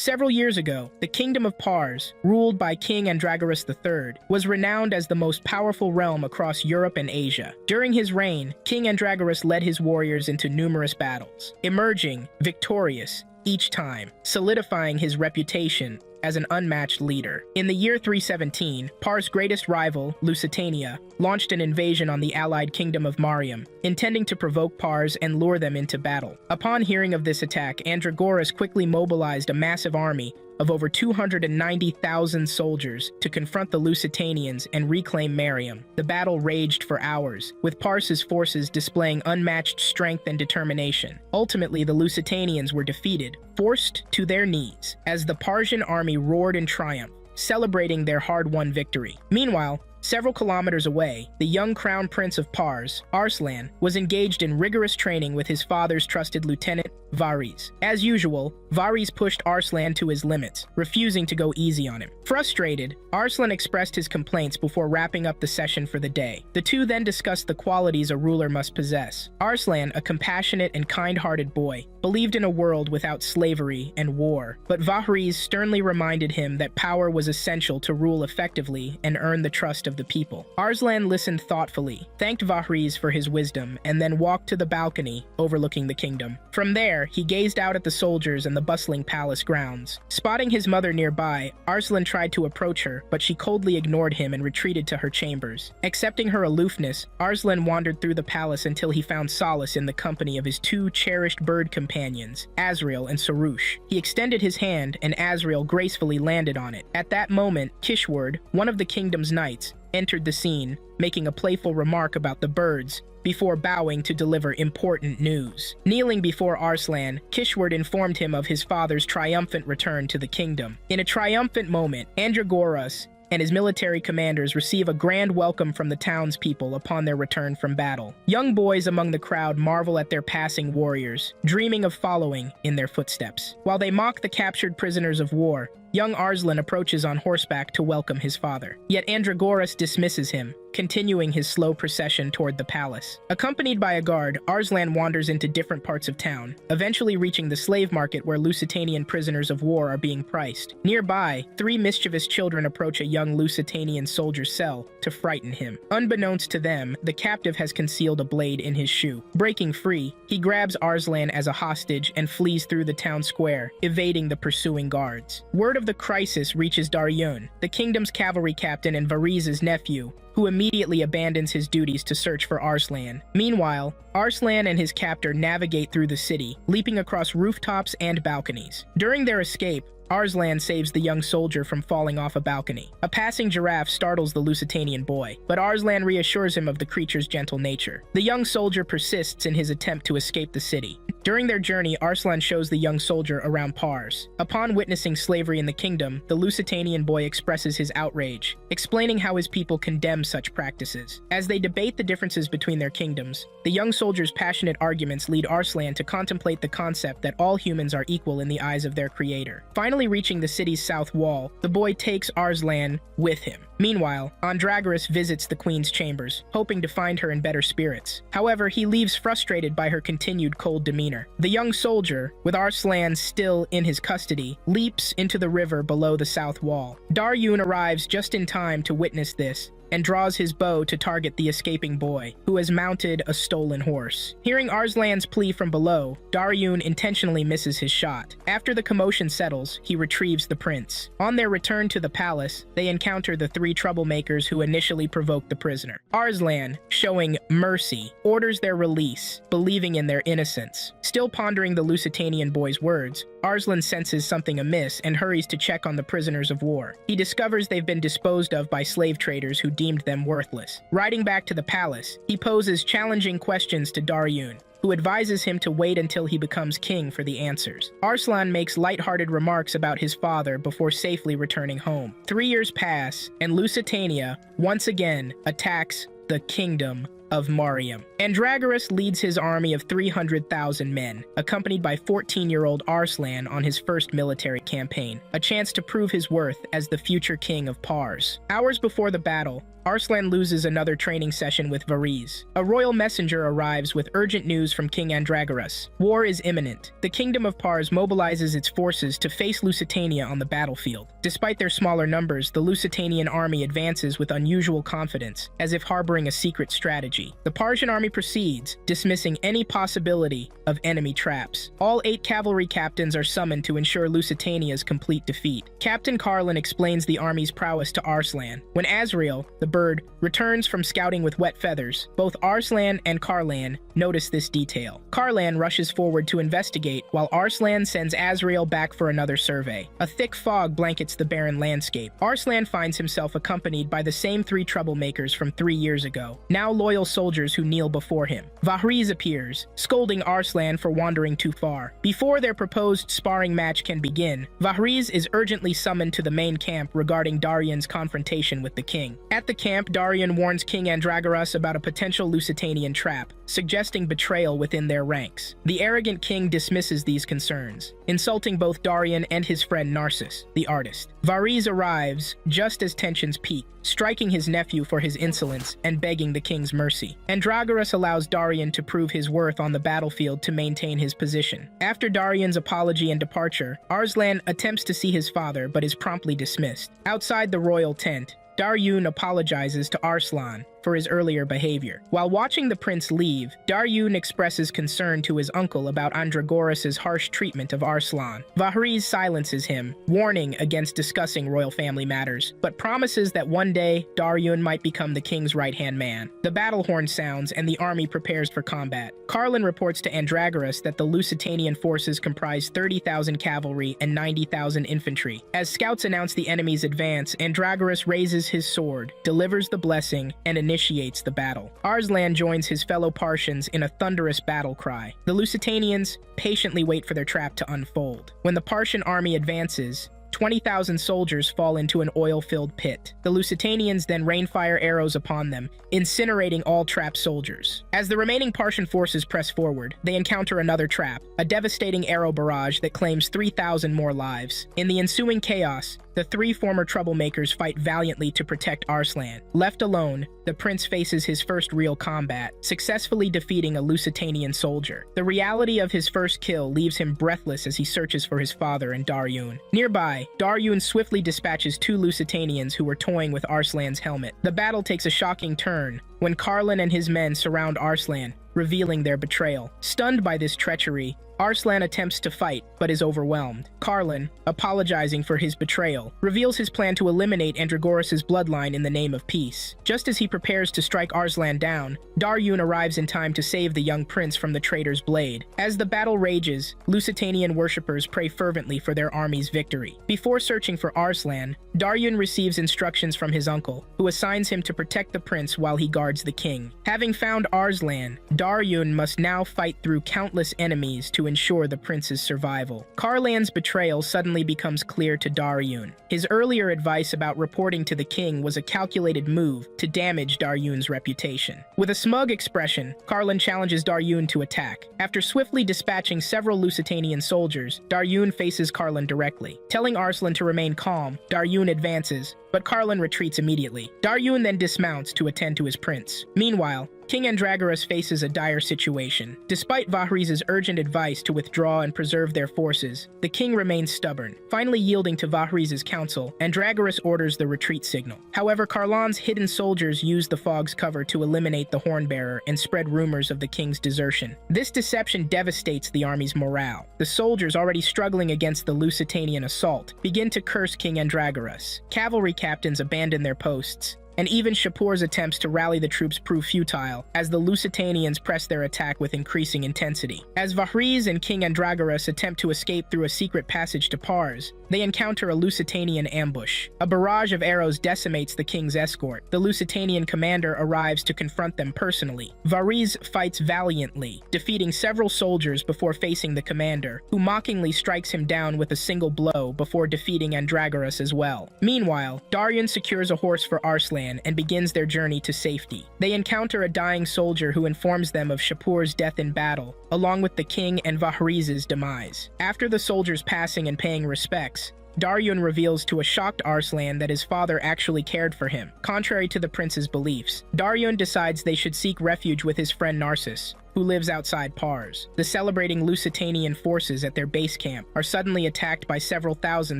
Several years ago, the kingdom of Pars, ruled by King Andragoras III, was renowned as the most powerful realm across Europe and Asia. During his reign, King Andragoras led his warriors into numerous battles, emerging victorious each time, solidifying his reputation as an unmatched leader. In the year 317, Pars' greatest rival, Lusitania, launched an invasion on the allied kingdom of Marium, intending to provoke Pars and lure them into battle. Upon hearing of this attack, Andragoras quickly mobilized a massive army of over 290,000 soldiers to confront the Lusitanians and reclaim Marium. The battle raged for hours, with Pars' forces displaying unmatched strength and determination. Ultimately, the Lusitanians were defeated, forced to their knees, as the Parsian army roared in triumph, celebrating their hard-won victory. Meanwhile, several kilometers away, the young crown prince of Pars, Arslan, was engaged in rigorous training with his father's trusted lieutenant, Varys. As usual, Varys pushed Arslan to his limits, refusing to go easy on him. Frustrated, Arslan expressed his complaints before wrapping up the session for the day. The two then discussed the qualities a ruler must possess. Arslan, a compassionate and kind-hearted boy, believed in a world without slavery and war, but Varys sternly reminded him that power was essential to rule effectively and earn the trust of the people. Arslan listened thoughtfully, thanked Varys for his wisdom, and then walked to the balcony overlooking the kingdom. From there, he gazed out at the soldiers and the bustling palace grounds. Spotting his mother nearby, Arslan tried to approach her, but she coldly ignored him and retreated to her chambers. Accepting her aloofness, Arslan wandered through the palace until he found solace in the company of his two cherished bird companions, Azriel and Sarush. He extended his hand, and Azriel gracefully landed on it. At that moment, Kishward, one of the kingdom's knights, entered the scene, making a playful remark about the birds, before bowing to deliver important news. Kneeling before Arslan, Kishward informed him of his father's triumphant return to the kingdom. In a triumphant moment, Andragoras and his military commanders receive a grand welcome from the townspeople upon their return from battle. Young boys among the crowd marvel at their passing warriors, dreaming of following in their footsteps. While they mock the captured prisoners of war, young Arslan approaches on horseback to welcome his father. Yet Andragoras dismisses him, continuing his slow procession toward the palace. Accompanied by a guard, Arslan wanders into different parts of town, eventually reaching the slave market where Lusitanian prisoners of war are being priced. Nearby, three mischievous children approach a young Lusitanian soldier's cell to frighten him. Unbeknownst to them, the captive has concealed a blade in his shoe. Breaking free, he grabs Arslan as a hostage and flees through the town square, evading the pursuing guards. Word of the crisis reaches Ryo, the kingdom's cavalry captain and Varys' nephew, who immediately abandons his duties to search for Arslan. Meanwhile, Arslan and his captor navigate through the city, leaping across rooftops and balconies. During their escape, Arslan saves the young soldier from falling off a balcony. A passing giraffe startles the Lusitanian boy, but Arslan reassures him of the creature's gentle nature. The young soldier persists in his attempt to escape the city. During their journey, Arslan shows the young soldier around Pars. Upon witnessing slavery in the kingdom, the Lusitanian boy expresses his outrage, explaining how his people condemn such practices. As they debate the differences between their kingdoms, the young soldier's passionate arguments lead Arslan to contemplate the concept that all humans are equal in the eyes of their creator. Finally reaching the city's south wall, the boy takes Arslan with him. Meanwhile, Andragoras visits the queen's chambers, hoping to find her in better spirits. However, he leaves frustrated by her continued cold demeanor. The young soldier, with Arslan still in his custody, leaps into the river below the south wall. Daryun arrives just in time to witness this, and draws his bow to target the escaping boy, who has mounted a stolen horse. Hearing Arslan's plea from below, Daryun intentionally misses his shot. After the commotion settles, he retrieves the prince. On their return to the palace, they encounter the three troublemakers who initially provoked the prisoner. Arslan, showing mercy, orders their release, believing in their innocence. Still pondering the Lusitanian boy's words, Arslan senses something amiss and hurries to check on the prisoners of war. He discovers they've been disposed of by slave traders who deemed them worthless. Riding back to the palace, he poses challenging questions to Daryun, who advises him to wait until he becomes king for the answers. Arslan makes lighthearted remarks about his father before safely returning home. 3 years pass, and Lusitania once again attacks the kingdom of Mariam. Andragoras leads his army of 300,000 men, accompanied by 14-year-old Arslan on his first military campaign, a chance to prove his worth as the future king of Pars. Hours before the battle, Arslan loses another training session with Variz. A royal messenger arrives with urgent news from King Andragoras. War is imminent. The Kingdom of Pars mobilizes its forces to face Lusitania on the battlefield. Despite their smaller numbers, the Lusitanian army advances with unusual confidence, as if harboring a secret strategy. The Parsian army proceeds, dismissing any possibility of enemy traps. All 8 cavalry captains are summoned to ensure Lusitania's complete defeat. Captain Carlin explains the army's prowess to Arslan. When Azrael, the bird, returns from scouting with wet feathers, both Arslan and Carlan notice this detail. Carlan rushes forward to investigate, while Arslan sends Azrael back for another survey. A thick fog blankets the barren landscape. Arslan finds himself accompanied by the same 3 troublemakers from 3 years ago, now loyal soldiers who kneel before him. Vahriz appears, scolding Arslan for wandering too far. Before their proposed sparring match can begin, Vahriz is urgently summoned to the main camp regarding Darian's confrontation with the king. At the camp, Darian warns King Andragoras about a potential Lusitanian trap, suggesting betrayal within their ranks. The arrogant king dismisses these concerns, insulting both Darian and his friend Narcissus, the artist. Variz arrives just as tensions peak, striking his nephew for his insolence and begging the king's mercy. Andragoras allows Darian to prove his worth on the battlefield to maintain his position. After Darian's apology and departure, Arslan attempts to see his father but is promptly dismissed. Outside the royal tent, Daryun apologizes to Arslan for his earlier behavior. While watching the prince leave, Daryun expresses concern to his uncle about Andragoras's harsh treatment of Arslan. Vahriz silences him, warning against discussing royal family matters, but promises that one day Daryun might become the king's right-hand man. The battle horn sounds and the army prepares for combat. Carlin reports to Andragoras that the Lusitanian forces comprise 30,000 cavalry and 90,000 infantry. As scouts announce the enemy's advance, Andragoras raises his sword, delivers the blessing, and initiates the battle. Arslan joins his fellow Parsians in a thunderous battle cry. The Lusitanians patiently wait for their trap to unfold. When the Parsian army advances, 20,000 soldiers fall into an oil-filled pit. The Lusitanians then rain fire arrows upon them, incinerating all trapped soldiers. As the remaining Parsian forces press forward, they encounter another trap, a devastating arrow barrage that claims 3,000 more lives. In the ensuing chaos, the 3 former troublemakers fight valiantly to protect Arslan. Left alone, the prince faces his first real combat, successfully defeating a Lusitanian soldier. The reality of his first kill leaves him breathless as he searches for his father and Daryun. Nearby, Daryun swiftly dispatches 2 Lusitanians who were toying with Arslan's helmet. The battle takes a shocking turn when Carlin and his men surround Arslan, revealing their betrayal. Stunned by this treachery, Arslan attempts to fight, but is overwhelmed. Carlin, apologizing for his betrayal, reveals his plan to eliminate Andragoras's bloodline in the name of peace. Just as he prepares to strike Arslan down, Daryun arrives in time to save the young prince from the traitor's blade. As the battle rages, Lusitanian worshippers pray fervently for their army's victory. Before searching for Arslan, Daryun receives instructions from his uncle, who assigns him to protect the prince while he guards the king. Having found Arslan, Daryun must now fight through countless enemies to ensure the prince's survival. Carlan's betrayal suddenly becomes clear to Daryun. His earlier advice about reporting to the king was a calculated move to damage Daryun's reputation. With a smug expression, Carlin challenges Daryun to attack. After swiftly dispatching several Lusitanian soldiers, Daryun faces Carlin directly. Telling Arslan to remain calm, Daryun advances, but Carlin retreats immediately. Daryun then dismounts to attend to his prince. Meanwhile, King Andragoras faces a dire situation. Despite Vahriz's urgent advice to withdraw and preserve their forces, the king remains stubborn. Finally yielding to Vahriz's counsel, Andragoras orders the retreat signal. However, Carlan's hidden soldiers use the fog's cover to eliminate the hornbearer and spread rumors of the king's desertion. This deception devastates the army's morale. The soldiers, already struggling against the Lusitanian assault, begin to curse King Andragoras. Cavalry captains abandon their posts, and even Shapur's attempts to rally the troops prove futile as the Lusitanians press their attack with increasing intensity. As Vahriz and King Andragoras attempt to escape through a secret passage to Pars, they encounter a Lusitanian ambush. A barrage of arrows decimates the king's escort. The Lusitanian commander arrives to confront them personally. Vahriz fights valiantly, defeating several soldiers before facing the commander, who mockingly strikes him down with a single blow before defeating Andragoras as well. Meanwhile, Daryun secures a horse for Arslan Arslan and begins their journey to safety. They encounter a dying soldier who informs them of Shapur's death in battle, along with the king and Vahriz's demise. After the soldier's passing and paying respects, Daryun reveals to a shocked Arslan that his father actually cared for him, contrary to the prince's beliefs. Daryun decides they should seek refuge with his friend Narcissus, who lives outside Pars. The celebrating Lusitanian forces at their base camp are suddenly attacked by several thousand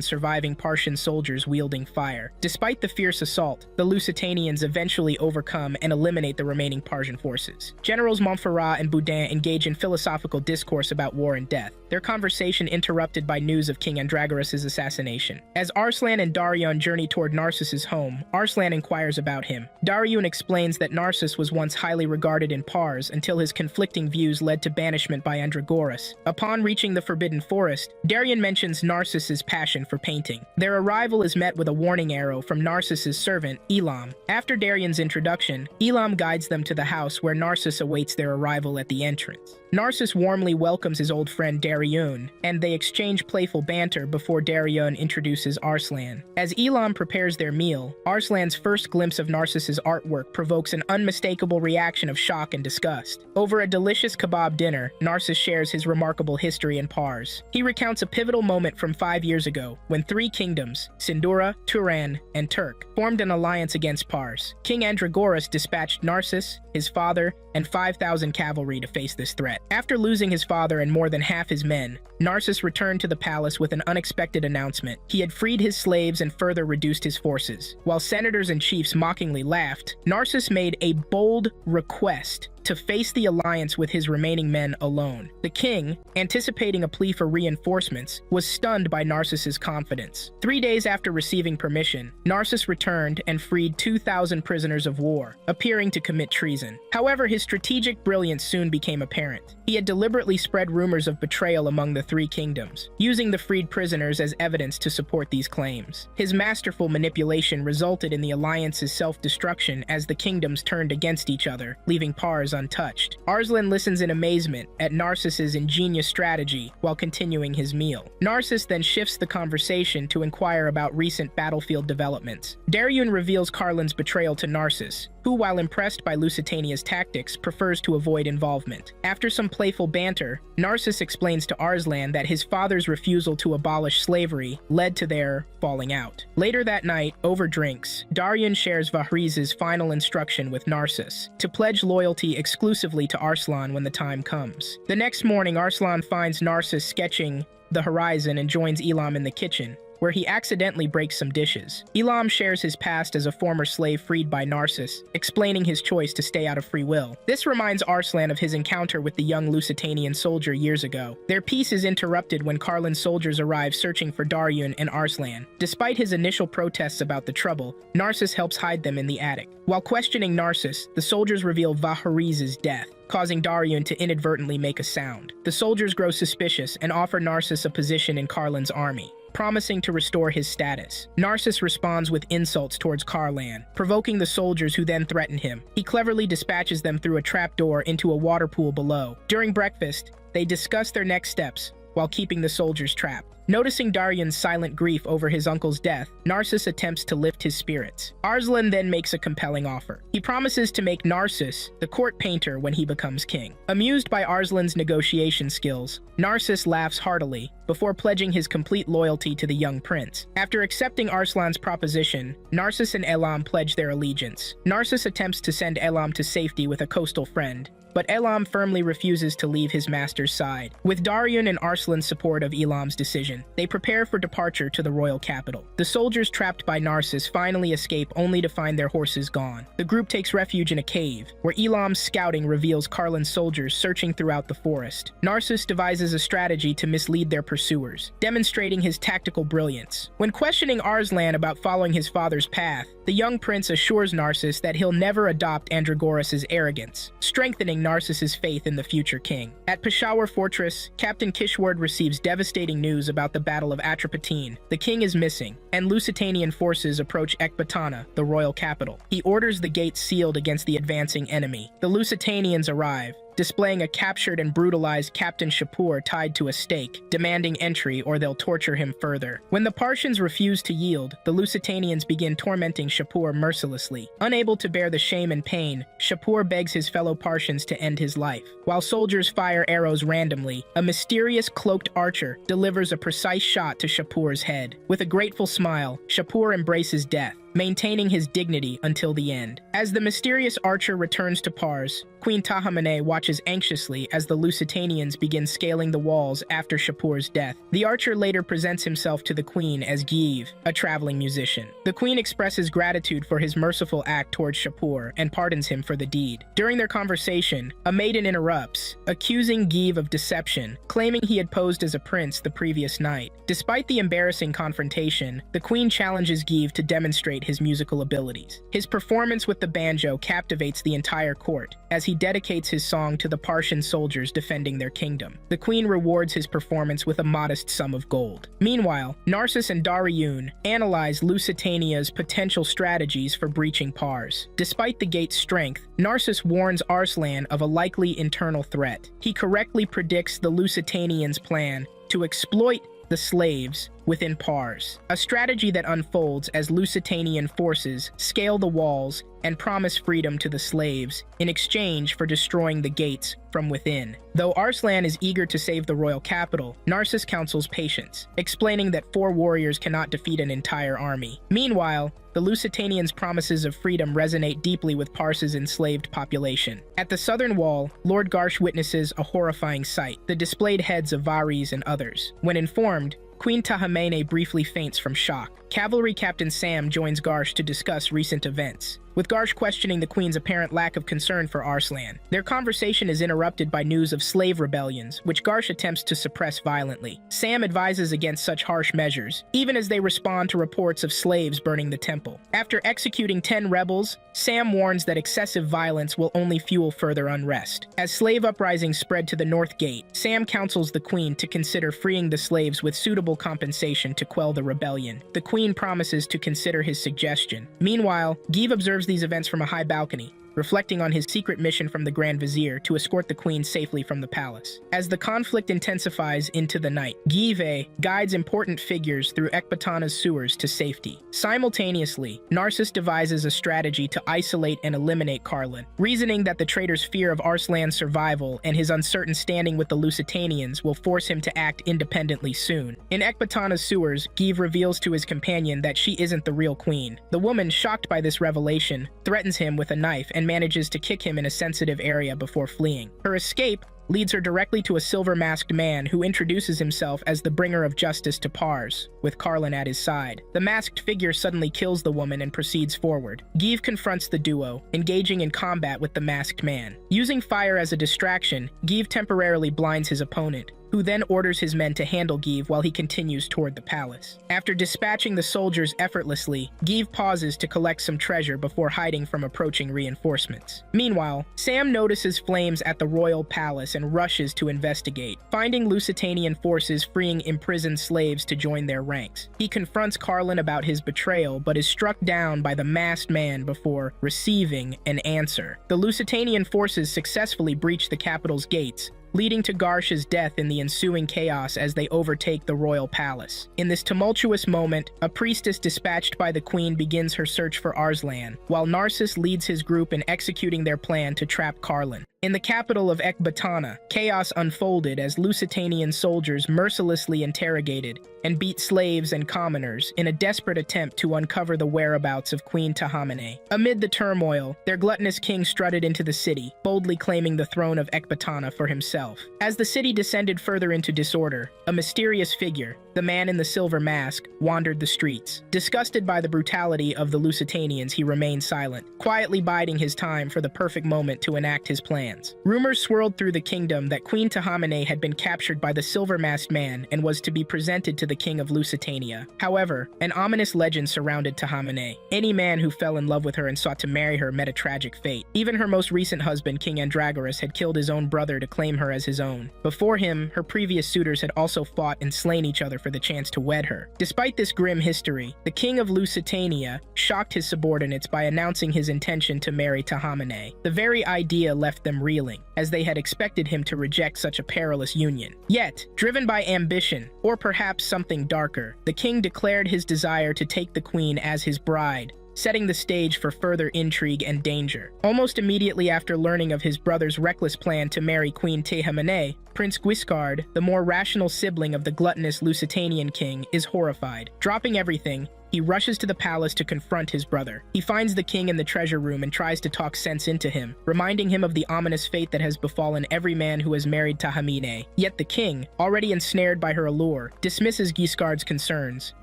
surviving Partian soldiers wielding fire. Despite the fierce assault, the Lusitanians eventually overcome and eliminate the remaining Parsian forces. Generals Montferrat and Boudin engage in philosophical discourse about war and death, their conversation interrupted by news of King Andragoras' assassination. As Arslan and Daryun journey toward Narcissus' home, Arslan inquires about him. Daryun explains that Narcissus was once highly regarded in Pars until his conflicting views led to banishment by Andragoras. Upon reaching the Forbidden Forest, Daryun mentions Narcissus' passion for painting. Their arrival is met with a warning arrow from Narcissus' servant, Elam. After Daryun's introduction, Elam guides them to the house where Narcissus awaits their arrival at the entrance. Narcissus warmly welcomes his old friend Daryun, and they exchange playful banter before Daryun introduces Arslan. As Elam prepares their meal, Arslan's first glimpse of Narcissus' artwork provokes an unmistakable reaction of shock and disgust. Over a delicious kebab dinner, Narcissus shares his remarkable history in Pars. He recounts a pivotal moment from 5 years ago, when 3 kingdoms, Sindura, Turan, and Turk, formed an alliance against Pars. King Andragoras dispatched Narcissus, his father, and 5,000 cavalry to face this threat. After losing his father and more than half his men, Narcissus returned to the palace with an unexpected announcement. He had freed his slaves and further reduced his forces. While senators and chiefs mockingly laughed, Narcissus made a bold request to face the alliance with his remaining men alone. The king, anticipating a plea for reinforcements, was stunned by Narcissus' confidence. 3 days after receiving permission, Narcissus returned and freed 2,000 prisoners of war, appearing to commit treason. However, his strategic brilliance soon became apparent. He had deliberately spread rumors of betrayal among the 3 kingdoms, using the freed prisoners as evidence to support these claims. His masterful manipulation resulted in the alliance's self-destruction as the kingdoms turned against each other, leaving Pars untouched. Arslan listens in amazement at Narcissus' ingenious strategy while continuing his meal. Narcissus then shifts the conversation to inquire about recent battlefield developments. Daryun reveals Carlin's betrayal to Narcissus, who, while impressed by Lusitania's tactics, prefers to avoid involvement. After some playful banter, Narcissus explains to Arslan that his father's refusal to abolish slavery led to their falling out. Later that night, over drinks, Daryun shares Vahriz's final instruction with Narcissus to pledge loyalty exclusively to Arslan when the time comes. The next morning, Arslan finds Narcissus sketching the horizon and joins Elam in the kitchen, where he accidentally breaks some dishes. Elam shares his past as a former slave freed by Narcissus, explaining his choice to stay out of free will. This reminds Arslan of his encounter with the young Lusitanian soldier years ago. Their peace is interrupted when Carlin's soldiers arrive searching for Daryun and Arslan. Despite his initial protests about the trouble, Narcissus helps hide them in the attic. While questioning Narcissus, the soldiers reveal Vahriz's death, causing Daryun to inadvertently make a sound. The soldiers grow suspicious and offer Narcissus a position in Carlin's army, promising to restore his status. Narcissus responds with insults towards Carlan, provoking the soldiers who then threaten him. He cleverly dispatches them through a trapdoor into a water pool below. During breakfast, they discuss their next steps while keeping the soldiers trapped. Noticing Daryun's silent grief over his uncle's death, Narcissus attempts to lift his spirits. Arslan then makes a compelling offer. He promises to make Narcissus the court painter when he becomes king. Amused by Arslan's negotiation skills, Narcissus laughs heartily before pledging his complete loyalty to the young prince. After accepting Arslan's proposition, Narcissus and Elam pledge their allegiance. Narcissus attempts to send Elam to safety with a coastal friend, but Elam firmly refuses to leave his master's side. With Daryun and Arslan's support of Elam's decision, they prepare for departure to the royal capital. The soldiers trapped by Narcissus finally escape only to find their horses gone. The group takes refuge in a cave, where Elam's scouting reveals Carlin's soldiers searching throughout the forest. Narcissus devises a strategy to mislead their pursuers, demonstrating his tactical brilliance. When questioning Arslan about following his father's path, the young prince assures Narcissus that he'll never adopt Andragoras' arrogance, strengthening Narcissus' faith in the future king. At Peshawar Fortress, Captain Kishward receives devastating news about the Battle of Atropatene. The king is missing, and Lusitanian forces approach Ekbatana, the royal capital. He orders the gates sealed against the advancing enemy. The Lusitanians arrive, displaying a captured and brutalized Captain Shapur tied to a stake, demanding entry or they'll torture him further. When the Parsians refuse to yield, the Lusitanians begin tormenting Shapur mercilessly. Unable to bear the shame and pain, Shapur begs his fellow Parsians to end his life. While soldiers fire arrows randomly, a mysterious cloaked archer delivers a precise shot to Shapur's head. With a grateful smile, Shapur embraces death, maintaining his dignity until the end. As the mysterious archer returns to Pars, Queen Tahamane watches anxiously as the Lusitanians begin scaling the walls after Shapur's death. The archer later presents himself to the queen as Give, a traveling musician. The queen expresses gratitude for his merciful act towards Shapur and pardons him for the deed. During their conversation, a maiden interrupts, accusing Give of deception, claiming he had posed as a prince the previous night. Despite the embarrassing confrontation, the queen challenges Give to demonstrate his musical abilities. His performance with the banjo captivates the entire court, as he dedicates his song to the Partian soldiers defending their kingdom. The queen rewards his performance with a modest sum of gold. Meanwhile, Narcissus and Daryun analyze Lusitania's potential strategies for breaching Pars. Despite the gate's strength, Narcissus warns Arslan of a likely internal threat. He correctly predicts the Lusitanians' plan to exploit the slaves within Pars, a strategy that unfolds as Lusitanian forces scale the walls and promise freedom to the slaves in exchange for destroying the gates from within. Though Arslan is eager to save the royal capital, Narcissus counsels patience, explaining that 4 warriors cannot defeat an entire army. Meanwhile, the Lusitanians' promises of freedom resonate deeply with Pars's enslaved population. At the southern wall, Lord Garsh witnesses a horrifying sight, the displayed heads of Varis and others. When informed, Queen Tahamane briefly faints from shock. Cavalry Captain Sam joins Garsh to discuss recent events, with Garsh questioning the Queen's apparent lack of concern for Arslan. Their conversation is interrupted by news of slave rebellions, which Garsh attempts to suppress violently. Sam advises against such harsh measures, even as they respond to reports of slaves burning the temple. After executing 10 rebels, Sam warns that excessive violence will only fuel further unrest. As slave uprisings spread to the North Gate, Sam counsels the Queen to consider freeing the slaves with suitable compensation to quell the rebellion. The Queen promises to consider his suggestion. Meanwhile, Give observes these events from a high balcony, reflecting on his secret mission from the Grand Vizier to escort the queen safely from the palace. As the conflict intensifies into the night, Give guides important figures through Ecbatana's sewers to safety. Simultaneously, Narcissus devises a strategy to isolate and eliminate Carlin, reasoning that the traitor's fear of Arslan's survival and his uncertain standing with the Lusitanians will force him to act independently soon. In Ecbatana's sewers, Give reveals to his companion that she isn't the real queen. The woman, shocked by this revelation, threatens him with a knife and manages to kick him in a sensitive area before fleeing. Her escape leads her directly to a silver-masked man who introduces himself as the bringer of justice to Pars, with Carlin at his side. The masked figure suddenly kills the woman and proceeds forward. Give confronts the duo, engaging in combat with the masked man. Using fire as a distraction, Give temporarily blinds his opponent, who then orders his men to handle Give while he continues toward the palace. After dispatching the soldiers effortlessly, Give pauses to collect some treasure before hiding from approaching reinforcements. Meanwhile, Sam notices flames at the royal palace and rushes to investigate, finding Lusitanian forces freeing imprisoned slaves to join their ranks. He confronts Carlin about his betrayal, but is struck down by the masked man before receiving an answer. The Lusitanian forces successfully breach the capital's gates, leading to Garsh's death in the ensuing chaos as they overtake the royal palace. In this tumultuous moment, a priestess dispatched by the queen begins her search for Arslan, while Narcissus leads his group in executing their plan to trap Carlin. In the capital of Ecbatana, chaos unfolded as Lusitanian soldiers mercilessly interrogated and beat slaves and commoners in a desperate attempt to uncover the whereabouts of Queen Tahamane. Amid the turmoil, their gluttonous king strutted into the city, boldly claiming the throne of Ecbatana for himself. As the city descended further into disorder, a mysterious figure, the man in the silver mask, wandered the streets. Disgusted by the brutality of the Lusitanians, he remained silent, quietly biding his time for the perfect moment to enact his plan. Rumors swirled through the kingdom that Queen Tahamane had been captured by the silver-masked man and was to be presented to the king of Lusitania. However, an ominous legend surrounded Tahamane. Any man who fell in love with her and sought to marry her met a tragic fate. Even her most recent husband, King Andragoras, had killed his own brother to claim her as his own. Before him, her previous suitors had also fought and slain each other for the chance to wed her. Despite this grim history, the king of Lusitania shocked his subordinates by announcing his intention to marry Tahamane. The very idea left them reeling, as they had expected him to reject such a perilous union. Yet, driven by ambition, or perhaps something darker, the king declared his desire to take the queen as his bride, setting the stage for further intrigue and danger. Almost immediately after learning of his brother's reckless plan to marry Queen Tahamane, Prince Guiscard, the more rational sibling of the gluttonous Lusitanian king, is horrified. Dropping everything, he rushes to the palace to confront his brother. He finds the king in the treasure room and tries to talk sense into him, reminding him of the ominous fate that has befallen every man who has married Tahamine. Yet the king, already ensnared by her allure, dismisses Guiscard's concerns,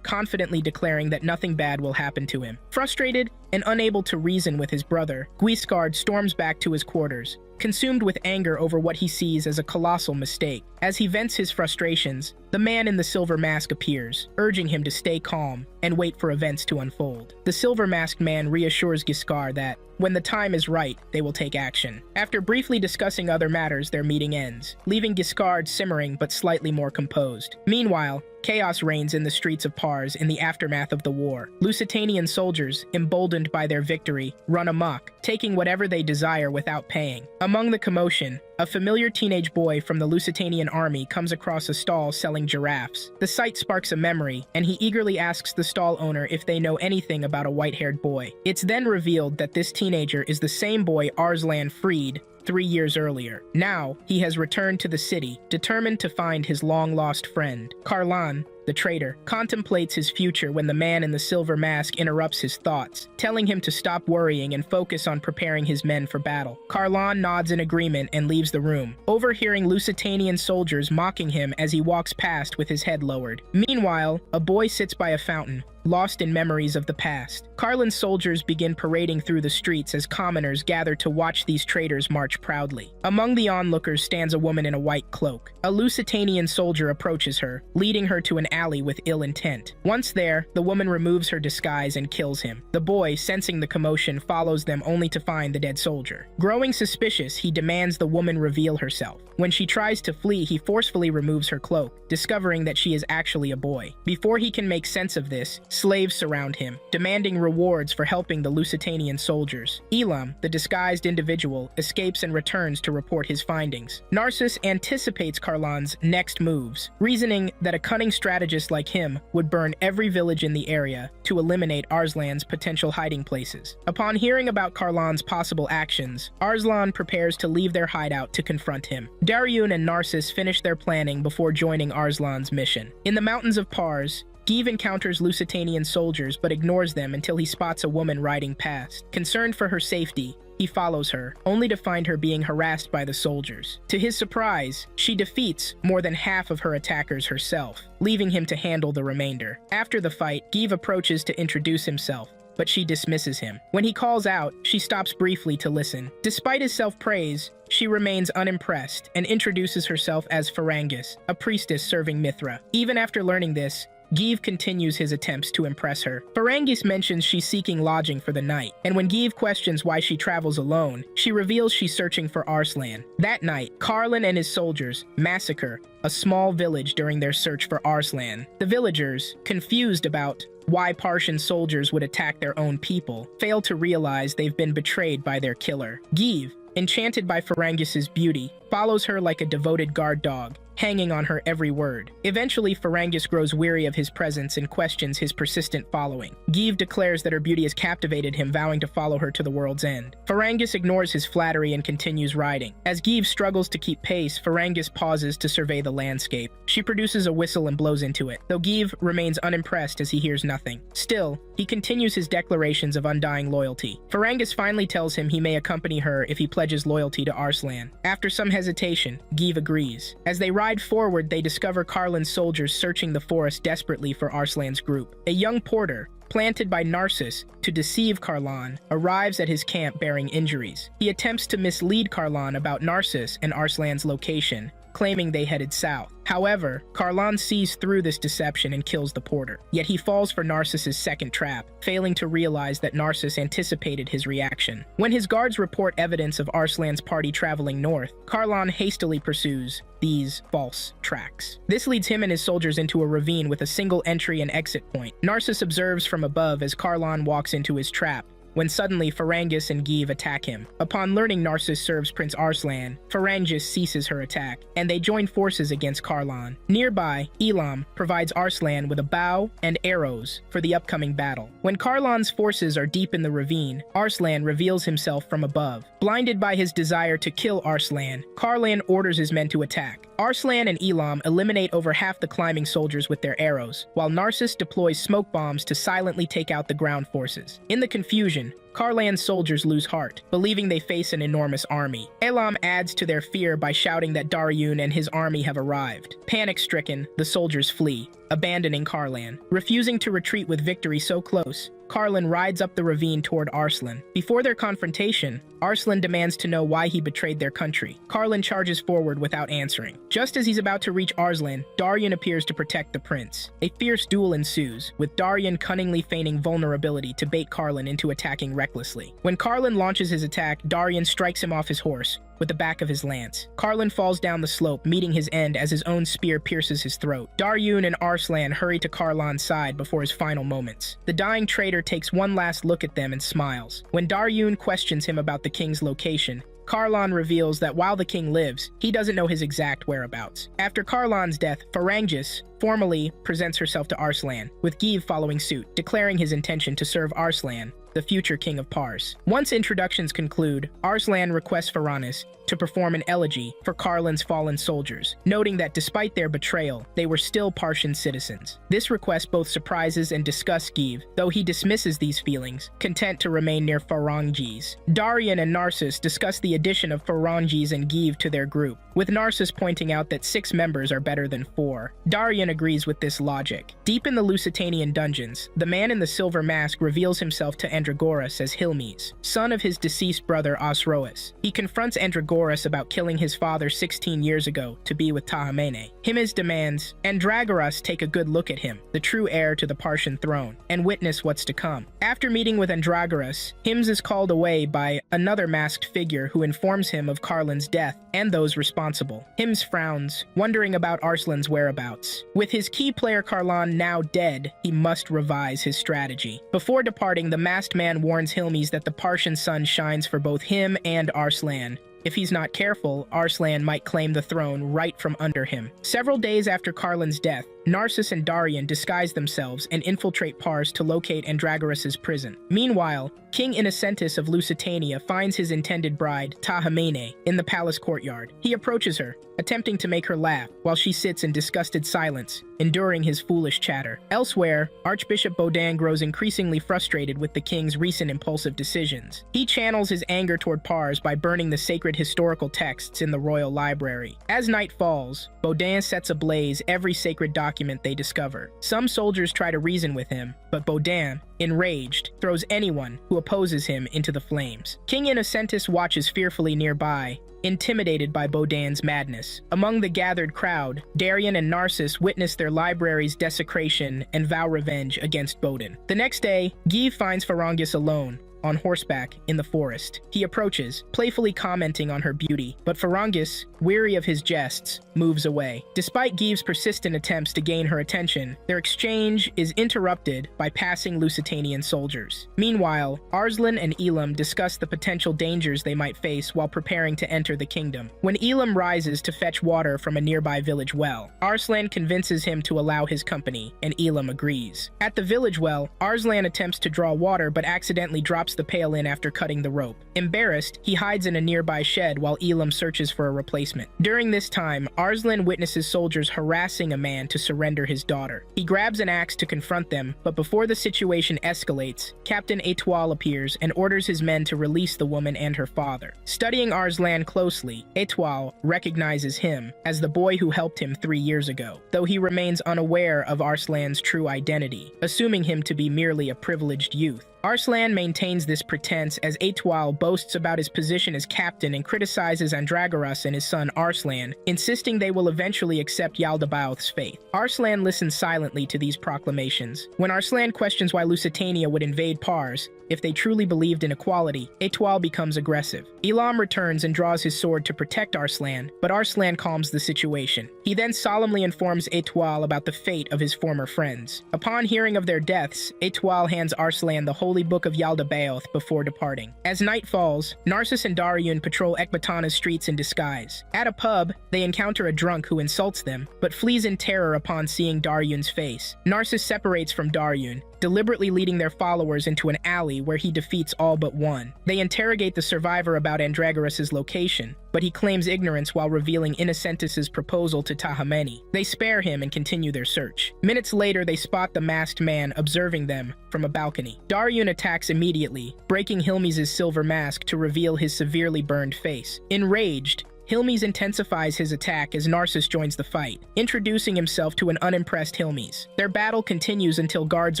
confidently declaring that nothing bad will happen to him. Frustrated and unable to reason with his brother, Guiscard storms back to his quarters, consumed with anger over what he sees as a colossal mistake. As he vents his frustrations, the man in the silver mask appears, urging him to stay calm and wait for events to unfold. The silver-masked man reassures Guiscard that, when the time is right, they will take action. After briefly discussing other matters, their meeting ends, leaving Guiscard simmering but slightly more composed. Meanwhile, chaos reigns in the streets of Pars in the aftermath of the war. Lusitanian soldiers, emboldened by their victory, run amok, taking whatever they desire without paying. Among the commotion, a familiar teenage boy from the Lusitanian army comes across a stall selling giraffes. The sight sparks a memory, and he eagerly asks the stall owner if they know anything about a white-haired boy. It's then revealed that this teenager is the same boy Arslan freed 3 years earlier. Now, he has returned to the city, determined to find his long-lost friend. Carlan, the traitor, contemplates his future when the man in the silver mask interrupts his thoughts, telling him to stop worrying and focus on preparing his men for battle. Carlan nods in agreement and leaves the room, overhearing Lusitanian soldiers mocking him as he walks past with his head lowered. Meanwhile, a boy sits by a fountain, lost in memories of the past. Carlin's soldiers begin parading through the streets as commoners gather to watch these traitors march proudly. Among the onlookers stands a woman in a white cloak. A Lusitanian soldier approaches her, leading her to an alley with ill intent. Once there, the woman removes her disguise and kills him. The boy, sensing the commotion, follows them only to find the dead soldier. Growing suspicious, he demands the woman reveal herself. When she tries to flee, he forcefully removes her cloak, discovering that she is actually a boy. Before he can make sense of this, slaves surround him, demanding rewards for helping the Lusitanian soldiers. Elam, the disguised individual, escapes and returns to report his findings. Narcissus anticipates Carlan's next moves, reasoning that a cunning strategist like him would burn every village in the area to eliminate Arslan's potential hiding places. Upon hearing about Carlan's possible actions, Arslan prepares to leave their hideout to confront him. Daryun and Narcissus finish their planning before joining Arslan's mission. In the mountains of Pars, Give encounters Lusitanian soldiers but ignores them until he spots a woman riding past. Concerned for her safety, he follows her, only to find her being harassed by the soldiers. To his surprise, she defeats more than half of her attackers herself, leaving him to handle the remainder. After the fight, Give approaches to introduce himself, but she dismisses him. When he calls out, she stops briefly to listen. Despite his self-praise, she remains unimpressed and introduces herself as Ferengis, a priestess serving Mithra. Even after learning this, Give continues his attempts to impress her. Ferengis mentions she's seeking lodging for the night, and when Give questions why she travels alone, she reveals she's searching for Arslan. That night, Carlin and his soldiers massacre a small village during their search for Arslan. The villagers, confused about why Partian soldiers would attack their own people, fail to realize they've been betrayed by their killer. Give, enchanted by Ferengis' beauty, follows her like a devoted guard dog, hanging on her every word. Eventually, Ferengis grows weary of his presence and questions his persistent following. Give declares that her beauty has captivated him, vowing to follow her to the world's end. Ferengis ignores his flattery and continues riding. As Give struggles to keep pace, Ferengis pauses to survey the landscape. She produces a whistle and blows into it, though Give remains unimpressed as he hears nothing. Still, he continues his declarations of undying loyalty. Ferengis finally tells him he may accompany her if he pledges loyalty to Arslan. After some hesitation, Give agrees. As they ride forward, they discover Carlin's soldiers searching the forest desperately for Arslan's group. A young porter, planted by Narcissus to deceive Carlan, arrives at his camp bearing injuries. He attempts to mislead Carlan about Narcissus and Arslan's location, claiming they headed south. However, Karlan sees through this deception and kills the porter. Yet he falls for Narcissus' second trap, failing to realize that Narcissus anticipated his reaction. When his guards report evidence of Arslan's party traveling north, Karlan hastily pursues these false tracks. This leads him and his soldiers into a ravine with a single entry and exit point. Narcissus observes from above as Karlan walks into his trap, when suddenly Pharangus and Give attack him. Upon learning Narcissus serves Prince Arslan, Pharangus ceases her attack, and they join forces against Karlan. Nearby, Elam provides Arslan with a bow and arrows for the upcoming battle. When Karlan's forces are deep in the ravine, Arslan reveals himself from above. Blinded by his desire to kill Arslan, Karlan orders his men to attack. Arslan and Elam eliminate over half the climbing soldiers with their arrows, while Narcissus deploys smoke bombs to silently take out the ground forces. In the confusion, Karlan's soldiers lose heart, believing they face an enormous army. Elam adds to their fear by shouting that Daryun and his army have arrived. Panic-stricken, the soldiers flee, abandoning Karlan. Refusing to retreat with victory so close, Karlan rides up the ravine toward Arslan. Before their confrontation, Arslan demands to know why he betrayed their country. Karlan charges forward without answering. Just as he's about to reach Arslan, Daryun appears to protect the prince. A fierce duel ensues, with Daryun cunningly feigning vulnerability to bait Karlan into attacking recklessly. When Karlan launches his attack, Daryun strikes him off his horse with the back of his lance. Karlan falls down the slope, meeting his end as his own spear pierces his throat. Daryun and Arslan hurry to Karlan's side before his final moments. The dying traitor takes one last look at them and smiles. When Daryun questions him about the king's location, Karlan reveals that while the king lives, he doesn't know his exact whereabouts. After Karlan's death, Pharangus formally presents herself to Arslan, with Give following suit, declaring his intention to serve Arslan, the future king of Pars. Once introductions conclude, Arslan requests Pharangus to perform an elegy for Karlan's fallen soldiers, noting that despite their betrayal, they were still Parsian citizens. This request both surprises and disgusts Give, though he dismisses these feelings, content to remain near Pharangus. Daryun and Narcissus discuss the addition of Pharangus and Give to their group, with Narcissus pointing out that 6 members are better than 4. Daryun agrees with this logic. Deep in the Lusitanian dungeons, the man in the silver mask reveals himself to Andragoras as Hilmes, son of his deceased brother Osroes. He confronts Andragoras about killing his father 16 years ago to be with Tahamene. Hilmes demands Andragoras take a good look at him, the true heir to the Parsian throne, and witness what's to come. After meeting with Andragoras, Hilmes is called away by another masked figure who informs him of Karlan's death and those responsible. Hilmes frowns, wondering about Arslan's whereabouts. With his key player Karlan now dead, he must revise his strategy. Before departing, the masked man warns Hilmes that the Parsian sun shines for both him and Arslan. If he's not careful, Arslan might claim the throne right from under him. Several days after Karlan's death, Narcissus and Daryun disguise themselves and infiltrate Pars to locate Andragoras' prison. Meanwhile, King Innocentus of Lusitania finds his intended bride, Tahamene, in the palace courtyard. He approaches her, attempting to make her laugh, while she sits in disgusted silence, enduring his foolish chatter. Elsewhere, Archbishop Baudin grows increasingly frustrated with the king's recent impulsive decisions. He channels his anger toward Pars by burning the sacred historical texts in the royal library. As night falls, Baudin sets ablaze every sacred document they discover. Some soldiers try to reason with him, but Baudin, enraged, throws anyone who opposes him into the flames. King Innocentus watches fearfully nearby, intimidated by Baudin's madness. Among the gathered crowd, Daryun and Narcissus witness their library's desecration and vow revenge against Baudin. The next day, Give finds Pharangus alone, on horseback in the forest. He approaches, playfully commenting on her beauty, but Pharangus, weary of his jests, moves away. Despite Give's persistent attempts to gain her attention, their exchange is interrupted by passing Lusitanian soldiers. Meanwhile, Arslan and Elam discuss the potential dangers they might face while preparing to enter the kingdom. When Elam rises to fetch water from a nearby village well, Arslan convinces him to allow his company, and Elam agrees. At the village well, Arslan attempts to draw water but accidentally drops the pail in after cutting the rope. Embarrassed, he hides in a nearby shed while Elam searches for a replacement. During this time, Arslan witnesses soldiers harassing a man to surrender his daughter. He grabs an axe to confront them, but before the situation escalates, Captain Etoile appears and orders his men to release the woman and her father. Studying Arslan closely, Etoile recognizes him as the boy who helped him 3 years ago, though he remains unaware of Arslan's true identity, assuming him to be merely a privileged youth. Arslan maintains this pretense as Etoile boasts about his position as captain and criticizes Andragoras and his son Arslan, insisting they will eventually accept Yaldabaoth's faith. Arslan listens silently to these proclamations. When Arslan questions why Lusitania would invade Pars, if they truly believed in equality, Etoile becomes aggressive. Elam returns and draws his sword to protect Arslan, but Arslan calms the situation. He then solemnly informs Etoile about the fate of his former friends. Upon hearing of their deaths, Etoile hands Arslan the holy book of Yaldabaoth before departing. As night falls, Narcissus and Daryun patrol Ecbatana's streets in disguise. At a pub, they encounter a drunk who insults them, but flees in terror upon seeing Daryun's face. Narcissus separates from Daryun, deliberately leading their followers into an alley where he defeats all but one. They interrogate the survivor about Andragoras' location, but he claims ignorance while revealing Innocentus's proposal to Tahameni. They spare him and continue their search. Minutes later, they spot the masked man observing them from a balcony. Daryun attacks immediately, breaking Hilmes' silver mask to reveal his severely burned face. Enraged, Hilmes intensifies his attack as Narcissus joins the fight, introducing himself to an unimpressed Hilmes. Their battle continues until guards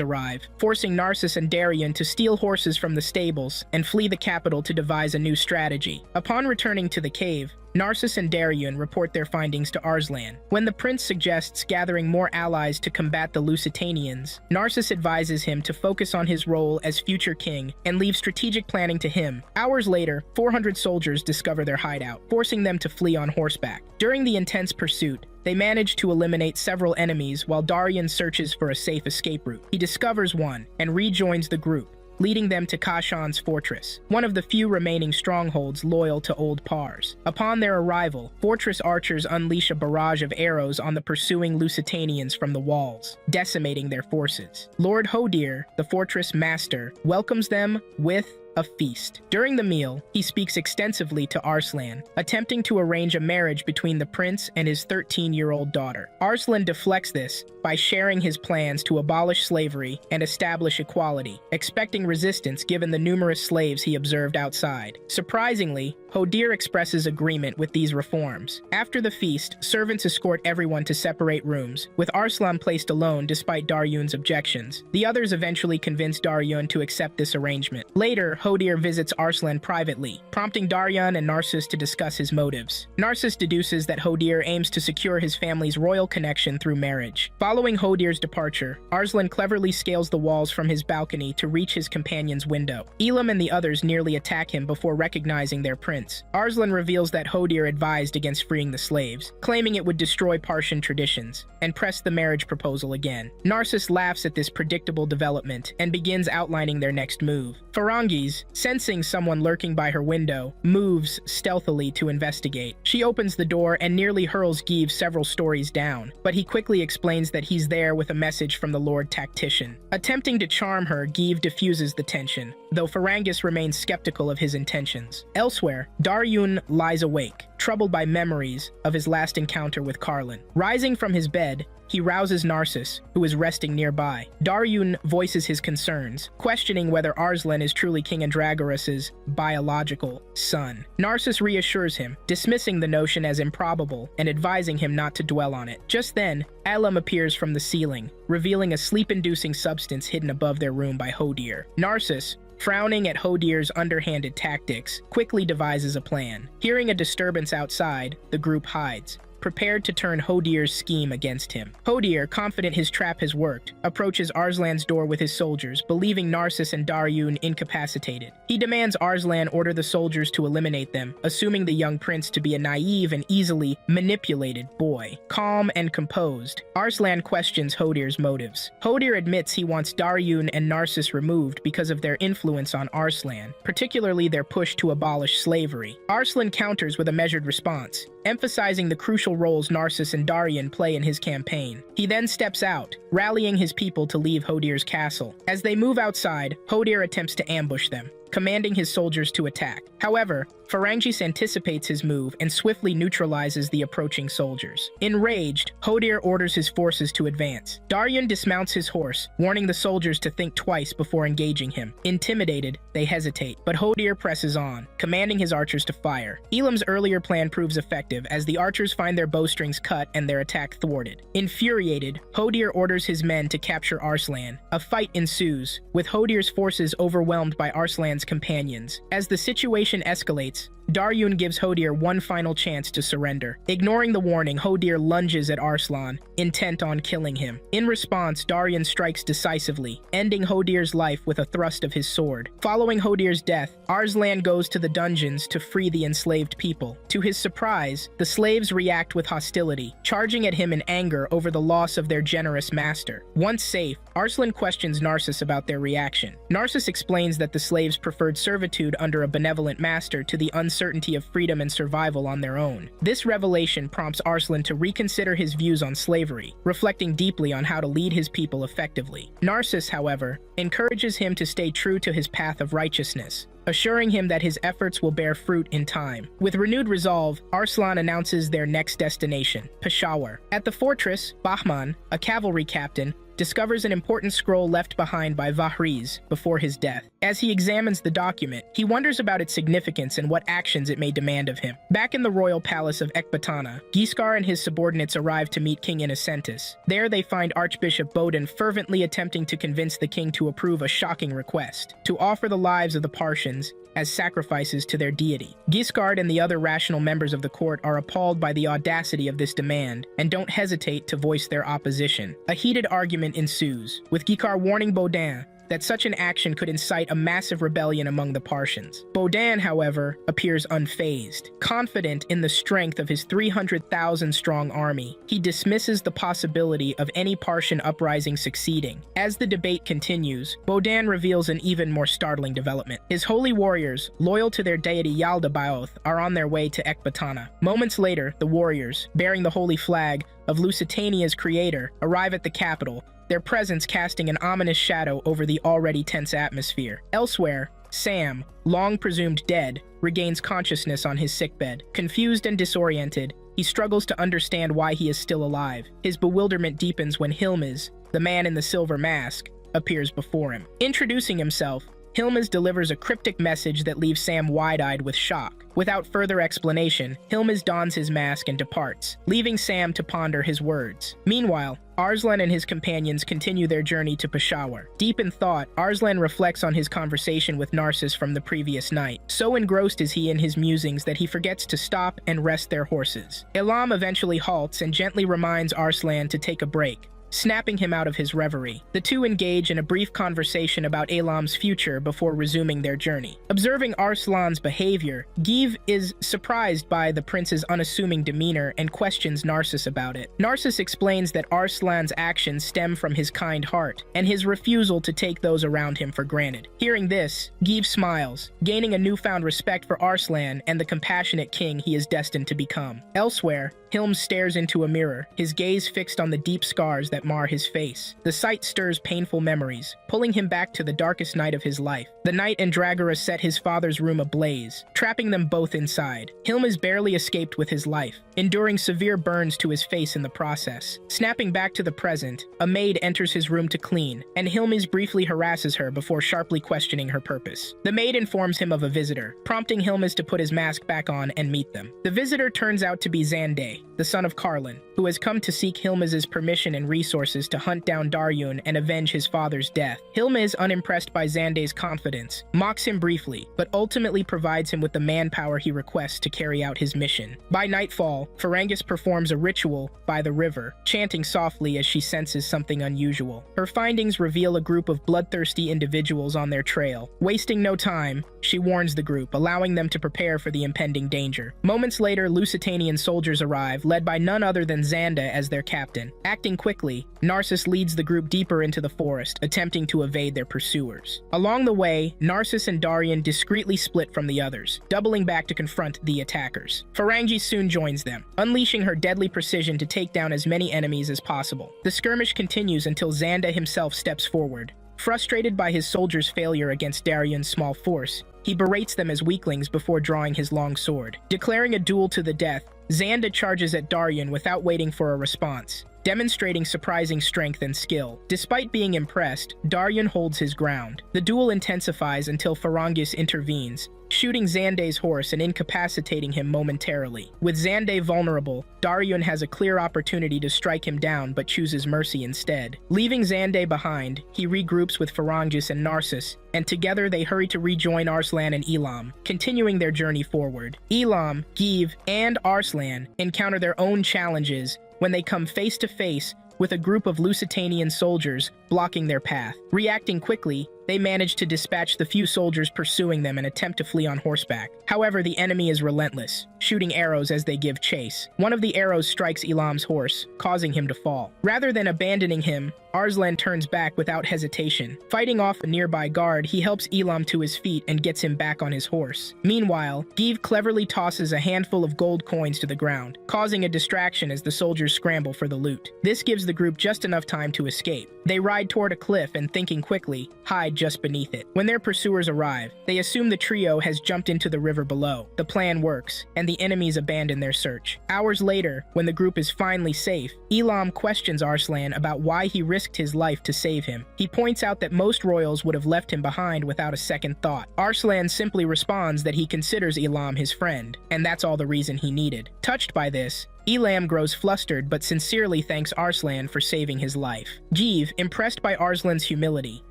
arrive, forcing Narcissus and Daryun to steal horses from the stables and flee the capital to devise a new strategy. Upon returning to the cave, Narcissus and Daryun report their findings to Arslan. When the prince suggests gathering more allies to combat the Lusitanians, Narcissus advises him to focus on his role as future king and leave strategic planning to him. Hours later, 400 soldiers discover their hideout, forcing them to flee on horseback. During the intense pursuit, they manage to eliminate several enemies while Daryun searches for a safe escape route. He discovers one and rejoins the group, leading them to Kashan's fortress, one of the few remaining strongholds loyal to Old Pars. Upon their arrival, fortress archers unleash a barrage of arrows on the pursuing Lusitanians from the walls, decimating their forces. Lord Hodir, the fortress master, welcomes them with a feast. During the meal, he speaks extensively to Arslan, attempting to arrange a marriage between the prince and his 13-year-old daughter. Arslan deflects this by sharing his plans to abolish slavery and establish equality, expecting resistance given the numerous slaves he observed outside. Surprisingly, Hodir expresses agreement with these reforms. After the feast, servants escort everyone to separate rooms, with Arslan placed alone despite Daryun's objections. The others eventually convince Daryun to accept this arrangement. Later, Hodir visits Arslan privately, prompting Daryun and Narcissus to discuss his motives. Narcissus deduces that Hodir aims to secure his family's royal connection through marriage. Following Hodir's departure, Arslan cleverly scales the walls from his balcony to reach his companion's window. Elam and the others nearly attack him before recognizing their prince. Arslan reveals that Hodir advised against freeing the slaves, claiming it would destroy Partian traditions, and pressed the marriage proposal again. Narcissus laughs at this predictable development and begins outlining their next move. Ferengis, sensing someone lurking by her window, moves stealthily to investigate. She opens the door and nearly hurls Give several stories down, but he quickly explains that he's there with a message from the Lord Tactician. Attempting to charm her, Give diffuses the tension, though Ferengis remains skeptical of his intentions. Elsewhere, Daryun lies awake, troubled by memories of his last encounter with Carlin. Rising from his bed, he rouses Narcissus, who is resting nearby. Daryun voices his concerns, questioning whether Arslan is truly King Andragoras' biological son. Narcissus reassures him, dismissing the notion as improbable and advising him not to dwell on it. Just then, Elam appears from the ceiling, revealing a sleep-inducing substance hidden above their room by Hodir. Narcissus, frowning at Hodir's underhanded tactics, quickly devises a plan. Hearing a disturbance outside, the group hides, prepared to turn Hodir's scheme against him. Hodir, confident his trap has worked, approaches Arslan's door with his soldiers, believing Narcissus and Daryun incapacitated. He demands Arslan order the soldiers to eliminate them, assuming the young prince to be a naive and easily manipulated boy. Calm and composed, Arslan questions Hodir's motives. Hodir admits he wants Daryun and Narcissus removed because of their influence on Arslan, particularly their push to abolish slavery. Arslan counters with a measured response, emphasizing the crucial roles Narcissus and Daryun play in his campaign. He then steps out, rallying his people to leave Hodir's castle. As they move outside, Hodir attempts to ambush them, commanding his soldiers to attack. However, Phalanges anticipates his move and swiftly neutralizes the approaching soldiers. Enraged, Hodir orders his forces to advance. Daryun dismounts his horse, warning the soldiers to think twice before engaging him. Intimidated, they hesitate, but Hodir presses on, commanding his archers to fire. Elam's earlier plan proves effective as the archers find their bowstrings cut and their attack thwarted. Infuriated, Hodir orders his men to capture Arslan. A fight ensues, with Hodir's forces overwhelmed by Arslan's companions. As the situation escalates, Daryun gives Hodir one final chance to surrender. Ignoring the warning, Hodir lunges at Arslan, intent on killing him. In response, Daryun strikes decisively, ending Hodir's life with a thrust of his sword. Following Hodir's death, Arslan goes to the dungeons to free the enslaved people. To his surprise, the slaves react with hostility, charging at him in anger over the loss of their generous master. Once safe, Arslan questions Narcissus about their reaction. Narcissus explains that the slaves preferred servitude under a benevolent master to the uncertainty of freedom and survival on their own. This revelation prompts Arslan to reconsider his views on slavery, reflecting deeply on how to lead his people effectively. Narcissus, however, encourages him to stay true to his path of righteousness, assuring him that his efforts will bear fruit in time. With renewed resolve, Arslan announces their next destination, Peshawar. At the fortress, Bahman, a cavalry captain, discovers an important scroll left behind by Vahriz before his death. As he examines the document, he wonders about its significance and what actions it may demand of him. Back in the royal palace of Ecbatana, Giscard and his subordinates arrive to meet King Innocentus. There they find Archbishop Bodin fervently attempting to convince the king to approve a shocking request, to offer the lives of the Parsians as sacrifices to their deity. Giscard and the other rational members of the court are appalled by the audacity of this demand and don't hesitate to voice their opposition. A heated argument ensues, with Giscard warning Bodin that such an action could incite a massive rebellion among the Parsians. Bodin, however, appears unfazed. Confident in the strength of his 300,000-strong army, he dismisses the possibility of any Parsian uprising succeeding. As the debate continues, Bodin reveals an even more startling development. His holy warriors, loyal to their deity Yaldabaoth, are on their way to Ecbatana. Moments later, the warriors, bearing the holy flag of Lusitania's creator, arrive at the capital, their presence casting an ominous shadow over the already tense atmosphere. Elsewhere, Sam, long presumed dead, regains consciousness on his sickbed. Confused and disoriented, he struggles to understand why he is still alive. His bewilderment deepens when Hilmiz, the man in the silver mask, appears before him. Introducing himself, Hilmiz delivers a cryptic message that leaves Sam wide-eyed with shock. Without further explanation, Hilmiz dons his mask and departs, leaving Sam to ponder his words. Meanwhile, Arslan and his companions continue their journey to Peshawar. Deep in thought, Arslan reflects on his conversation with Narcissus from the previous night. So engrossed is he in his musings that he forgets to stop and rest their horses. Elam eventually halts and gently reminds Arslan to take a break, snapping him out of his reverie. The two engage in a brief conversation about Elam's future before resuming their journey. Observing Arslan's behavior, Give is surprised by the prince's unassuming demeanor and questions Narcissus about it. Narcissus explains that Arslan's actions stem from his kind heart and his refusal to take those around him for granted. Hearing this, Give smiles, gaining a newfound respect for Arslan and the compassionate king he is destined to become. Elsewhere, Hilm stares into a mirror, his gaze fixed on the deep scars that mar his face. The sight stirs painful memories, pulling him back to the darkest night of his life. The night Andragora set his father's room ablaze, trapping them both inside. Hilm has barely escaped with his life, enduring severe burns to his face in the process. Snapping back to the present, a maid enters his room to clean, and Hilmiz briefly harasses her before sharply questioning her purpose. The maid informs him of a visitor, prompting Hilmiz to put his mask back on and meet them. The visitor turns out to be Zande, the son of Carlin, who has come to seek Hilmiz's permission and resources to hunt down Daryun and avenge his father's death. Hilmiz, unimpressed by Zande's confidence, mocks him briefly, but ultimately provides him with the manpower he requests to carry out his mission. By nightfall, Ferengis performs a ritual by the river, chanting softly as she senses something unusual. Her findings reveal a group of bloodthirsty individuals on their trail. Wasting no time, she warns the group, allowing them to prepare for the impending danger. Moments later, Lusitanian soldiers arrive, led by none other than Xanda as their captain. Acting quickly, Narcissus leads the group deeper into the forest, attempting to evade their pursuers. Along the way, Narcissus and Daryun discreetly split from the others, doubling back to confront the attackers. Phalanges soon joins them, unleashing her deadly precision to take down as many enemies as possible. The skirmish continues until Xanda himself steps forward, Frustrated by his soldiers' failure against Daryun's small force, he berates them as weaklings before drawing his long sword. Declaring a duel to the death, Xanda charges at Daryun without waiting for a response, demonstrating surprising strength and skill. Despite being impressed, Daryun holds his ground. The duel intensifies until Ferongis intervenes, shooting Xande's horse and incapacitating him momentarily. With Xande vulnerable, Daryun has a clear opportunity to strike him down but chooses mercy instead. Leaving Xande behind, he regroups with Ferongis and Narcissus, and together they hurry to rejoin Arslan and Elam, continuing their journey forward. Elam, Give, and Arslan encounter their own challenges when they come face to face with a group of Lusitanian soldiers blocking their path. Reacting quickly, they manage to dispatch the few soldiers pursuing them and attempt to flee on horseback. However, the enemy is relentless, shooting arrows as they give chase. One of the arrows strikes Elam's horse, causing him to fall. Rather than abandoning him, Arslan turns back without hesitation. Fighting off a nearby guard, he helps Elam to his feet and gets him back on his horse. Meanwhile, Give cleverly tosses a handful of gold coins to the ground, causing a distraction as the soldiers scramble for the loot. This gives the group just enough time to escape. They ride toward a cliff and, thinking quickly, hide just beneath it. When their pursuers arrive, they assume the trio has jumped into the river below. The plan works, and the enemies abandon their search. Hours later, when the group is finally safe, Elam questions Arslan about why he risked his life to save him. He points out that most royals would have left him behind without a second thought. Arslan simply responds that he considers Elam his friend, and that's all the reason he needed. Touched by this, Elam grows flustered but sincerely thanks Arslan for saving his life. Give, impressed by Arslan's humility,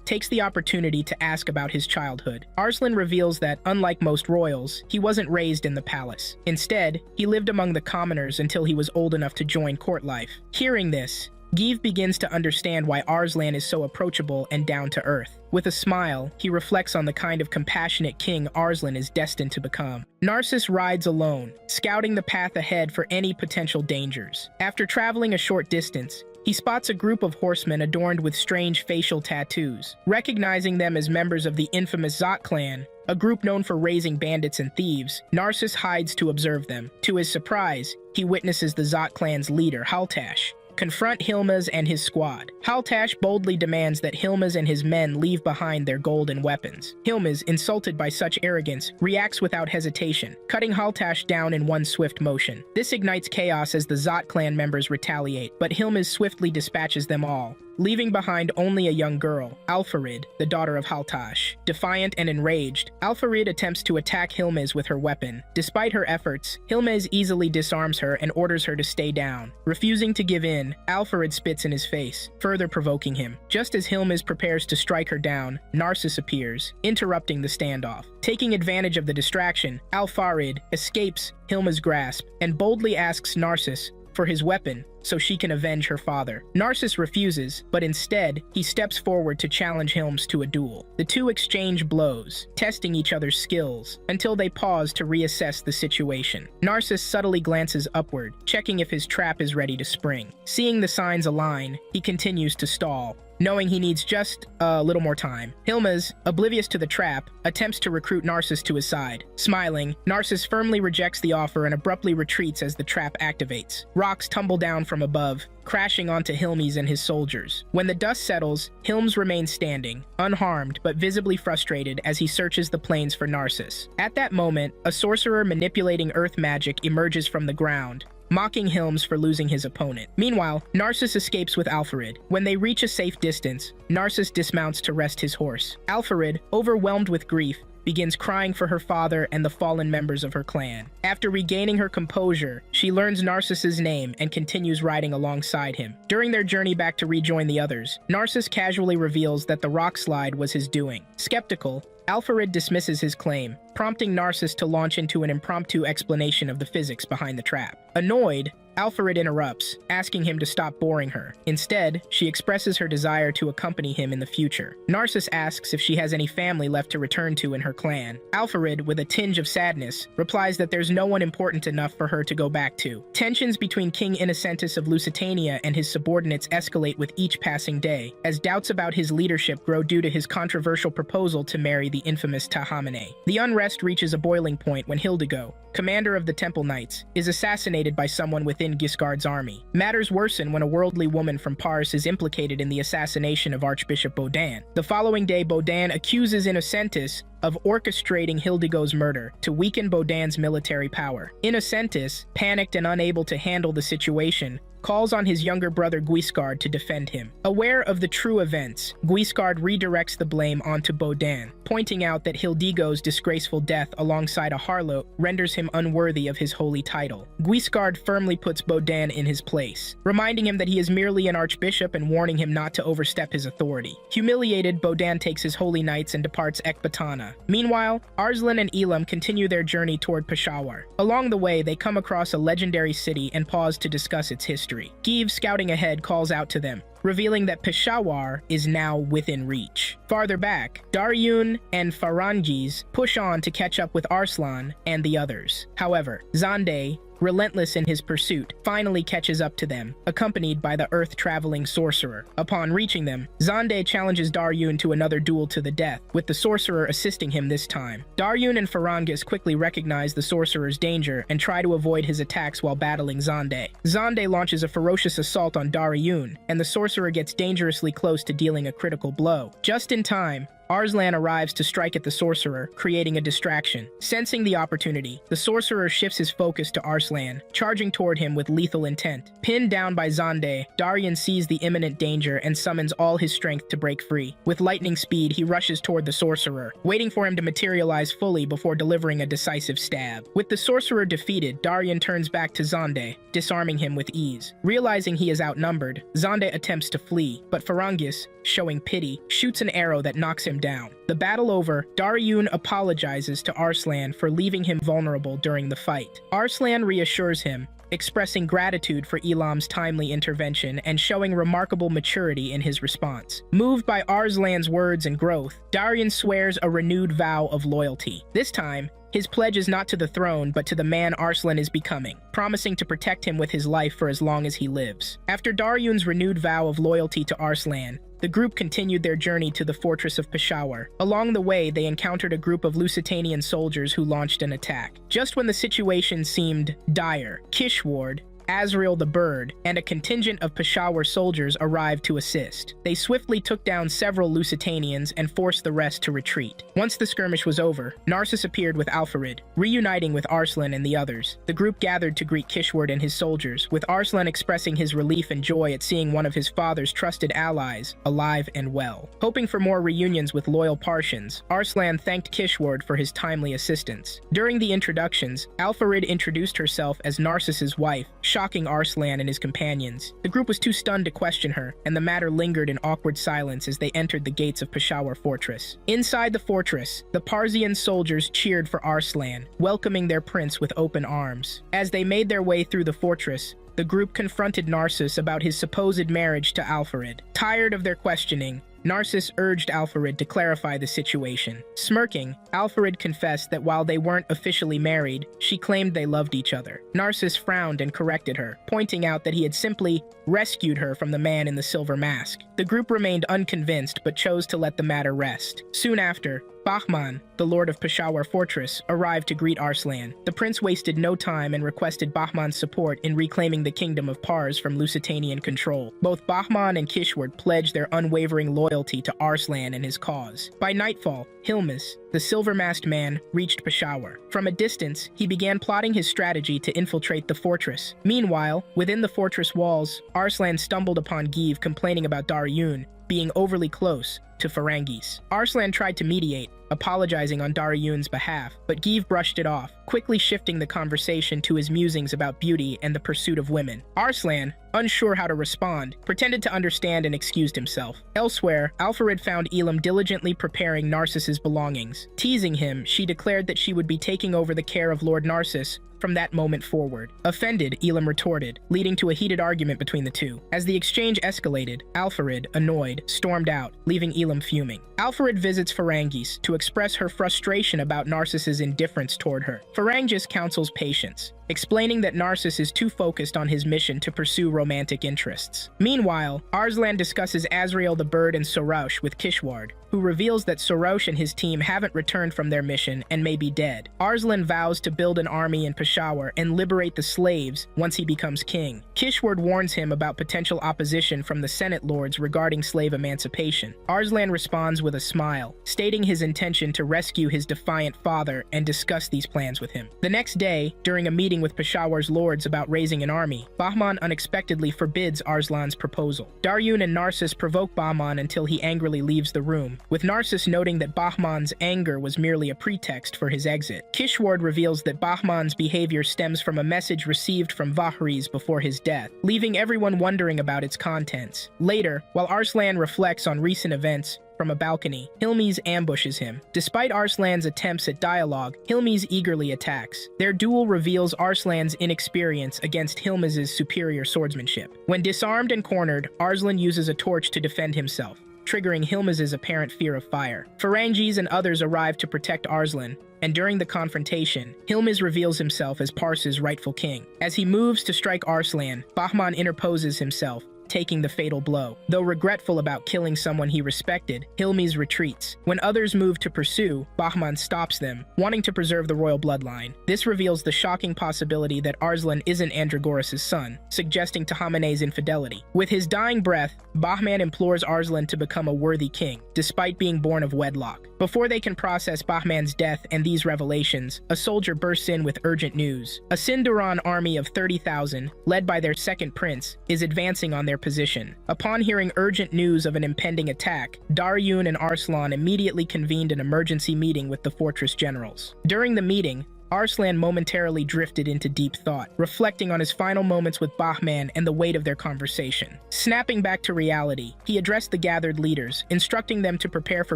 takes the opportunity to ask about his childhood. Arslan reveals that, unlike most royals, he wasn't raised in the palace. Instead, he lived among the commoners until he was old enough to join court life. Hearing this, Give begins to understand why Arslan is so approachable and down to earth. With a smile, he reflects on the kind of compassionate king Arslan is destined to become. Narcissus rides alone, scouting the path ahead for any potential dangers. After traveling a short distance, he spots a group of horsemen adorned with strange facial tattoos. Recognizing them as members of the infamous Zot clan, a group known for raising bandits and thieves, Narcissus hides to observe them. To his surprise, he witnesses the Zot clan's leader, Haltash, confront Hilmaz and his squad. Haltash boldly demands that Hilmaz and his men leave behind their gold and weapons. Hilmaz, insulted by such arrogance, reacts without hesitation, cutting Haltash down in one swift motion. This ignites chaos as the Zot clan members retaliate, but Hilmaz swiftly dispatches them all, leaving behind only a young girl, Alfarid, the daughter of Haltash. Defiant and enraged, Alfarid attempts to attack Hilmaz with her weapon. Despite her efforts, Hilmaz easily disarms her and orders her to stay down. Refusing to give in, Alfarid spits in his face, further provoking him. Just as Hilmaz prepares to strike her down, Narcissus appears, interrupting the standoff. Taking advantage of the distraction, Alfarid escapes Hilmaz's grasp and boldly asks Narcissus for his weapon so she can avenge her father. Narcissus refuses, but instead, he steps forward to challenge Hilmaz to a duel. The two exchange blows, testing each other's skills, until they pause to reassess the situation. Narcissus subtly glances upward, checking if his trap is ready to spring. Seeing the signs align, he continues to stall, knowing he needs just a little more time. Hilmaz, oblivious to the trap, attempts to recruit Narcissus to his side. Smiling, Narcissus firmly rejects the offer and abruptly retreats as the trap activates. Rocks tumble down from above, crashing onto Hilmaz and his soldiers. When the dust settles, Hilmaz remains standing, unharmed but visibly frustrated as he searches the plains for Narcissus. At that moment, a sorcerer manipulating earth magic emerges from the ground, mocking Hilmaz for losing his opponent. Meanwhile, Narcissus escapes with Alfarid. When they reach a safe distance, Narcissus dismounts to rest his horse. Alfarid, overwhelmed with grief, begins crying for her father and the fallen members of her clan. After regaining her composure, she learns Narcissus's name and continues riding alongside him. During their journey back to rejoin the others, Narcissus casually reveals that the rock slide was his doing. Skeptical, Alfarid dismisses his claim, prompting Narcissus to launch into an impromptu explanation of the physics behind the trap. Annoyed, Alfarid interrupts, asking him to stop boring her. Instead, she expresses her desire to accompany him in the future. Narcissus asks if she has any family left to return to in her clan. Alfarid, with a tinge of sadness, replies that there's no one important enough for her to go back to. Tensions between King Innocentus of Lusitania and his subordinates escalate with each passing day, as doubts about his leadership grow due to his controversial proposal to marry the infamous Tahamane. The unrest reaches a boiling point when Hildigo, commander of the Temple Knights, is assassinated by someone within within Guiscard's army. Matters worsen when a worldly woman from Paris is implicated in the assassination of Archbishop Baudin. The following day, Baudin accuses Innocentus of orchestrating Hildigo's murder to weaken Baudin's military power. Innocentus, panicked and unable to handle the situation, calls on his younger brother Guiscard to defend him. Aware of the true events, Guiscard redirects the blame onto Baudin, pointing out that Hildigo's disgraceful death alongside a harlot renders him unworthy of his holy title. Guiscard firmly puts Baudin in his place, reminding him that he is merely an archbishop and warning him not to overstep his authority. Humiliated, Baudin takes his holy knights and departs Ekbatana. Meanwhile, Arslan and Elam continue their journey toward Peshawar. Along the way, they come across a legendary city and pause to discuss its history. Give, scouting ahead, calls out to them, revealing that Peshawar is now within reach. Farther back, Daryun and Farangis push on to catch up with Arslan and the others. However, Zande, relentless in his pursuit, finally catches up to them, accompanied by the earth-traveling sorcerer. Upon reaching them, Zande challenges Daryun to another duel to the death, with the sorcerer assisting him this time. Daryun and Farangis quickly recognize the sorcerer's danger and try to avoid his attacks while battling Zande. Zande launches a ferocious assault on Daryun, and the sorcerer gets dangerously close to dealing a critical blow. Just in time, Arslan arrives to strike at the sorcerer, creating a distraction. Sensing the opportunity, the sorcerer shifts his focus to Arslan, charging toward him with lethal intent. Pinned down by Zande, Daryun sees the imminent danger and summons all his strength to break free. With lightning speed, he rushes toward the sorcerer, waiting for him to materialize fully before delivering a decisive stab. With the sorcerer defeated, Daryun turns back to Zande, disarming him with ease. Realizing he is outnumbered, Zande attempts to flee, but Farangis, showing pity, shoots an arrow that knocks him down. The battle over, Daryun apologizes to Arslan for leaving him vulnerable during the fight. Arslan reassures him, expressing gratitude for Elam's timely intervention and showing remarkable maturity in his response. Moved by Arslan's words and growth, Daryun swears a renewed vow of loyalty. This time, his pledge is not to the throne, but to the man Arslan is becoming, promising to protect him with his life for as long as he lives. After Daryun's renewed vow of loyalty to Arslan, the group continued their journey to the fortress of Peshawar. Along the way, they encountered a group of Lusitanian soldiers who launched an attack. Just when the situation seemed dire, Kishward, Azrael the Bird, and a contingent of Peshawar soldiers arrived to assist. They swiftly took down several Lusitanians and forced the rest to retreat. Once the skirmish was over, Narcissus appeared with Alfarid, reuniting with Arslan and the others. The group gathered to greet Kishward and his soldiers, with Arslan expressing his relief and joy at seeing one of his father's trusted allies alive and well. Hoping for more reunions with loyal Parsians, Arslan thanked Kishward for his timely assistance. During the introductions, Alfarid introduced herself as Narcissus's wife, shocking Arslan and his companions. The group was too stunned to question her, and the matter lingered in awkward silence as they entered the gates of Peshawar Fortress. Inside the fortress, the Parsian soldiers cheered for Arslan, welcoming their prince with open arms. As they made their way through the fortress, the group confronted Narcissus about his supposed marriage to Alfarid. Tired of their questioning, Narcissus urged Alfarid to clarify the situation. Smirking, Alfarid confessed that while they weren't officially married, she claimed they loved each other. Narcissus frowned and corrected her, pointing out that he had simply rescued her from the man in the silver mask. The group remained unconvinced but chose to let the matter rest. Soon after, Bahman, the lord of Peshawar Fortress, arrived to greet Arslan. The prince wasted no time and requested Bahman's support in reclaiming the kingdom of Pars from Lusitanian control. Both Bahman and Kishward pledged their unwavering loyalty to Arslan and his cause. By nightfall, Hilmas, the silver-masked man, reached Peshawar. From a distance, he began plotting his strategy to infiltrate the fortress. Meanwhile, within the fortress walls, Arslan stumbled upon Give complaining about Daryun being overly close to Farangis. Arslan tried to mediate, apologizing on Daryun's behalf, but Give brushed it off, quickly shifting the conversation to his musings about beauty and the pursuit of women. Arslan, unsure how to respond, pretended to understand and excused himself. Elsewhere, Alfarid found Elam diligently preparing Narcissus's belongings. Teasing him, she declared that she would be taking over the care of Lord Narcissus from that moment forward. Offended, Elam retorted, leading to a heated argument between the two. As the exchange escalated, Alfarid, annoyed, stormed out, leaving Elam fuming. Alfarid visits Farangis to express her frustration about Narcissus's indifference toward her. Farangis counsels patience, explaining that Narcissus is too focused on his mission to pursue romantic interests. Meanwhile, Arslan discusses Azrael the Bird and Soroush with Kishward, who reveals that Soroush and his team haven't returned from their mission and may be dead. Arslan vows to build an army in Peshawar and liberate the slaves once he becomes king. Kishward warns him about potential opposition from the Senate lords regarding slave emancipation. Arslan responds with a smile, stating his intention to rescue his defiant father and discuss these plans with him. The next day, during a meeting with Peshawar's lords about raising an army, Bahman unexpectedly forbids Arslan's proposal. Daryun and Narcissus provoke Bahman until he angrily leaves the room, with Narcissus noting that Bahman's anger was merely a pretext for his exit. Kishward reveals that Bahman's behavior stems from a message received from Vahriz before his death, leaving everyone wondering about its contents. Later, while Arslan reflects on recent events, from a balcony, Hilmiz ambushes him. Despite Arslan's attempts at dialogue, Hilmiz eagerly attacks. Their duel reveals Arslan's inexperience against Hilmiz's superior swordsmanship. When disarmed and cornered, Arslan uses a torch to defend himself, triggering Hilmiz's apparent fear of fire. Ferengis and others arrive to protect Arslan, and during the confrontation, Hilmiz reveals himself as Pars's rightful king. As he moves to strike Arslan, Bahman interposes himself, taking the fatal blow. Though regretful about killing someone he respected, Hilmiz retreats. When others move to pursue, Bahman stops them, wanting to preserve the royal bloodline. This reveals the shocking possibility that Arslan isn't Andragoras' son, suggesting Tahamane's infidelity. With his dying breath, Bahman implores Arslan to become a worthy king, despite being born of wedlock. Before they can process Bahman's death and these revelations, a soldier bursts in with urgent news. A Sindaran army of 30,000, led by their second prince, is advancing on their position. Upon hearing urgent news of an impending attack, Daryun and Arslan immediately convened an emergency meeting with the fortress generals. During the meeting, Arslan momentarily drifted into deep thought, reflecting on his final moments with Bahman and the weight of their conversation. Snapping back to reality, he addressed the gathered leaders, instructing them to prepare for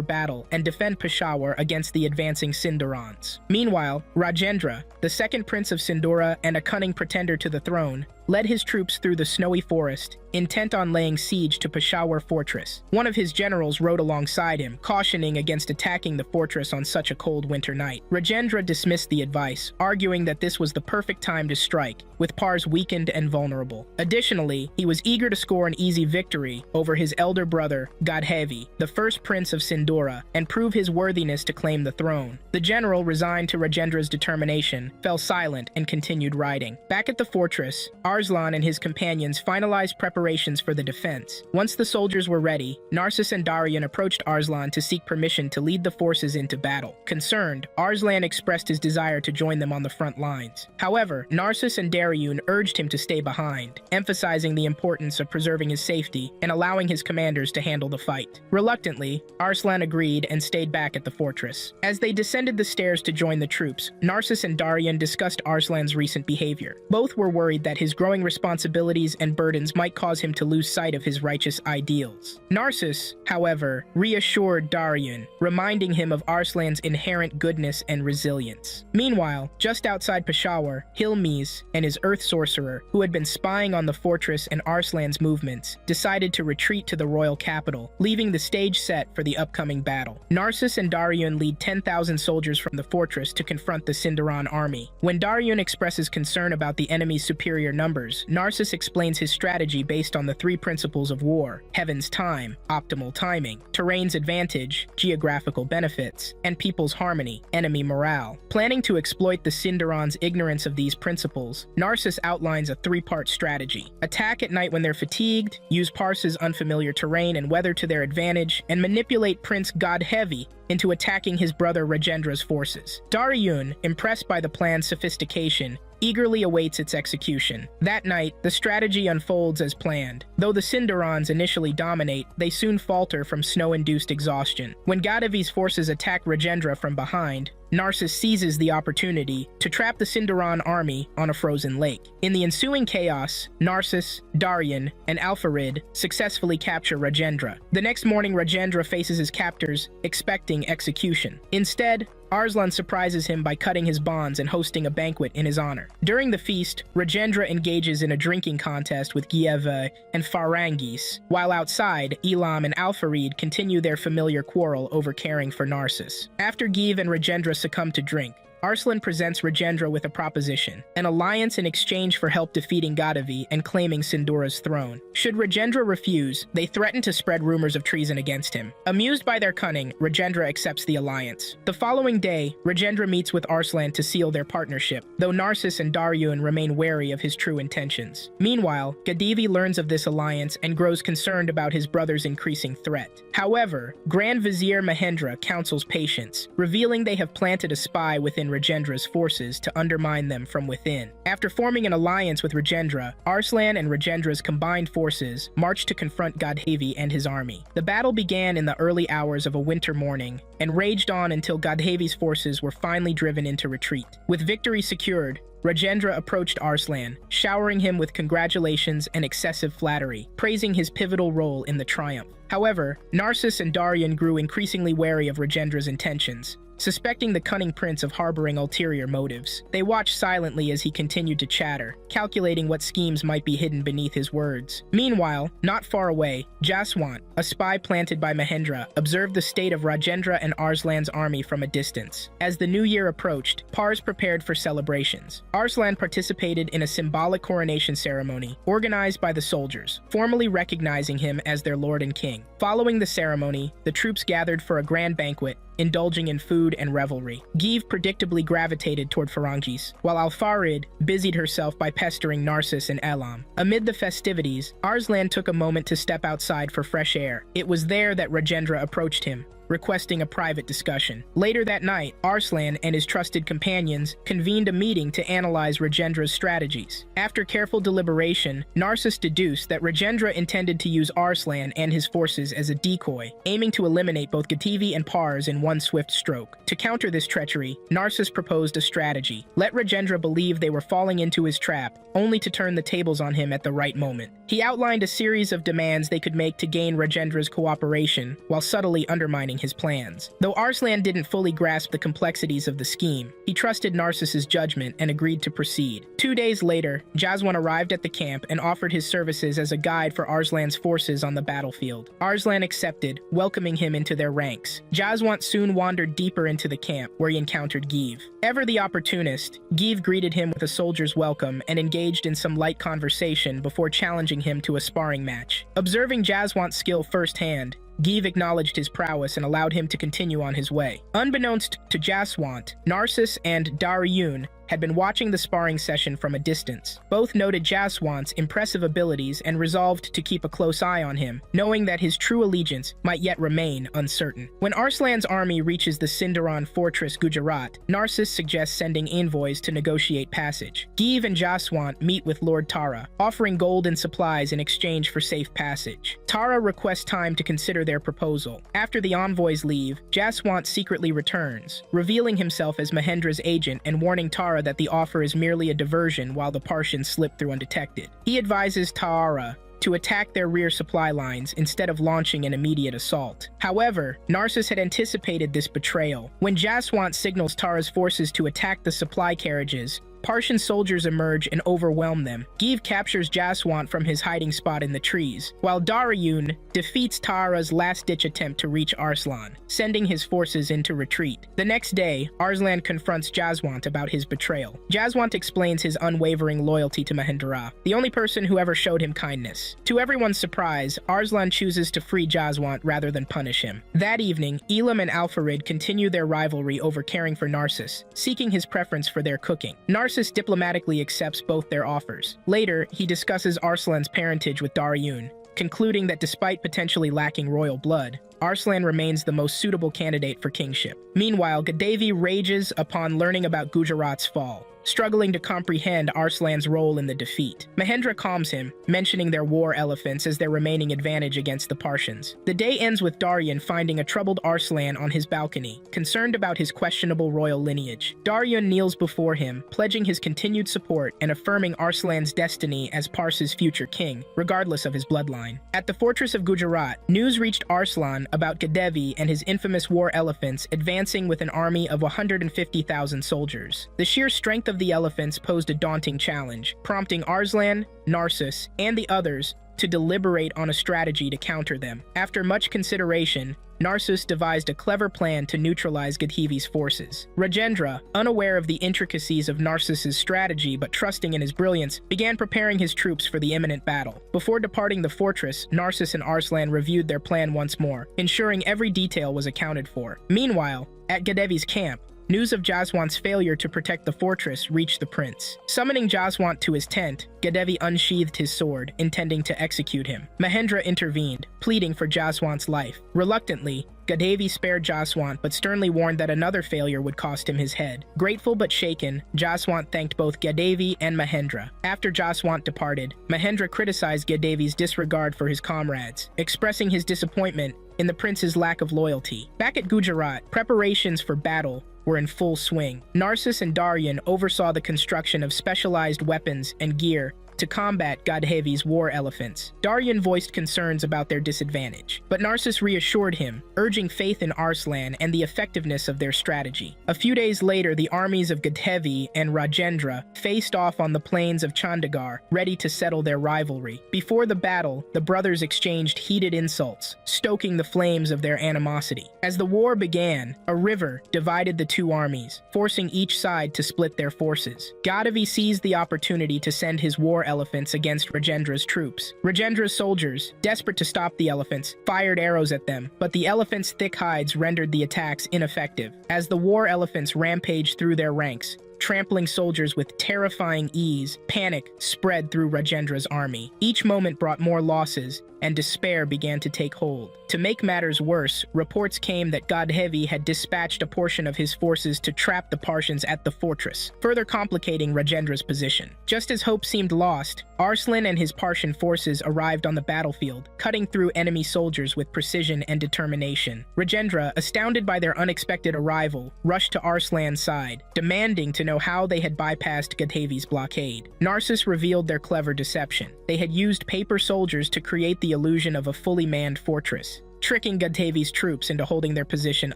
battle and defend Peshawar against the advancing Sindarans. Meanwhile, Rajendra, the second prince of Sindora and a cunning pretender to the throne, led his troops through the snowy forest, intent on laying siege to Peshawar fortress. One of his generals rode alongside him, cautioning against attacking the fortress on such a cold winter night. Rajendra dismissed the advice, arguing that this was the perfect time to strike, with Pars weakened and vulnerable. Additionally, he was eager to score an easy victory over his elder brother, Godhevi, the first prince of Sindora, and prove his worthiness to claim the throne. The general, resigned to Rajendra's determination, fell silent and continued riding. Back at the fortress, Arslan and his companions finalized preparations for the defense. Once the soldiers were ready, Narcissus and Daryun approached Arslan to seek permission to lead the forces into battle. Concerned, Arslan expressed his desire to join them on the front lines. However, Narcissus and Daryun urged him to stay behind, emphasizing the importance of preserving his safety and allowing his commanders to handle the fight. Reluctantly, Arslan agreed and stayed back at the fortress. As they descended the stairs to join the troops, Narcissus and Daryun discussed Arslan's recent behavior. Both were worried that his growing responsibilities and burdens might cause him to lose sight of his righteous ideals. Narcissus, however, reassured Daryun, reminding him of Arslan's inherent goodness and resilience. Meanwhile, just outside Peshawar, Hilmiz and his earth sorcerer, who had been spying on the fortress and Arslan's movements, decided to retreat to the royal capital, leaving the stage set for the upcoming battle. Narcissus and Daryun lead 10,000 soldiers from the fortress to confront the Sindaran army. When Daryun expresses concern about the enemy's superior numbers, Narcissus explains his strategy based on the three principles of war: heaven's time, optimal timing; terrain's advantage, geographical benefits; and people's harmony, enemy morale. Planning to exploit the Sindaran's ignorance of these principles, Narcissus outlines a three-part strategy: attack at night when they're fatigued, use Pars's unfamiliar terrain and weather to their advantage, and manipulate Prince Godhevi into attacking his brother Rajendra's forces. Daryun, impressed by the plan's sophistication, eagerly awaits its execution. That night, the strategy unfolds as planned. Though the Sindarans initially dominate, they soon falter from snow-induced exhaustion. When Godhevi's forces attack Rajendra from behind, Narcissus seizes the opportunity to trap the Sindaran army on a frozen lake. In the ensuing chaos, Narcissus, Daryun, and Alfarid successfully capture Rajendra. The next morning, Rajendra faces his captors, expecting execution. Instead, Arslan surprises him by cutting his bonds and hosting a banquet in his honor. During the feast, Rajendra engages in a drinking contest with Gieva and Farangis, while outside, Elam and Alfarid continue their familiar quarrel over caring for Narcissus. After Gieve and Rajendra succumb to drink, Arslan presents Rajendra with a proposition, an alliance in exchange for help defeating Gotoubun and claiming Sindura's throne. Should Rajendra refuse, they threaten to spread rumors of treason against him. Amused by their cunning, Rajendra accepts the alliance. The following day, Rajendra meets with Arslan to seal their partnership, though Narcissus and Daryun remain wary of his true intentions. Meanwhile, Gotoubun learns of this alliance and grows concerned about his brother's increasing threat. However, Grand Vizier Mahendra counsels patience, revealing they have planted a spy within Rajendra's forces to undermine them from within. After forming an alliance with Rajendra, Arslan and Rajendra's combined forces marched to confront Gotoubun and his army. The battle began in the early hours of a winter morning and raged on until Gotoubun's forces were finally driven into retreat. With victory secured, Rajendra approached Arslan, showering him with congratulations and excessive flattery, praising his pivotal role in the triumph. However, Narcissus and Daryun grew increasingly wary of Rajendra's intentions, suspecting the cunning prince of harboring ulterior motives. They watched silently as he continued to chatter, calculating what schemes might be hidden beneath his words. Meanwhile, not far away, Jaswant, a spy planted by Mahendra, observed the state of Rajendra and Arslan's army from a distance. As the new year approached, Pars prepared for celebrations. Arslan participated in a symbolic coronation ceremony organized by the soldiers, formally recognizing him as their lord and king. Following the ceremony, the troops gathered for a grand banquet, indulging in food and revelry. Give predictably gravitated toward Ferengis, while Al-Farid busied herself by pestering Narcissus and Elam. Amid the festivities, Arslan took a moment to step outside for fresh air. It was there that Rajendra approached him, requesting a private discussion. Later that night, Arslan and his trusted companions convened a meeting to analyze Rajendra's strategies. After careful deliberation, Narcissus deduced that Rajendra intended to use Arslan and his forces as a decoy, aiming to eliminate both Gotoubun and Pars in one swift stroke. To counter this treachery, Narcissus proposed a strategy. Let Rajendra believe they were falling into his trap, only to turn the tables on him at the right moment. He outlined a series of demands they could make to gain Rajendra's cooperation, while subtly undermining his plans. Though Arslan didn't fully grasp the complexities of the scheme, he trusted Narcissus' judgment and agreed to proceed. 2 days later, Jaswant arrived at the camp and offered his services as a guide for Arslan's forces on the battlefield. Arslan accepted, welcoming him into their ranks. Jaswant soon wandered deeper into the camp, where he encountered Give. Ever the opportunist, Give greeted him with a soldier's welcome and engaged in some light conversation before challenging him to a sparring match. Observing Jaswant's skill firsthand, Give acknowledged his prowess and allowed him to continue on his way. Unbeknownst to Jaswant, Narcissus and Daryun had been watching the sparring session from a distance. Both noted Jaswant's impressive abilities and resolved to keep a close eye on him, knowing that his true allegiance might yet remain uncertain. When Arslan's army reaches the Sindaran fortress Gujarat, Narcissus suggests sending envoys to negotiate passage. Give and Jaswant meet with Lord Tara, offering gold and supplies in exchange for safe passage. Tara requests time to consider their proposal. After the envoys leave, Jaswant secretly returns, revealing himself as Mahendra's agent and warning Tara that the offer is merely a diversion while the Parshans slip through undetected. He advises Tara to attack their rear supply lines instead of launching an immediate assault. However, Narcissus had anticipated this betrayal. When Jaswant signals Tara's forces to attack the supply carriages, Parshan soldiers emerge and overwhelm them. Give captures Jaswant from his hiding spot in the trees, while Daryun defeats Tara's last-ditch attempt to reach Arslan, sending his forces into retreat. The next day, Arslan confronts Jaswant about his betrayal. Jaswant explains his unwavering loyalty to Mahendra, the only person who ever showed him kindness. To everyone's surprise, Arslan chooses to free Jaswant rather than punish him. That evening, Elam and Alfarid continue their rivalry over caring for Narcissus, seeking his preference for their cooking. Narcissus diplomatically accepts both their offers. Later, he discusses Arslan's parentage with Daryun, concluding that despite potentially lacking royal blood, Arslan remains the most suitable candidate for kingship. Meanwhile, Gotoubun rages upon learning about Gujarat's fall, struggling to comprehend Arslan's role in the defeat. Mahendra calms him, mentioning their war elephants as their remaining advantage against the Parshans. The day ends with Daryun finding a troubled Arslan on his balcony, concerned about his questionable royal lineage. Daryun kneels before him, pledging his continued support and affirming Arslan's destiny as Pars's future king, regardless of his bloodline. At the fortress of Gujarat, news reached Arslan about Gotoubun and his infamous war elephants advancing with an army of 150,000 soldiers. The sheer strength of the elephants posed a daunting challenge, prompting Arslan, Narcissus, and the others to deliberate on a strategy to counter them. After much consideration, Narsus devised a clever plan to neutralize Gotoubun's forces. Rajendra, unaware of the intricacies of Narsus's strategy but trusting in his brilliance, began preparing his troops for the imminent battle. Before departing the fortress, Narsus and Arslan reviewed their plan once more, ensuring every detail was accounted for. Meanwhile, at Gotoubun's camp, news of Jaswant's failure to protect the fortress reached the prince. Summoning Jaswant to his tent, Gotoubun unsheathed his sword, intending to execute him. Mahendra intervened, pleading for Jaswant's life. Reluctantly, Gotoubun spared Jaswant but sternly warned that another failure would cost him his head. Grateful but shaken, Jaswant thanked both Gotoubun and Mahendra. After Jaswant departed, Mahendra criticized Gotoubun's disregard for his comrades, expressing his disappointment in the prince's lack of loyalty. Back at Gujarat, preparations for battle were in full swing. Narsus and Daryan oversaw the construction of specialized weapons and gear to combat Gotoubun's war elephants. Daryan voiced concerns about their disadvantage, but Narsus reassured him, urging faith in Arslan and the effectiveness of their strategy. A few days later, the armies of Gotoubun and Rajendra faced off on the plains of Chandigarh, ready to settle their rivalry. Before the battle, the brothers exchanged heated insults, stoking the flames of their animosity. As the war began, a river divided the two armies, forcing each side to split their forces. Gotoubun seized the opportunity to send his war elephants against Rajendra's troops. Rajendra's soldiers, desperate to stop the elephants, fired arrows at them, but the elephants' thick hides rendered the attacks ineffective. As the war elephants rampaged through their ranks, trampling soldiers with terrifying ease, panic spread through Rajendra's army. Each moment brought more losses, and despair began to take hold. To make matters worse, reports came that Gotoubun had dispatched a portion of his forces to trap the Parshans at the fortress, further complicating Rajendra's position. Just as hope seemed lost, Arslan and his Parshan forces arrived on the battlefield, cutting through enemy soldiers with precision and determination. Rajendra, astounded by their unexpected arrival, rushed to Arslan's side, demanding to know how they had bypassed Gotoubun's blockade. Narsus revealed their clever deception. They had used paper soldiers to create the illusion of a fully manned fortress, tricking Gotoubun's troops into holding their position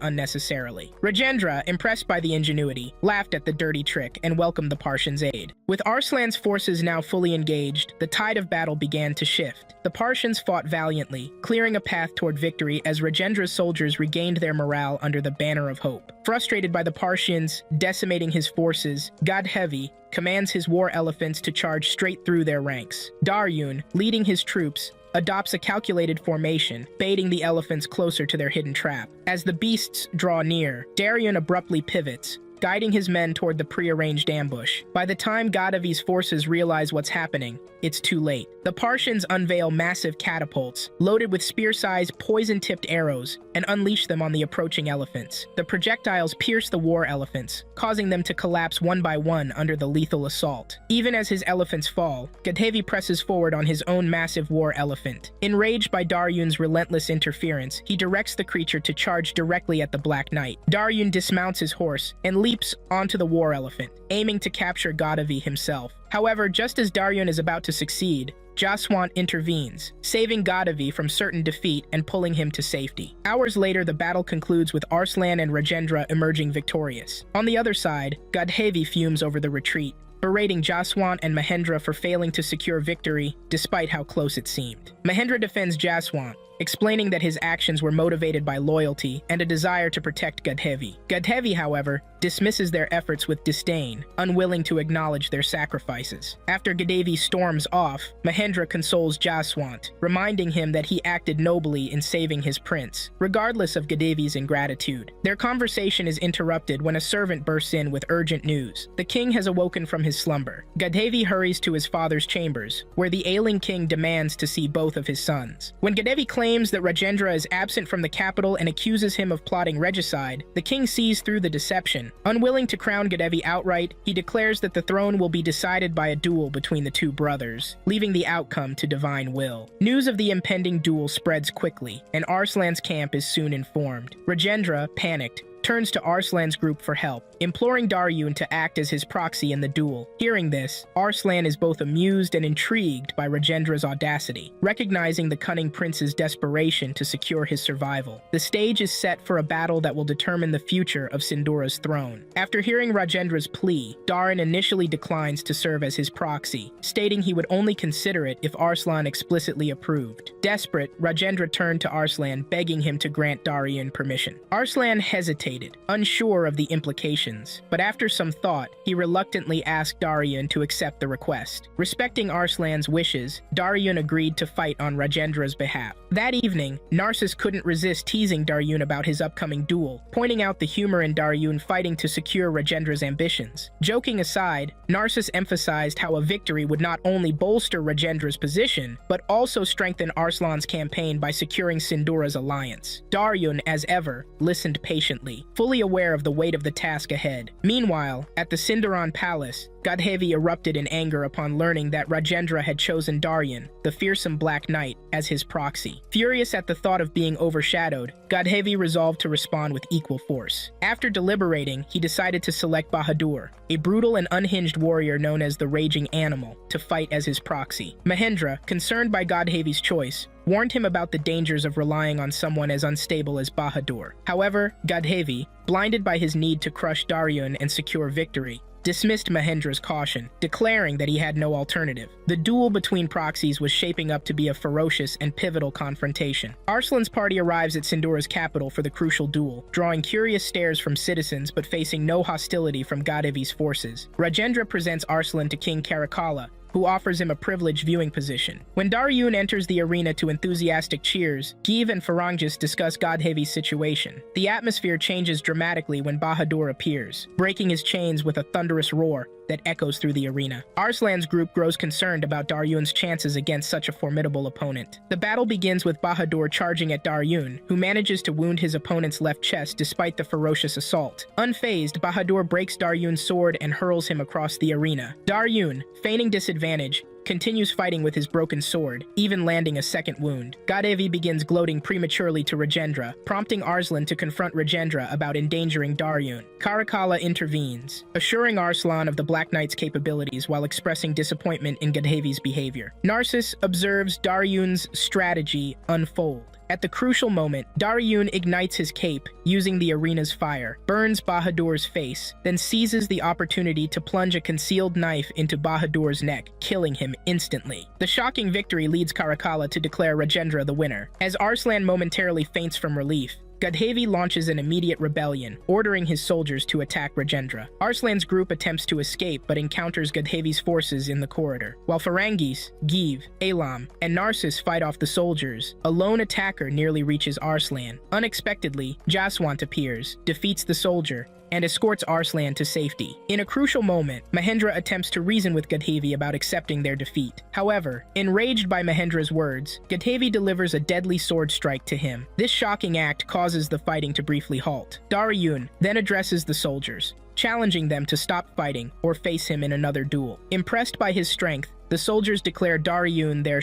unnecessarily. Rajendra, impressed by the ingenuity, laughed at the dirty trick and welcomed the Parshans' aid. With Arslan's forces now fully engaged, the tide of battle began to shift. The Parshans fought valiantly, clearing a path toward victory as Rajendra's soldiers regained their morale under the banner of hope. Frustrated by the Parshans decimating his forces, Gotoubun commands his war elephants to charge straight through their ranks. Daryun, leading his troops, adopts a calculated formation, baiting the elephants closer to their hidden trap. As the beasts draw near, Daryan abruptly pivots, guiding his men toward the prearranged ambush. By the time Gotoubun's forces realize what's happening, it's too late. The Parshans unveil massive catapults, loaded with spear-sized, poison-tipped arrows, and unleash them on the approaching elephants. The projectiles pierce the war elephants, causing them to collapse one by one under the lethal assault. Even as his elephants fall, Gotoubun presses forward on his own massive war elephant. Enraged by Daryun's relentless interference, he directs the creature to charge directly at the Black Knight. Daryun dismounts his horse and leaps onto the war elephant, aiming to capture Gotoubun himself. However, just as Daryun is about to succeed, Jaswant intervenes, saving Gotoubun from certain defeat and pulling him to safety. Hours later, the battle concludes with Arslan and Rajendra emerging victorious. On the other side, Gotoubun fumes over the retreat, berating Jaswant and Mahendra for failing to secure victory despite how close it seemed. Mahendra defends Jaswant, explaining that his actions were motivated by loyalty and a desire to protect Gotoubun. Gotoubun, however, dismisses their efforts with disdain, unwilling to acknowledge their sacrifices. After Gotoubun storms off, Mahendra consoles Jaswant, reminding him that he acted nobly in saving his prince, regardless of Gotoubun's ingratitude. Their conversation is interrupted when a servant bursts in with urgent news. The king has awoken from his slumber. Gotoubun hurries to his father's chambers, where the ailing king demands to see both of his sons. When Gotoubun claims that Rajendra is absent from the capital and accuses him of plotting regicide, the king sees through the deception. Unwilling to crown Gotoubun outright, he declares that the throne will be decided by a duel between the two brothers, leaving the outcome to divine will. News of the impending duel spreads quickly, and Arslan's camp is soon informed. Rajendra, panicked, turns to Arslan's group for help, imploring Daryun to act as his proxy in the duel. Hearing this, Arslan is both amused and intrigued by Rajendra's audacity, recognizing the cunning prince's desperation to secure his survival. The stage is set for a battle that will determine the future of Sindura's throne. After hearing Rajendra's plea, Daryun initially declines to serve as his proxy, stating he would only consider it if Arslan explicitly approved. Desperate, Rajendra turned to Arslan, begging him to grant Daryun permission. Arslan hesitated, unsure of the implications, but after some thought, he reluctantly asked Daryun to accept the request. Respecting Arslan's wishes, Daryun agreed to fight on Rajendra's behalf. That evening, Narcissus couldn't resist teasing Daryun about his upcoming duel, pointing out the humor in Daryun fighting to secure Rajendra's ambitions. Joking aside, Narcissus emphasized how a victory would not only bolster Rajendra's position, but also strengthen Arslan's campaign by securing Sindura's alliance. Daryun, as ever, listened patiently, fully aware of the weight of the task ahead. Meanwhile, at the Sindaran Palace, Godhevi erupted in anger upon learning that Rajendra had chosen Daryun, the fearsome Black Knight, as his proxy. Furious at the thought of being overshadowed, Godhevi resolved to respond with equal force. After deliberating, he decided to select Bahadur, a brutal and unhinged warrior known as the Raging Animal, to fight as his proxy. Mahendra, concerned by Godhevi's choice, warned him about the dangers of relying on someone as unstable as Bahadur. However, Godhevi, blinded by his need to crush Daryun and secure victory, dismissed Mahendra's caution, declaring that he had no alternative. The duel between proxies was shaping up to be a ferocious and pivotal confrontation. Arslan's party arrives at Sindura's capital for the crucial duel, drawing curious stares from citizens but facing no hostility from Godhevi's forces. Rajendra presents Arslan to King Karakala, who offers him a privileged viewing position. When Daryun enters the arena to enthusiastic cheers, Giv and Farangjis discuss Godhevi's situation. The atmosphere changes dramatically when Bahadur appears, breaking his chains with a thunderous roar that echoes through the arena. Arslan's group grows concerned about Daryun's chances against such a formidable opponent. The battle begins with Bahadur charging at Daryun, who manages to wound his opponent's left chest despite the ferocious assault. Unfazed, Bahadur breaks Daryun's sword and hurls him across the arena. Daryun, feigning disadvantage, continues fighting with his broken sword, even landing a second wound. Godhevi begins gloating prematurely to Rajendra, prompting Arslan to confront Rajendra about endangering Daryun. Karakala intervenes, assuring Arslan of the Black Knight's capabilities while expressing disappointment in Godhevi's behavior. Narcissus observes Daryun's strategy unfold. At the crucial moment, Daryun ignites his cape, using the arena's fire, burns Bahadur's face, then seizes the opportunity to plunge a concealed knife into Bahadur's neck, killing him instantly. The shocking victory leads Karakala to declare Rajendra the winner. As Arslan momentarily faints from relief, Godhevi launches an immediate rebellion, ordering his soldiers to attack Rajendra. Arslan's group attempts to escape but encounters Godhevi's forces in the corridor. While Farangjis, Giv, Elam, and Narcissus fight off the soldiers, a lone attacker nearly reaches Arslan. Unexpectedly, Jaswant appears, defeats the soldier, and escorts Arslan to safety. In a crucial moment, Mahendra attempts to reason with Godhevi about accepting their defeat. However, enraged by Mahendra's words, Godhevi delivers a deadly sword strike to him. This shocking act causes the fighting to briefly halt. Daryun then addresses the soldiers, challenging them to stop fighting or face him in another duel. Impressed by his strength, the soldiers declare Daryun their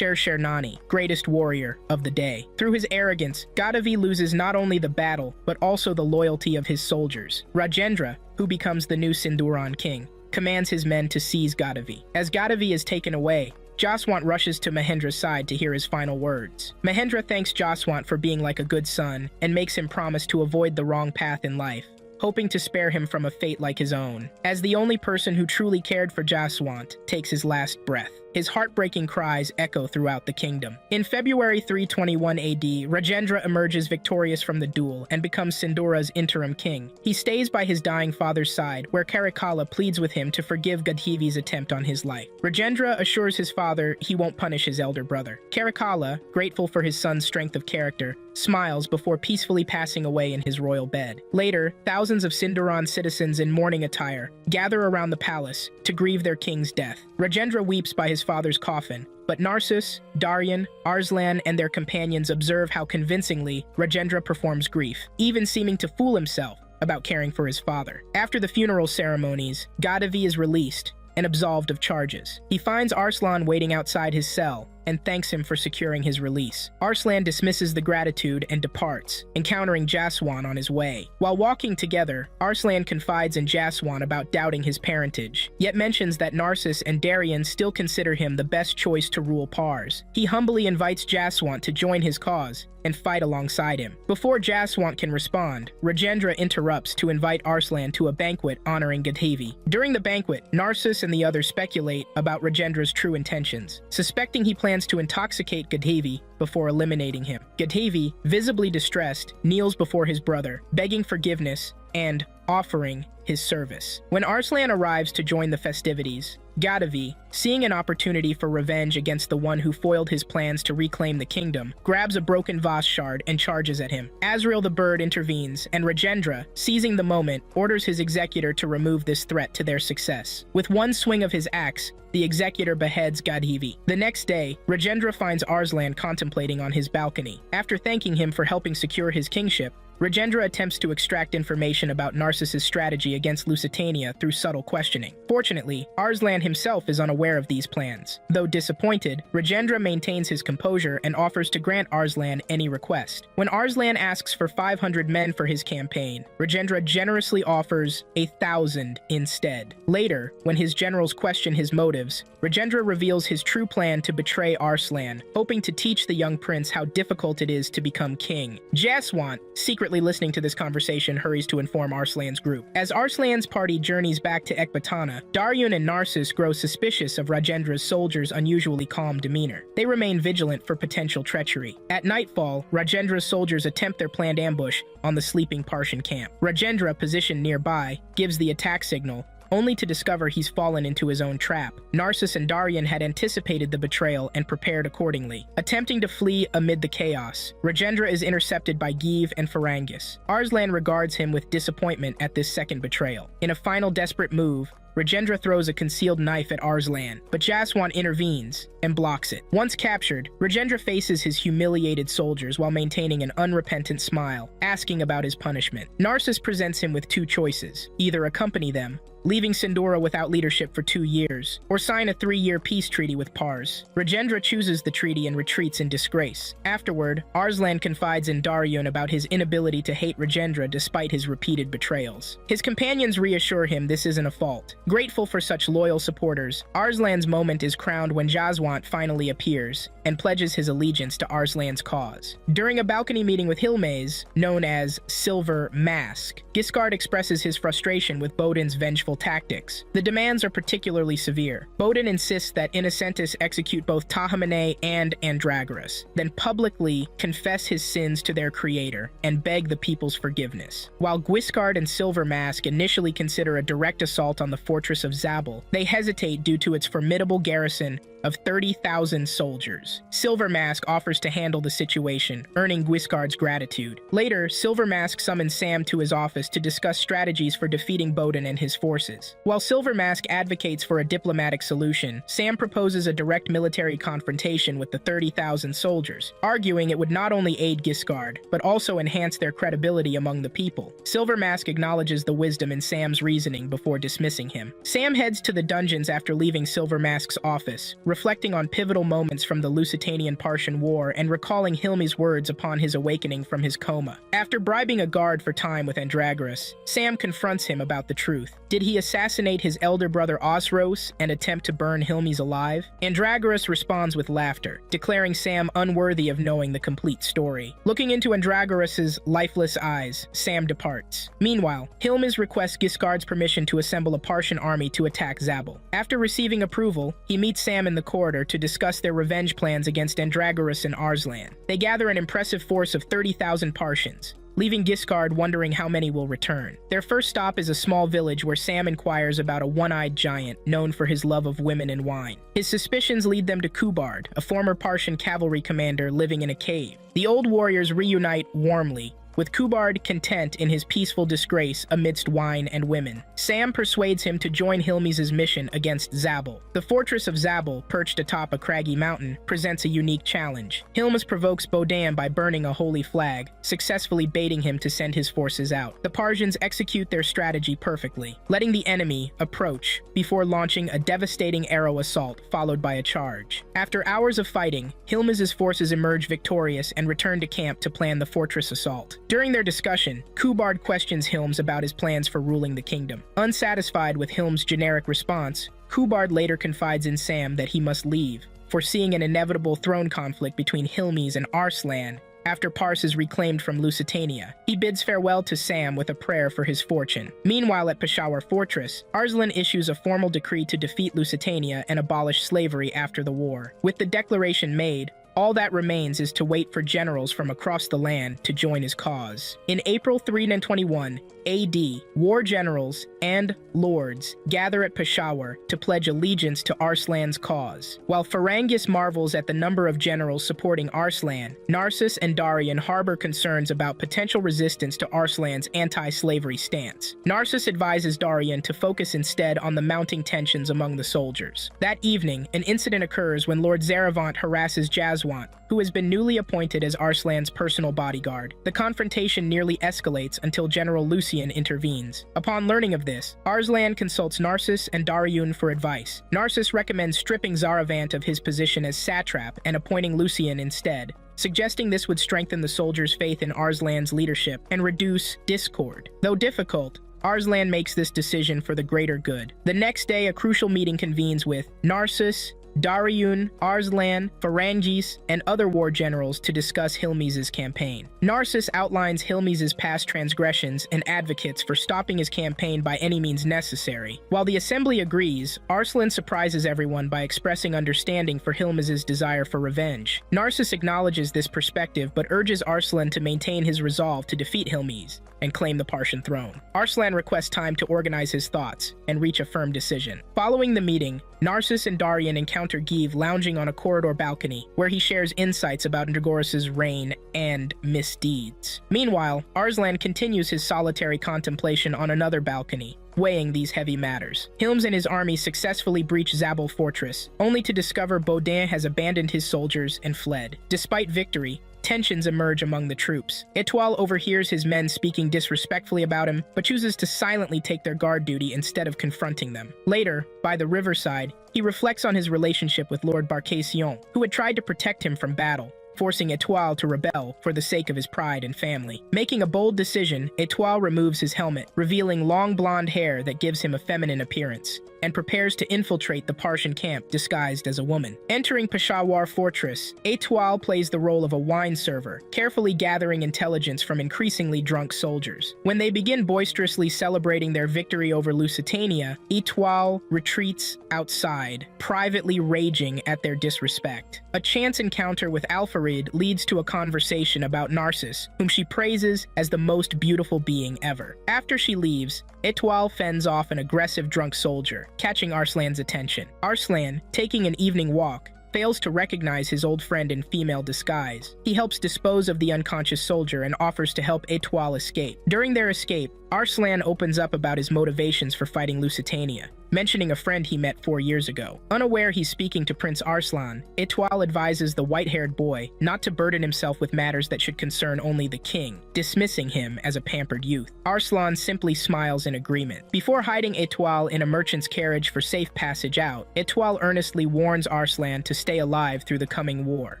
Nani, greatest warrior of the day. Through his arrogance, Godhevi loses not only the battle, but also the loyalty of his soldiers. Rajendra, who becomes the new Sindaran king, commands his men to seize Godhevi. As Godhevi is taken away, Jaswant rushes to Mahendra's side to hear his final words. Mahendra thanks Jaswant for being like a good son and makes him promise to avoid the wrong path in life, hoping to spare him from a fate like his own. As the only person who truly cared for Jaswant takes his last breath, his heartbreaking cries echo throughout the kingdom. In February 321 AD, Rajendra emerges victorious from the duel and becomes Sindura's interim king. He stays by his dying father's side, where Karakala pleads with him to forgive Godhevi's attempt on his life. Rajendra assures his father he won't punish his elder brother. Karakala, grateful for his son's strength of character, smiles before peacefully passing away in his royal bed. Later, thousands of Sindaran citizens in mourning attire gather around the palace to grieve their king's death. Rajendra weeps by his father's coffin, but Narcissus, Daryun, Arslan, and their companions observe how convincingly Rajendra performs grief, even seeming to fool himself about caring for his father. After the funeral ceremonies, Godhevi is released and absolved of charges. He finds Arslan waiting outside his cell, and thanks him for securing his release. Arslan dismisses the gratitude and departs, encountering Jaswan on his way. While walking together, Arslan confides in Jaswan about doubting his parentage, yet mentions that Narcissus and Darien still consider him the best choice to rule Pars. He humbly invites Jaswant to join his cause and fight alongside him. Before Jaswant can respond, Rajendra interrupts to invite Arslan to a banquet honoring Gadhavi. During the banquet, Narcissus and the others speculate about Rajendra's true intentions, suspecting he plans to intoxicate Gadhavi before eliminating him. Gadhavi, visibly distressed, kneels before his brother, begging forgiveness and offering his service. When Arslan arrives to join the festivities, Gadhavi, seeing an opportunity for revenge against the one who foiled his plans to reclaim the kingdom, grabs a broken vase shard and charges at him. Azrael the bird intervenes, and Rajendra, seizing the moment, orders his executor to remove this threat to their success. With one swing of his axe, the executor beheads Gadhavi. The next day, Rajendra finds Arslan contemplating on his balcony. After thanking him for helping secure his kingship, Rajendra attempts to extract information about Narcissus' strategy against Lusitania through subtle questioning. Fortunately, Arslan himself is unaware of these plans. Though disappointed, Rajendra maintains his composure and offers to grant Arslan any request. When Arslan asks for 500 men for his campaign, Rajendra generously offers 1,000 instead. Later, when his generals question his motives, Rajendra reveals his true plan to betray Arslan, hoping to teach the young prince how difficult it is to become king. Jaswant, secretly listening to this conversation, hurries to inform Arslan's group. As Arslan's party journeys back to Ekbatana, Daryon and Narcissus grow suspicious of Rajendra's soldiers' unusually calm demeanor. They remain vigilant for potential treachery. At nightfall, Rajendra's soldiers attempt their planned ambush on the sleeping Partian camp. Rajendra, positioned nearby, gives the attack signal, only to discover he's fallen into his own trap. Narcissus and Daryon had anticipated the betrayal and prepared accordingly. Attempting to flee amid the chaos, Rajendra is intercepted by Give and Ferangis. Arslan regards him with disappointment at this second betrayal. In a final desperate move, Rajendra throws a concealed knife at Arslan, but Jaswant intervenes and blocks it. Once captured, Rajendra faces his humiliated soldiers while maintaining an unrepentant smile, asking about his punishment. Narcissus presents him with two choices: either accompany them, leaving Sindora without leadership for 2 years, or sign a 3-year peace treaty with Pars. Rajendra chooses the treaty and retreats in disgrace. Afterward, Arslan confides in Daryon about his inability to hate Rajendra despite his repeated betrayals. His companions reassure him this isn't a fault. Grateful for such loyal supporters, Arslan's moment is crowned when Jaswant finally appears and pledges his allegiance to Arslan's cause. During a balcony meeting with Hilmaze, known as Silver Mask, Giscard expresses his frustration with Bodin's vengeful tactics. The demands are particularly severe. Bodin insists that Innocentus execute both Tahamane and Andragoras, then publicly confess his sins to their creator and beg the people's forgiveness. While Giscard and Silver Mask initially consider a direct assault on the fortress of Zabel, they hesitate due to its formidable garrison of 30,000 soldiers. Silver Mask offers to handle the situation, earning Giscard's gratitude. Later, Silver Mask summons Sam to his office to discuss strategies for defeating Bodin and his forces. While Silver Mask advocates for a diplomatic solution, Sam proposes a direct military confrontation with the 30,000 soldiers, arguing it would not only aid Giscard, but also enhance their credibility among the people. Silver Mask acknowledges the wisdom in Sam's reasoning before dismissing him. Sam heads to the dungeons after leaving Silver Mask's office, reflecting on pivotal moments from the Lusitanian-Partian War and recalling Hilmi's words upon his awakening from his coma. After bribing a guard for time with Andragoras, Sam confronts him about the truth. Did he assassinate his elder brother Osros and attempt to burn Hilmi's alive? Andragoras responds with laughter, declaring Sam unworthy of knowing the complete story. Looking into Andragoras' lifeless eyes, Sam departs. Meanwhile, Hilmis requests Giscard's permission to assemble a Partian army to attack Zabel. After receiving approval, he meets Sam in the corridor to discuss their revenge plans against Andragoras and Arslan. They gather an impressive force of 30,000 Partians, leaving Giscard wondering how many will return. Their first stop is a small village where Sam inquires about a one-eyed giant known for his love of women and wine. His suspicions lead them to Kubard, a former Partian cavalry commander living in a cave. The old warriors reunite warmly, with Kubard content in his peaceful disgrace amidst wine and women. Sam persuades him to join Hilmes' mission against Zabel. The fortress of Zabel, perched atop a craggy mountain, presents a unique challenge. Hilmes provokes Baudin by burning a holy flag, successfully baiting him to send his forces out. The Parsians execute their strategy perfectly, letting the enemy approach before launching a devastating arrow assault followed by a charge. After hours of fighting, Hilmes' forces emerge victorious and return to camp to plan the fortress assault. During their discussion, Kubard questions Hilmes about his plans for ruling the kingdom. Unsatisfied with Hilmes' generic response, Kubard later confides in Sam that he must leave, foreseeing an inevitable throne conflict between Hilmes and Arslan after Pars is reclaimed from Lusitania. He bids farewell to Sam with a prayer for his fortune. Meanwhile, at Peshawar Fortress, Arslan issues a formal decree to defeat Lusitania and abolish slavery after the war. With the declaration made, all that remains is to wait for generals from across the land to join his cause. In April 321 AD, war generals and lords gather at Peshawar to pledge allegiance to Arslan's cause. While Ferengis marvels at the number of generals supporting Arslan, Narcissus and Daryan harbor concerns about potential resistance to Arslan's anti-slavery stance. Narcissus advises Daryan to focus instead on the mounting tensions among the soldiers. That evening, an incident occurs when Lord Zaravant harasses Jaswant, who has been newly appointed as Arslan's personal bodyguard. The confrontation nearly escalates until General Lucian intervenes. Upon learning of this, Arslan consults Narcissus and Daryun for advice. Narcissus recommends stripping Zaravant of his position as satrap and appointing Lucian instead, suggesting this would strengthen the soldiers' faith in Arslan's leadership and reduce discord. Though difficult, Arslan makes this decision for the greater good. The next day, a crucial meeting convenes with Narcissus, Daryun, Arslan, Ferengis, and other war generals to discuss Hilmes' campaign. Narcissus outlines Hilmes' past transgressions and advocates for stopping his campaign by any means necessary. While the assembly agrees, Arslan surprises everyone by expressing understanding for Hilmes' desire for revenge. Narcissus acknowledges this perspective but urges Arslan to maintain his resolve to defeat Hilmes and claim the Partian throne. Arslan requests time to organize his thoughts and reach a firm decision. Following the meeting, Narcissus and Daryan encounter Give lounging on a corridor balcony, where he shares insights about Dragoris's reign and misdeeds. Meanwhile, Arslan continues his solitary contemplation on another balcony, weighing these heavy matters. Hilmes and his army successfully breach Zabel Fortress, only to discover Baudin has abandoned his soldiers and fled. Despite victory, tensions emerge among the troops. Etoile overhears his men speaking disrespectfully about him, but chooses to silently take their guard duty instead of confronting them. Later, by the riverside, he reflects on his relationship with Lord Barcacion, who had tried to protect him from battle, forcing Etoile to rebel for the sake of his pride and family. Making a bold decision, Etoile removes his helmet, revealing long blonde hair that gives him a feminine appearance, and prepares to infiltrate the Partian camp disguised as a woman. Entering Peshawar Fortress, Etoile plays the role of a wine server, carefully gathering intelligence from increasingly drunk soldiers. When they begin boisterously celebrating their victory over Lusitania, Etoile retreats outside, privately raging at their disrespect. A chance encounter with Alfarid leads to a conversation about Narcissus, whom she praises as the most beautiful being ever. After she leaves, Etoile fends off an aggressive drunk soldier, catching Arslan's attention. Arslan, taking an evening walk, fails to recognize his old friend in female disguise. He helps dispose of the unconscious soldier and offers to help Etoile escape. During their escape, Arslan opens up about his motivations for fighting Lusitania, mentioning a friend he met 4 years ago. Unaware he's speaking to Prince Arslan, Etoile advises the white-haired boy not to burden himself with matters that should concern only the king, dismissing him as a pampered youth. Arslan simply smiles in agreement. Before hiding Etoile in a merchant's carriage for safe passage out, Etoile earnestly warns Arslan to stay alive through the coming war.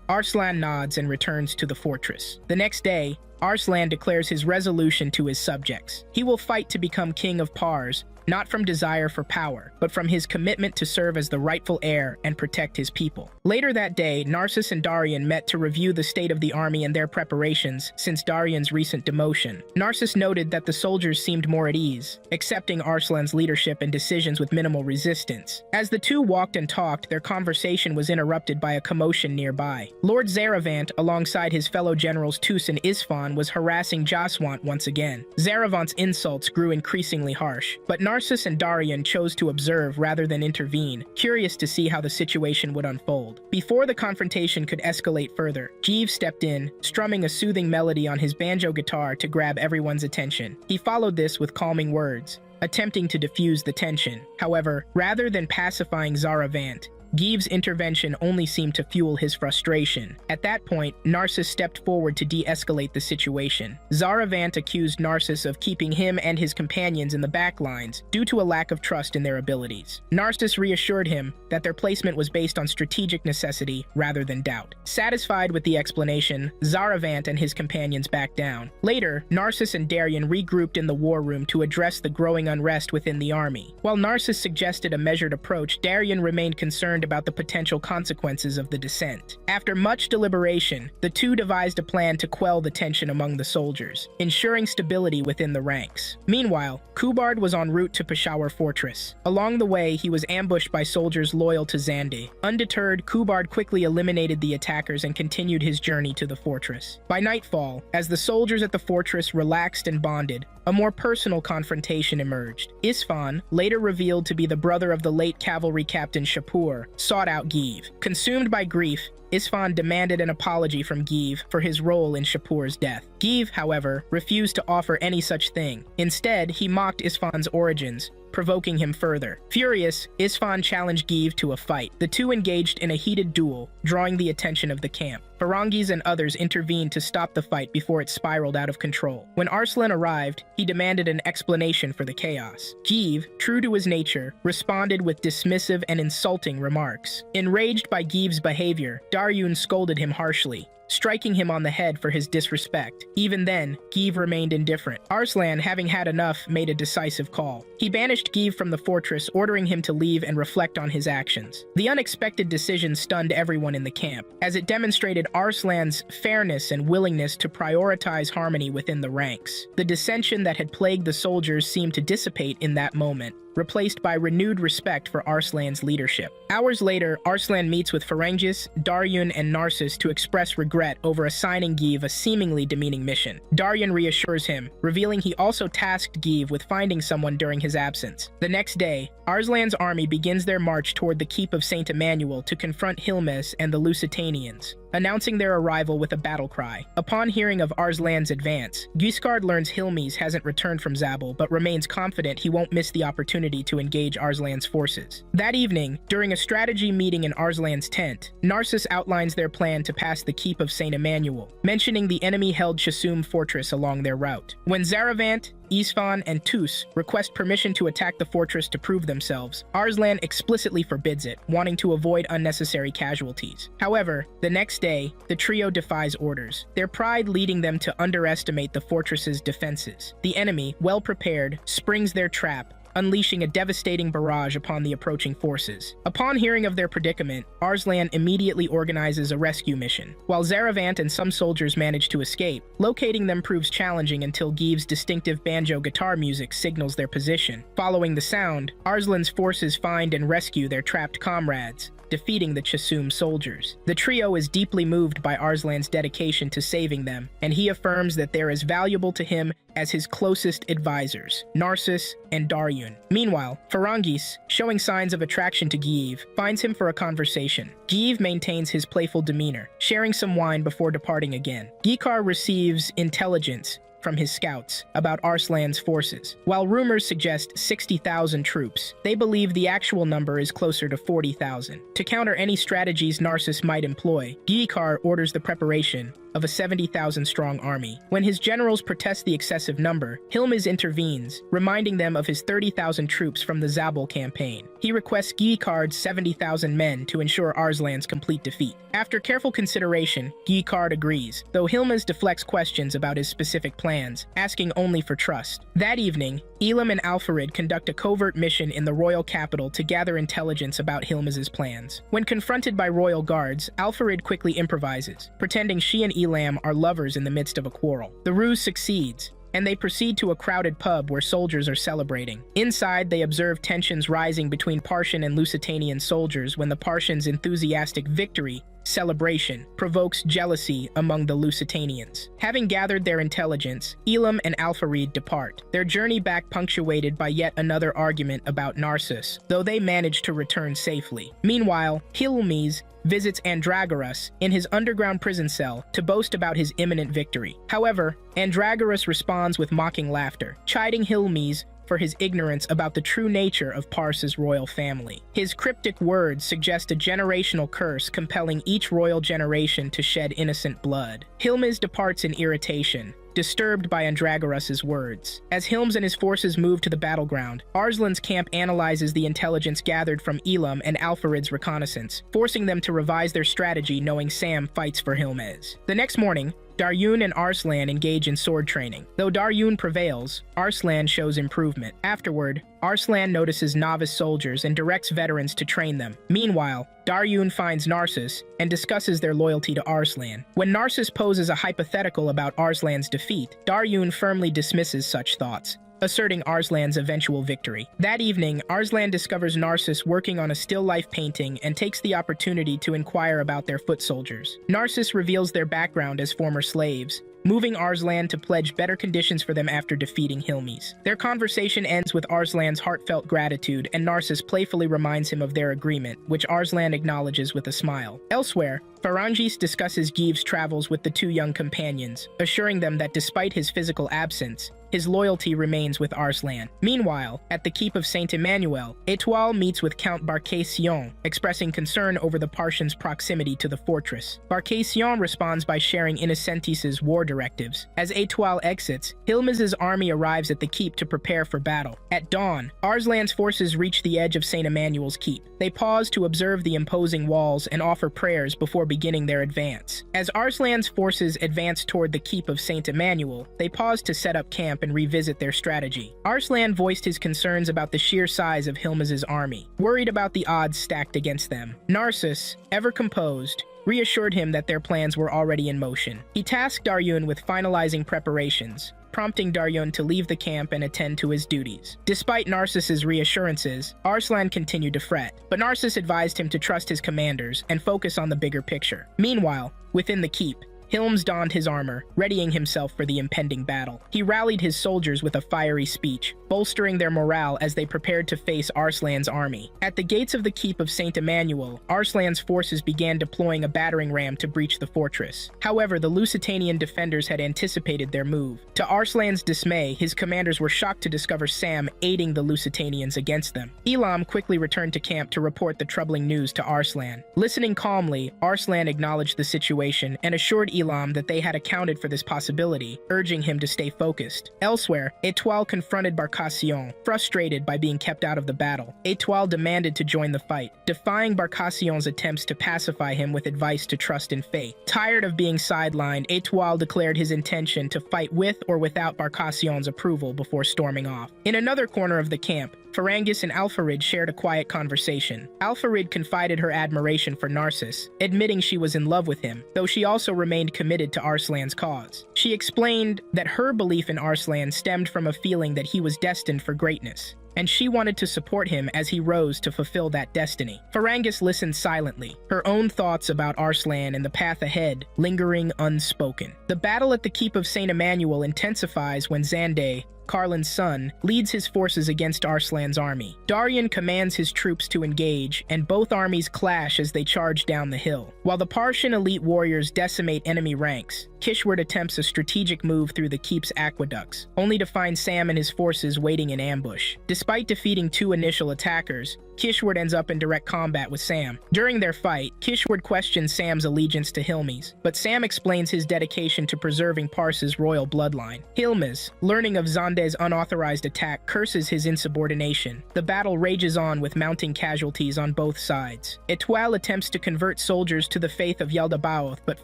Arslan nods and returns to the fortress. The next day, Arslan declares his resolution to his subjects. He will fight to become king of Pars, not from desire for power, but from his commitment to serve as the rightful heir and protect his people. Later that day, Narcissus and Daryan met to review the state of the army and their preparations since Daryan's recent demotion. Narcissus noted that the soldiers seemed more at ease, accepting Arslan's leadership and decisions with minimal resistance. As the two walked and talked, their conversation was interrupted by a commotion nearby. Lord Zaravant, alongside his fellow generals Tus and Isfan, was harassing Jaswant once again. Zaravant's insults grew increasingly harsh, but Narcissus Narcissus and Daryan chose to observe rather than intervene, curious to see how the situation would unfold. Before the confrontation could escalate further, Give stepped in, strumming a soothing melody on his banjo guitar to grab everyone's attention. He followed this with calming words, attempting to diffuse the tension. However, rather than pacifying Zaravant, Give's intervention only seemed to fuel his frustration. At that point, Narcissus stepped forward to de-escalate the situation. Zaravant accused Narcissus of keeping him and his companions in the back lines due to a lack of trust in their abilities. Narcissus reassured him that their placement was based on strategic necessity rather than doubt. Satisfied with the explanation, Zaravant and his companions backed down. Later, Narcissus and Daryan regrouped in the war room to address the growing unrest within the army. While Narcissus suggested a measured approach, Daryan remained concerned about the potential consequences of the descent. After much deliberation, the two devised a plan to quell the tension among the soldiers, ensuring stability within the ranks. Meanwhile, Kubard was en route to Peshawar Fortress. Along the way, he was ambushed by soldiers loyal to Zande. Undeterred, Kubard quickly eliminated the attackers and continued his journey to the fortress. By nightfall, as the soldiers at the fortress relaxed and bonded, a more personal confrontation emerged. Isfan, later revealed to be the brother of the late cavalry captain Shapur, sought out Give. Consumed by grief, Isfan demanded an apology from Give for his role in Shapur's death. Give, however, refused to offer any such thing. Instead, he mocked Isfan's origins, provoking him further. Furious, Isfan challenged Give to a fight. The two engaged in a heated duel, drawing the attention of the camp. Ferengis and others intervened to stop the fight before it spiraled out of control. When Arslan arrived, he demanded an explanation for the chaos. Give, true to his nature, responded with dismissive and insulting remarks. Enraged by Give's behavior, Daryun scolded him harshly, striking him on the head for his disrespect. Even then, Give remained indifferent. Arslan, having had enough, made a decisive call. He banished Give from the fortress, ordering him to leave and reflect on his actions. The unexpected decision stunned everyone in the camp, as it demonstrated Arslan's fairness and willingness to prioritize harmony within the ranks. The dissension that had plagued the soldiers seemed to dissipate in that moment, replaced by renewed respect for Arslan's leadership. Hours later, Arslan meets with Ferengis, Daryun, and Narcissus to express regret over assigning Give a seemingly demeaning mission. Daryun reassures him, revealing he also tasked Give with finding someone during his absence. The next day, Arslan's army begins their march toward the keep of Saint Emmanuel to confront Hilmes and the Lusitanians, announcing their arrival with a battle cry. Upon hearing of Arslan's advance, Guiscard learns Hilmes hasn't returned from Zabul, but remains confident he won't miss the opportunity to engage Arslan's forces. That evening, during a strategy meeting in Arslan's tent, Narcissus outlines their plan to pass the keep of Saint Emmanuel, mentioning the enemy-held Chasum fortress along their route. When Zaravant, Isfan, and Tus request permission to attack the fortress to prove themselves, Arslan explicitly forbids it, wanting to avoid unnecessary casualties. However, the next day, the trio defies orders, their pride leading them to underestimate the fortress's defenses. The enemy, well prepared, springs their trap, unleashing a devastating barrage upon the approaching forces. Upon hearing of their predicament, Arslan immediately organizes a rescue mission. While Zaravant and some soldiers manage to escape, locating them proves challenging until Give's distinctive banjo guitar music signals their position. Following the sound, Arslan's forces find and rescue their trapped comrades, defeating the Chasum soldiers. The trio is deeply moved by Arslan's dedication to saving them, and he affirms that they're as valuable to him as his closest advisors, Narcissus and Daryun. Meanwhile, Ferengis, showing signs of attraction to Give, finds him for a conversation. Give maintains his playful demeanor, sharing some wine before departing again. Gikar receives intelligence from his scouts about Arslan's forces. While rumors suggest 60,000 troops, they believe the actual number is closer to 40,000. To counter any strategies Narcissus might employ, Gikar orders the preparation of a 70,000-strong army. When his generals protest the excessive number, Hilmes intervenes, reminding them of his 30,000 troops from the Zabul campaign. He requests Gikard's 70,000 men to ensure Arslan's complete defeat. After careful consideration, Gikard agrees, though Hilmes deflects questions about his specific plans, asking only for trust. That evening, Elam and Alfarid conduct a covert mission in the royal capital to gather intelligence about Hilmes's plans. When confronted by royal guards, Alfarid quickly improvises, pretending she and Elam are lovers in the midst of a quarrel. The ruse succeeds, and they proceed to a crowded pub where soldiers are celebrating. Inside, they observe tensions rising between Partian and Lusitanian soldiers when the Partians' enthusiastic victory celebration, provokes jealousy among the Lusitanians. Having gathered their intelligence, Elam and Alfarid depart, their journey back punctuated by yet another argument about Narcissus, though they manage to return safely. Meanwhile, Hilmes visits Andragoras in his underground prison cell to boast about his imminent victory. However, Andragoras responds with mocking laughter, chiding Hilmes for his ignorance about the true nature of Pars's royal family. His cryptic words suggest a generational curse compelling each royal generation to shed innocent blood. Hilmes departs in irritation, disturbed by Andragoras' words. As Hilmes and his forces move to the battleground, Arslan's camp analyzes the intelligence gathered from Elam and Alfarid's reconnaissance, forcing them to revise their strategy knowing Sam fights for Hilmes. The next morning, Daryun and Arslan engage in sword training. Though Daryun prevails, Arslan shows improvement. Afterward, Arslan notices novice soldiers and directs veterans to train them. Meanwhile, Daryun finds Narcissus and discusses their loyalty to Arslan. When Narcissus poses a hypothetical about Arslan's defeat, Daryun firmly dismisses such thoughts, asserting Arslan's eventual victory. That evening, Arslan discovers Narcissus working on a still life painting and takes the opportunity to inquire about their foot soldiers. Narcissus reveals their background as former slaves, moving Arslan to pledge better conditions for them after defeating Hilmes. Their conversation ends with Arslan's heartfelt gratitude, and Narcissus playfully reminds him of their agreement, which Arslan acknowledges with a smile. Elsewhere, Farangis discusses Give's travels with the two young companions, assuring them that despite his physical absence, his loyalty remains with Arslan. Meanwhile, at the keep of Saint Emmanuel, Etoile meets with Count Barcassian, expressing concern over the Parsians' proximity to the fortress. Barcassian responds by sharing Innocentis's war directives. As Etoile exits, Hilmes' army arrives at the keep to prepare for battle. At dawn, Arslan's forces reach the edge of Saint Emmanuel's keep. They pause to observe the imposing walls and offer prayers before beginning their advance. As Arslan's forces advance toward the keep of Saint Emmanuel, they pause to set up camp and revisit their strategy. Arslan voiced his concerns about the sheer size of Hilmes' army, worried about the odds stacked against them. Narcissus, ever composed, reassured him that their plans were already in motion. He tasked Daryun with finalizing preparations, prompting Daryun to leave the camp and attend to his duties. Despite Narcissus' reassurances, Arslan continued to fret, but Narcissus advised him to trust his commanders and focus on the bigger picture. Meanwhile, within the keep, Hilmes donned his armor, readying himself for the impending battle. He rallied his soldiers with a fiery speech, bolstering their morale as they prepared to face Arslan's army. At the gates of the keep of Saint Emmanuel, Arslan's forces began deploying a battering ram to breach the fortress. However, the Lusitanian defenders had anticipated their move. To Arslan's dismay, his commanders were shocked to discover Sam aiding the Lusitanians against them. Elam quickly returned to camp to report the troubling news to Arslan. Listening calmly, Arslan acknowledged the situation and assured Elam that they had accounted for this possibility, urging him to stay focused. Elsewhere, Etoile confronted Barcassian, frustrated by being kept out of the battle. Etoile demanded to join the fight, defying Barcassian's attempts to pacify him with advice to trust in fate. Tired of being sidelined, Etoile declared his intention to fight with or without Barcassian's approval before storming off. In another corner of the camp, Farangis and Alfarid shared a quiet conversation. Alfarid confided her admiration for Narcissus, admitting she was in love with him, though she also remained committed to Arslan's cause. She explained that her belief in Arslan stemmed from a feeling that he was destined for greatness, and she wanted to support him as he rose to fulfill that destiny. Farangis listened silently, her own thoughts about Arslan and the path ahead lingering unspoken. The battle at the keep of Saint Emmanuel intensifies when Zande, Karlin's son, leads his forces against Arslan's army. Daryun commands his troops to engage, and both armies clash as they charge down the hill. While the Parsian elite warriors decimate enemy ranks, Kishward attempts a strategic move through the keep's aqueducts, only to find Sam and his forces waiting in ambush. Despite defeating two initial attackers, Kishward ends up in direct combat with Sam. During their fight, Kishward questions Sam's allegiance to Hilmes, but Sam explains his dedication to preserving Pars's royal bloodline. Hilmes, learning of Zande's unauthorized attack, curses his insubordination. The battle rages on with mounting casualties on both sides. Etoile attempts to convert soldiers to the faith of Yaldabaoth, but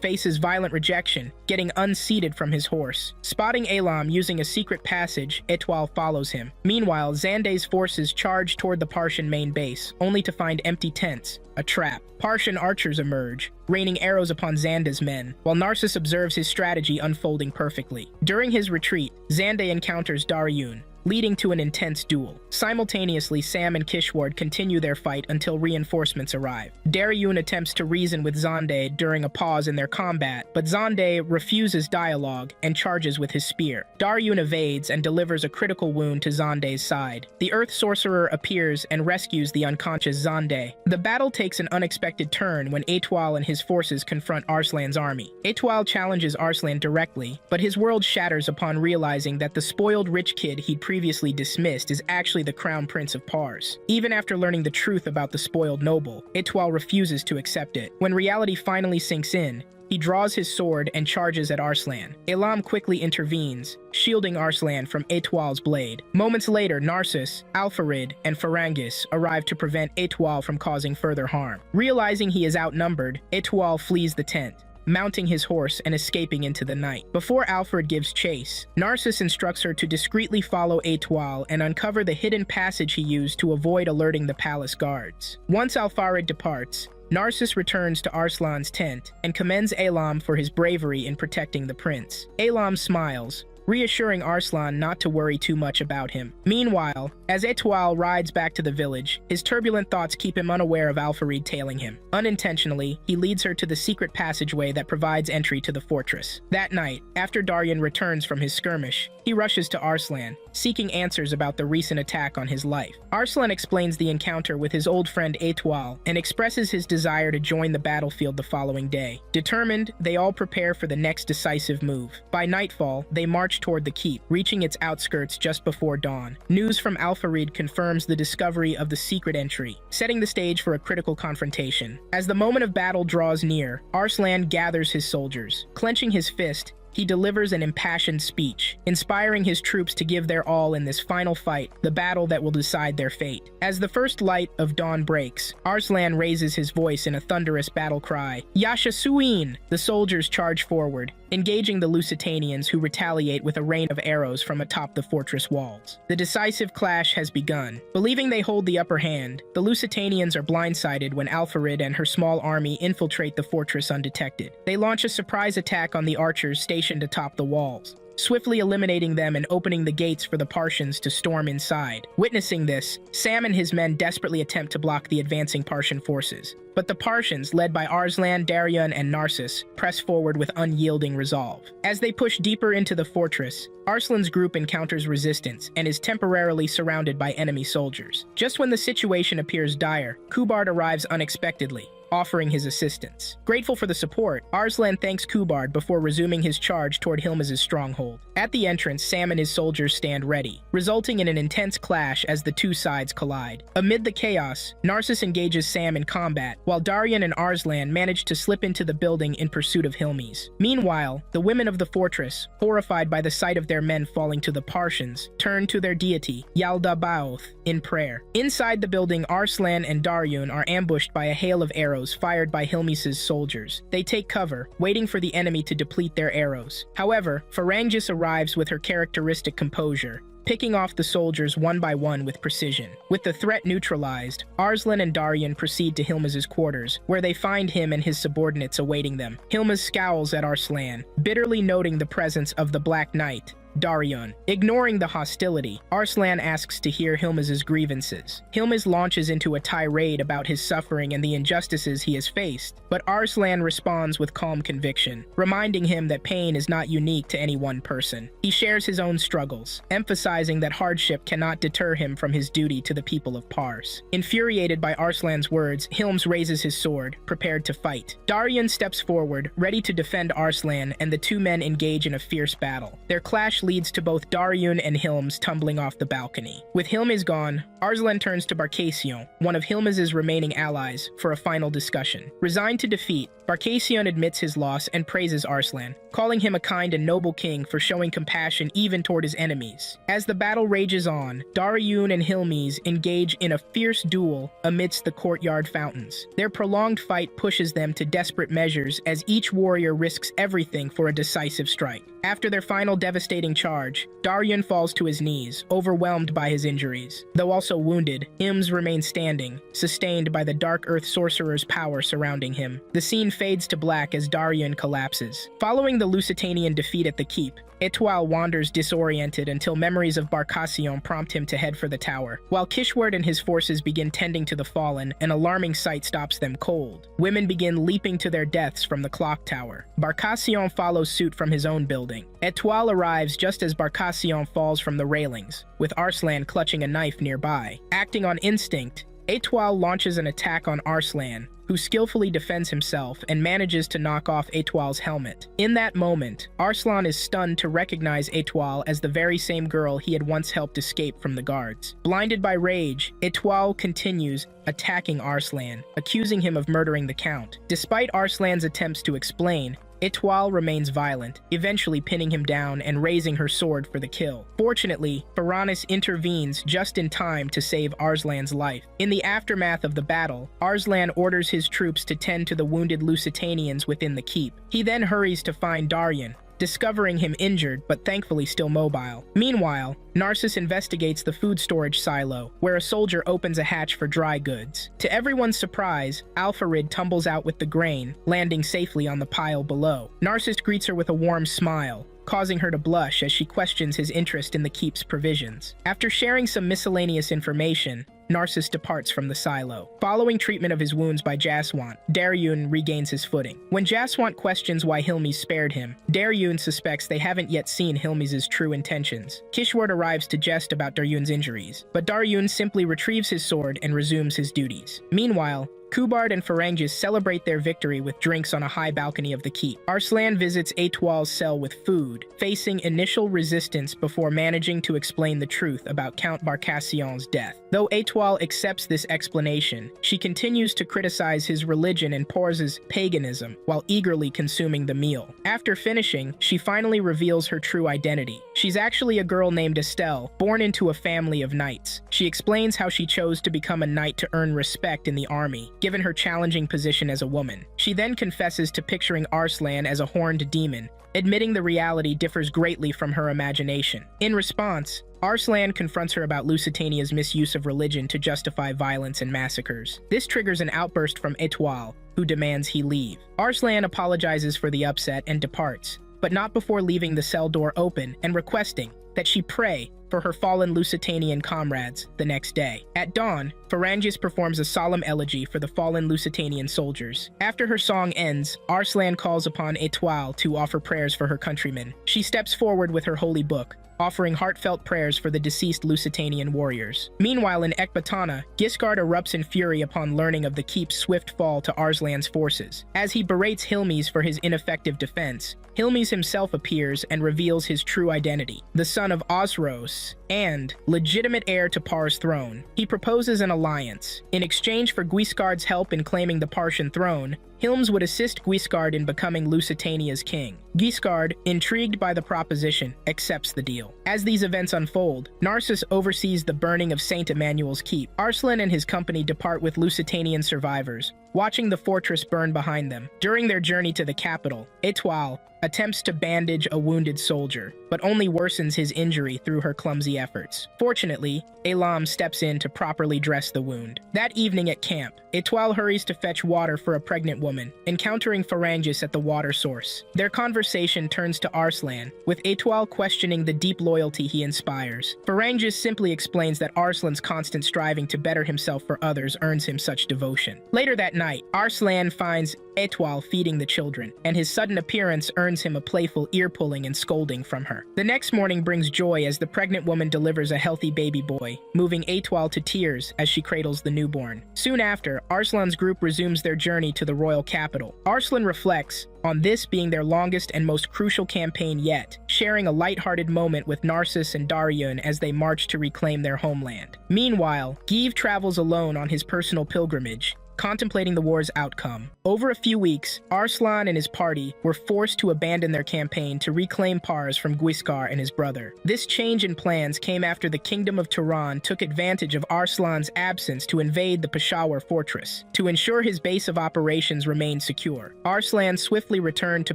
faces violent rejection, getting unseated from his horse. Spotting Elam using a secret passage, Etoile follows him. Meanwhile, Zande's forces charge toward the Parsian main base, only to find empty tents, a trap. Parsian archers emerge, raining arrows upon Zande's men, while Narcissus observes his strategy unfolding perfectly. During his retreat, Zande encounters Daryun, leading to an intense duel. Simultaneously, Sam and Kishward continue their fight until reinforcements arrive. Daryun attempts to reason with Zonde during a pause in their combat, but Zonde refuses dialogue and charges with his spear. Daryun evades and delivers a critical wound to Zonde's side. The Earth Sorcerer appears and rescues the unconscious Zonde. The battle takes an unexpected turn when Etoile and his forces confront Arslan's army. Etoile challenges Arslan directly, but his world shatters upon realizing that the spoiled rich kid he'd previously dismissed is actually the crown prince of Pars. Even after learning the truth about the spoiled noble, Etoile refuses to accept it. When reality finally sinks in, he draws his sword and charges at Arslan. Elam quickly intervenes, shielding Arslan from Etoile's blade. Moments later, Narcissus, Alfarid, and Ferangis arrive to prevent Etoile from causing further harm. Realizing he is outnumbered, Etoile flees the tent, mounting his horse and escaping into the night. Before Alfred gives chase, Narcissus instructs her to discreetly follow Etoile and uncover the hidden passage he used to avoid alerting the palace guards. Once Alfarid departs, Narcissus returns to Arslan's tent and commends Elam for his bravery in protecting the prince. Elam smiles, reassuring Arslan not to worry too much about him. Meanwhile, as Etoile rides back to the village, his turbulent thoughts keep him unaware of Alfarid tailing him. Unintentionally, he leads her to the secret passageway that provides entry to the fortress. That night, after Daryan returns from his skirmish, he rushes to Arslan, seeking answers about the recent attack on his life. Arslan explains the encounter with his old friend Etoile and expresses his desire to join the battlefield the following day. Determined, they all prepare for the next decisive move. By nightfall, they march toward the keep, reaching its outskirts just before dawn. News from Alfarid confirms the discovery of the secret entry, setting the stage for a critical confrontation. As the moment of battle draws near, Arslan gathers his soldiers. Clenching his fist, he delivers an impassioned speech, inspiring his troops to give their all in this final fight, the battle that will decide their fate. As the first light of dawn breaks, Arslan raises his voice in a thunderous battle cry, "Yasha Suin!" The soldiers charge forward, engaging the Lusitanians, who retaliate with a rain of arrows from atop the fortress walls. The decisive clash has begun. Believing they hold the upper hand, the Lusitanians are blindsided when Alfarid and her small army infiltrate the fortress undetected. They launch a surprise attack on the archers stationed atop the walls, swiftly eliminating them and opening the gates for the Partians to storm inside. Witnessing this, Sam and his men desperately attempt to block the advancing Partian forces. But the Partians, led by Arslan, Daryan, and Narcissus, press forward with unyielding resolve. As they push deeper into the fortress, Arslan's group encounters resistance and is temporarily surrounded by enemy soldiers. Just when the situation appears dire, Kubard arrives unexpectedly, offering his assistance. Grateful for the support, Arslan thanks Kubard before resuming his charge toward Hilmaz's stronghold. At the entrance, Sam and his soldiers stand ready, resulting in an intense clash as the two sides collide. Amid the chaos, Narcissus engages Sam in combat, while Daryan and Arslan manage to slip into the building in pursuit of Hilmaz. Meanwhile, the women of the fortress, horrified by the sight of their men falling to the Partians, turn to their deity, Yalda Baoth, in prayer. Inside the building, Arslan and Daryun are ambushed by a hail of arrows fired by Hilmaz's soldiers. They take cover, waiting for the enemy to deplete their arrows. However, Ferangis arrives with her characteristic composure, picking off the soldiers one by one with precision. With the threat neutralized, Arslan and Daryan proceed to Hilmaz's quarters, where they find him and his subordinates awaiting them. Hilmaz scowls at Arslan, bitterly noting the presence of the Black Knight, Daryan. Ignoring the hostility, Arslan asks to hear Hilmaz's grievances. Hilmaz launches into a tirade about his suffering and the injustices he has faced, but Arslan responds with calm conviction, reminding him that pain is not unique to any one person. He shares his own struggles, emphasizing that hardship cannot deter him from his duty to the people of Pars. Infuriated by Arslan's words, Hilmaz raises his sword, prepared to fight. Daryan steps forward, ready to defend Arslan, and the two men engage in a fierce battle. Their clash leads to both Daryun and Hilmaz tumbling off the balcony. With Hilmaz gone, Arslan turns to Barcacion, one of Hilmaz's remaining allies, for a final discussion. Resigned to defeat, Barcacion admits his loss and praises Arslan, calling him a kind and noble king for showing compassion even toward his enemies. As the battle rages on, Daryun and Hilmaz engage in a fierce duel amidst the courtyard fountains. Their prolonged fight pushes them to desperate measures as each warrior risks everything for a decisive strike. After their final devastating charge, Daryun falls to his knees, overwhelmed by his injuries. Though also wounded, Hims remains standing, sustained by the Dark Earth Sorcerer's power surrounding him. The scene fades to black as Daryun collapses. Following the Lusitanian defeat at the keep, Etoile wanders disoriented until memories of Barcassian prompt him to head for the tower. While Kishward and his forces begin tending to the fallen, an alarming sight stops them cold. Women begin leaping to their deaths from the clock tower. Barcassian follows suit from his own building. Etoile arrives just as Barcassian falls from the railings, with Arslan clutching a knife nearby. Acting on instinct, Etoile launches an attack on Arslan, who skillfully defends himself and manages to knock off Etoile's helmet. In that moment, Arslan is stunned to recognize Etoile as the very same girl he had once helped escape from the guards. Blinded by rage, Etoile continues attacking Arslan, accusing him of murdering the Count. Despite Arslan's attempts to explain, Etoile remains violent, eventually pinning him down and raising her sword for the kill. Fortunately, Faranis intervenes just in time to save Arslan's life. In the aftermath of the battle, Arslan orders his troops to tend to the wounded Lusitanians within the keep. He then hurries to find Daryun, discovering him injured but thankfully still mobile. Meanwhile, Narcissus investigates the food storage silo, where a soldier opens a hatch for dry goods. To everyone's surprise, Alpharid tumbles out with the grain, landing safely on the pile below. Narcissus greets her with a warm smile, causing her to blush as she questions his interest in the keep's provisions. After sharing some miscellaneous information, Narcissus departs from the silo. Following treatment of his wounds by Jaswant, Daryun regains his footing. When Jaswant questions why Hilmes spared him, Daryun suspects they haven't yet seen Hilmes' true intentions. Kishward arrives to jest about Daryun's injuries, but Daryun simply retrieves his sword and resumes his duties. Meanwhile, Kubard and Pharyngus celebrate their victory with drinks on a high balcony of the keep. Arslan visits Etoile's cell with food, facing initial resistance before managing to explain the truth about Count Barcassian's death. Though Etoile accepts this explanation, she continues to criticize his religion and Pors's paganism while eagerly consuming the meal. After finishing, she finally reveals her true identity. She's actually a girl named Estelle, born into a family of knights. She explains how she chose to become a knight to earn respect in the army, given her challenging position as a woman. She then confesses to picturing Arslan as a horned demon, admitting the reality differs greatly from her imagination. In response, Arslan confronts her about Lusitania's misuse of religion to justify violence and massacres. This triggers an outburst from Etoile, who demands he leave. Arslan apologizes for the upset and departs, but not before leaving the cell door open and requesting that she pray for her fallen Lusitanian comrades the next day. At dawn, Pharyngus performs a solemn elegy for the fallen Lusitanian soldiers. After her song ends, Arslan calls upon Etoile to offer prayers for her countrymen. She steps forward with her holy book, offering heartfelt prayers for the deceased Lusitanian warriors. Meanwhile, in Ecbatana, Giscard erupts in fury upon learning of the keep's swift fall to Arslan's forces. As he berates Hilmes for his ineffective defense, Hilmes himself appears and reveals his true identity, the son of Osros and legitimate heir to Par's throne. He proposes an alliance. In exchange for Guiscard's help in claiming the Partian throne, Hilmes would assist Guiscard in becoming Lusitania's king. Guiscard, intrigued by the proposition, accepts the deal. As these events unfold, Narcissus oversees the burning of Saint Emmanuel's keep. Arslan and his company depart with Lusitanian survivors, watching the fortress burn behind them. During their journey to the capital, Etoile attempts to bandage a wounded soldier, but only worsens his injury through her clumsy efforts. Fortunately, Elam steps in to properly dress the wound. That evening at camp, Etoile hurries to fetch water for a pregnant woman, encountering Pharyngus at the water source. Their conversation turns to Arslan, with Etoile questioning the deep loyalty he inspires. Pharyngus simply explains that Arslan's constant striving to better himself for others earns him such devotion. Later that night, Arslan finds Etoile feeding the children, and his sudden appearance earns him a playful ear-pulling and scolding from her. The next morning brings joy as the pregnant woman delivers a healthy baby boy, moving Etoile to tears as she cradles the newborn. Soon after, Arslan's group resumes their journey to the royal capital. Arslan reflects on this being their longest and most crucial campaign yet, sharing a lighthearted moment with Narcissus and Daryun as they march to reclaim their homeland. Meanwhile, Give travels alone on his personal pilgrimage, contemplating the war's outcome. Over a few weeks, Arslan and his party were forced to abandon their campaign to reclaim Pars from Guiscar and his brother. This change in plans came after the Kingdom of Turan took advantage of Arslan's absence to invade the Peshawar fortress. To ensure his base of operations remained secure, Arslan swiftly returned to